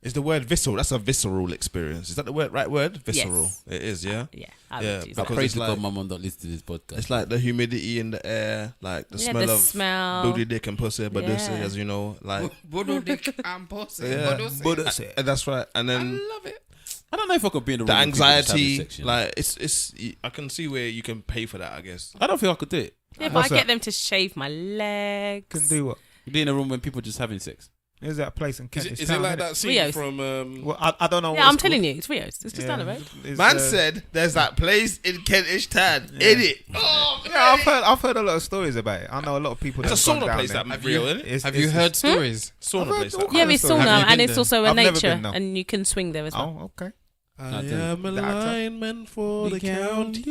Is the word visceral? That's a visceral experience. Is that the right word? Visceral. Yes. It is. Yeah. Yeah, I Yeah, would use because that. Praise it's to God, like- my mum don't listen to this podcast. It's like the humidity in the air, like the Yeah, smell the of smell. booty, dick, and pussy, but Yeah. as you know, like Bodo dick and pussy. yeah, Bodo say. that's right. And I then love it. I don't know if I could be in the the room with people just having anxiety, sex, you know? like it's. I can see where you can pay for that. I guess. I don't think I could do it. Yeah, but What's I get that? them to shave my legs. Can do what? Be in a room when people just having sex. There's that place in Is Kentish it, is Town, it like innit? that scene Rios. from? Well, I don't know. Yeah, I'm telling you, it's Rios. It's just down the road. Man said there's that place in Kentish Town, Yeah. in it. Yeah, I've heard a lot of stories about it. I know a lot of people. It's a that's gone sauna down place there. that real, isn't it? Have you heard stories? Sauna I've heard place. all That kinds Yeah, of it's stories. sauna, Have you and been it's there? also a I've never nature, been, no. and you can swing there as well. Oh, okay. I tell you. am a The actor. lineman for the county.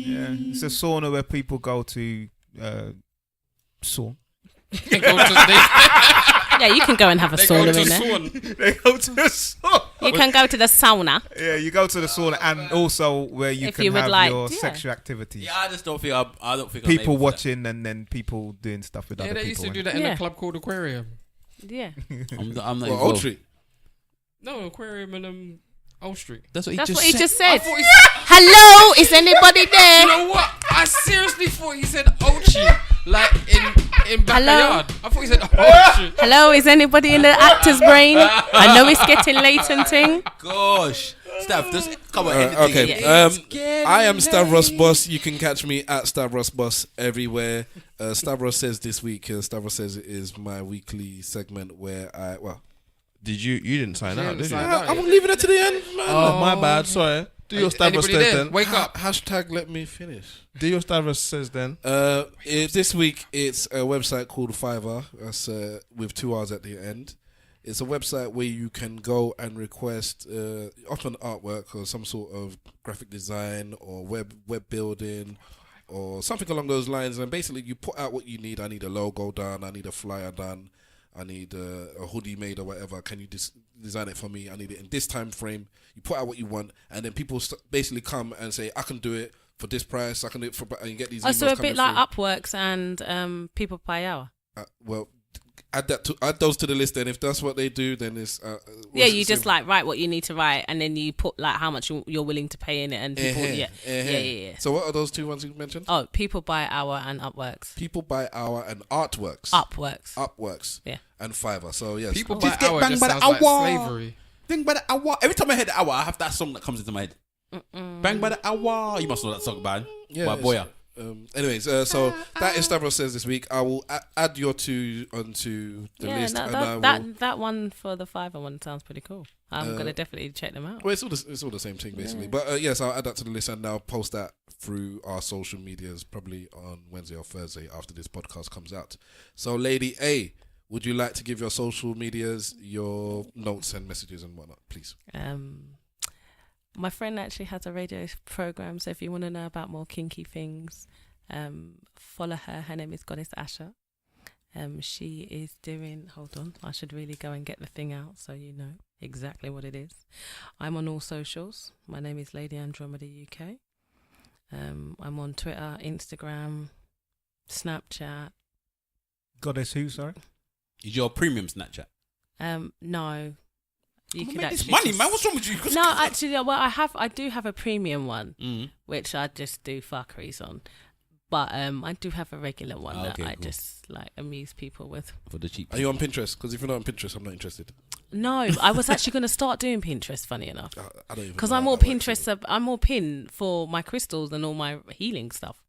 Yeah, it's a sauna where people go to sauna. Go to the- Yeah, you can go and have a sauna in there. They go to the sauna. You can go to the sauna. Yeah, you go to the sauna, and also where you If can you would have like, your yeah. sexual activities. Yeah, I just don't think I don't think I'm People able for watching and then people doing stuff with Yeah, other they people. used to do innit? that in Yeah. a club called Aquarium. Yeah. that. I'm not Well, Old involved. Street. No, Aquarium in Old Street. That's what he That's just what he said. just said. I thought he Hello, is anybody You there? know what? I seriously thought he said Ochi, like in backyard. I thought he said Ochi. Hello, is anybody in the actor's brain? I know it's getting late and thing. Gosh, Stav, just come on. Okay. Yeah. I am Stavros Boss. You can catch me at Stavros Boss everywhere. Stavros says this week. Stavros says it is my weekly segment where Did you didn't sign out, did you? I'm leaving it to the end, man. Oh, my bad. Sorry. Do your Stavros Anybody says there? then. Wake up. Hashtag let me finish. Do your Stavros says then. This week it's a website called Fiverr. That's with 2 R's at the end. It's a website where you can go and request often artwork or some sort of graphic design or web building or something along those lines. And basically you put out what you need. I need a logo done. I need a flyer done. I need a hoodie made or whatever. Can you design it for me? I need it in this time frame. You put out what you want, and then people basically come and say, I can do it for this price. I can do it for, and you get these emails So a coming bit like through. Upworks and People by Hour. Well, add those to the list. And if that's what they do, then it's Yeah, you just like write what you need to write, and then you put like how much you're willing to pay in it, and people, yeah. So what are those 2 ones you mentioned? Oh, People by Hour and Upworks. People by Hour and Artworks. Upworks. Yeah. And Fiverr. So yes. People Just by get hour banged just by the sounds like hour. slavery. Bang by the hour. Every time I hear the hour, I have that song that comes into my head. Bang by the hour. You must know that song, man. Yeah, By it's- Boya. Anyways, so that is Stavros Says this week. I will add your 2 onto the list, no, and I will. that one for the Fiverr one sounds pretty cool. I'm gonna definitely check them out. Well, it's all the same thing basically. But yes, I'll add that to the list and I'll post that through our social medias probably on Wednesday or Thursday after this podcast comes out. So, Lady A, would you like to give your social medias, your notes and messages and whatnot, please? My friend actually has a radio program, so if you want to know about more kinky things, follow her. Her name is Goddess Asha. She is doing, hold on, I should really go and get the thing out so you know exactly what it is. I'm on all socials. My name is Lady Andromeda UK. I'm on Twitter, Instagram, Snapchat. Goddess who, sorry? Is your premium Snapchat? No. You Come on, could make this actually money, just- man. What's wrong with you? No, actually, well, I do have a premium one, Mm. which I just do fuckeries on. But I do have a regular one that Okay, I cool. just like amuse people with. For the cheap. Are you on Pinterest? Because if you're not on Pinterest, I'm not interested. No, I was actually going to start doing Pinterest. Funny enough, I don't even. because know I'm how more that works. Pinterest. I'm more pin for my crystals and all my healing stuff.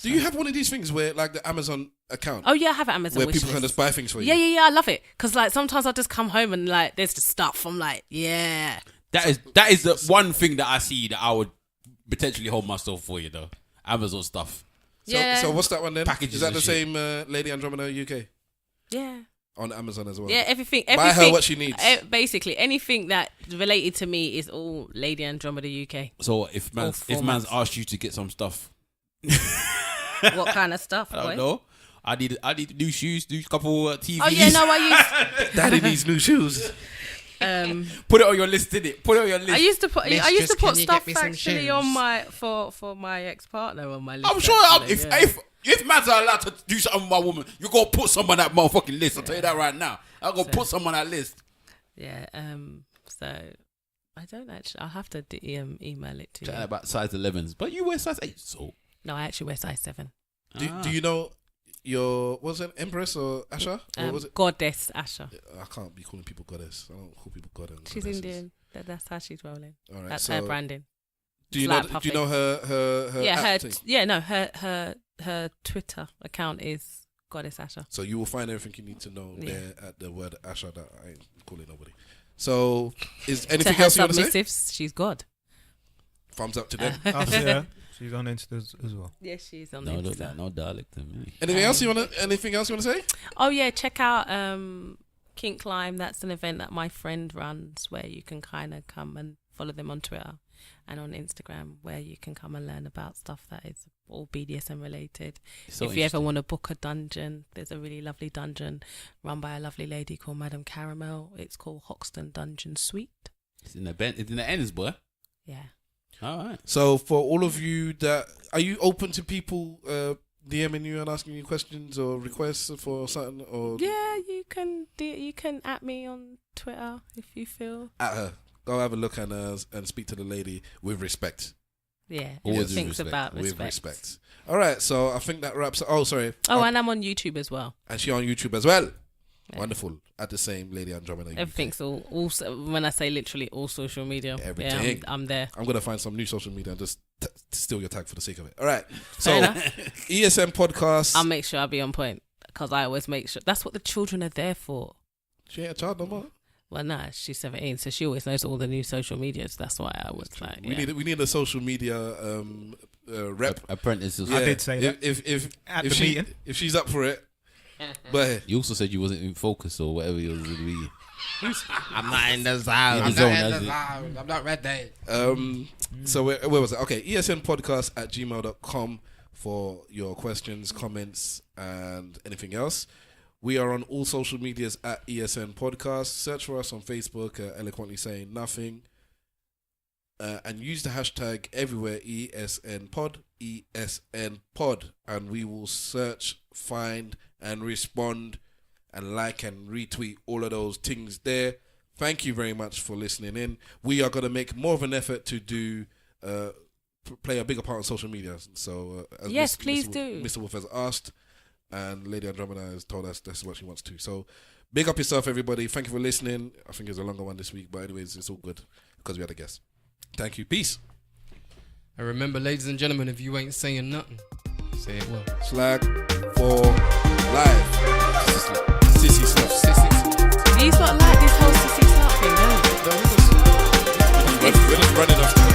Do you have one of these things where, like the Amazon account, Oh yeah, I have an Amazon where wish people can list. just buy things for you? Yeah, I love it because like sometimes I just come home and like there's the stuff. I'm like, yeah. That is the one thing that I see that I would potentially hold myself for, you know. Amazon stuff. So what's that one then? Packages Is that and the shit. same Lady Andromeda UK Yeah. on Amazon as well? Yeah, everything. Buy her what she needs. Basically, anything that related to me is all Lady Andromeda UK. So if man's formats. asked you to get some stuff, What kind of stuff? I don't boy? know. I need new shoes, new couple TVs. Oh yeah, no, I Daddy needs new shoes. used. Put it on your list, didn't Put it on your list. I used to put. I used to Mistress, put can you stuff get me some actually shoes? on my for my ex partner on my list. I'm sure actually, yeah. if man's are allowed to do something with my woman, you're gonna put someone on that motherfucking list. I'll tell you that right now. I'm gonna put someone on that list. Yeah. So I don't actually. I'll have to email it to Chatting you. about size 11s, but you wear size 8, so No, I actually wear size 7. Do you know your was it Empress or Asha? Or was it? Goddess Asha. I can't be calling people goddess. I don't call people goddess. She's Indian. That's how she's rolling. All right. That's so her branding. Do you Flat know? Do you know her? Yeah, app her. thing? Her Twitter account is Goddess Asha. So you will find everything you need to know Yeah. there at the word Asha. That I ain't calling nobody. So is To anything her else you want to say? submissives, she's God. Thumbs up to them. Yeah, she's on Insta as well. Yes, she's on no, Insta. look, no dialect to me. Anything else you want to? Anything else you want to say? Oh yeah, check out Kink Climb. That's an event that my friend runs where you can kind of come and follow them on Twitter. and on Instagram, where you can come and learn about stuff that is all BDSM related. So if you ever want to book a dungeon, there's a really lovely dungeon run by a lovely lady called Madame Caramel. It's called Hoxton Dungeon Suite. It's in the ends, boy. Yeah. All right. So for all of you that are you open to people DMing you and asking you questions or requests for something, or Yeah, you can at me on Twitter if you feel. at her? Go have a look and speak to the lady with respect. Yeah, Always with things respect. about With respect. respect. All right, so I think that wraps. Oh, sorry. Oh, and I'm on YouTube as well. And she on YouTube as well. Yeah. Wonderful. At the same Lady Andromeda. UK. Everything's all when I say literally all social media. Everything. Yeah, I'm there. I'm gonna find some new social media and just steal your tag for the sake of it. All right. Fair So enough. ESN podcast. I'll make sure I be on point because I always make sure. That's what the children are there for. She ain't a child no more. Well, nah, she's 17, so she always knows all the new social medias. That's why I was like, yeah. We need a social media rep. Apprentice. I did say that if at if the she meeting. if she's up for it, but You also said you wasn't in focus or whatever you was in the meeting. I'm not in the zone. In the zone, that's it. I'm not ready. So where was it? Okay, esnpodcast@gmail.com for your questions, comments, and anything else. We are on all social medias at ESN Podcast. Search for us on Facebook, Eloquently Saying Nothing. And use the hashtag everywhere, ESN Pod, ESN Pod. And we will search, find, and respond, and like and retweet all of those things there. Thank you very much for listening in. We are going to make more of an effort to do play a bigger part on social media. So as Yes, please do. Mr. Wolf has asked, and Lady Andromeda has told us that's what she wants to. So big up yourself, everybody. Thank you for listening. I think it's a longer one this week, but anyways, it's all good because we had a guest. Thank you. Peace. And remember, ladies and gentlemen, if you ain't saying nothing, say it well. Slag for life. Sissy stuff. These lot like this whole sissy slut thing, don't they? We're just running off.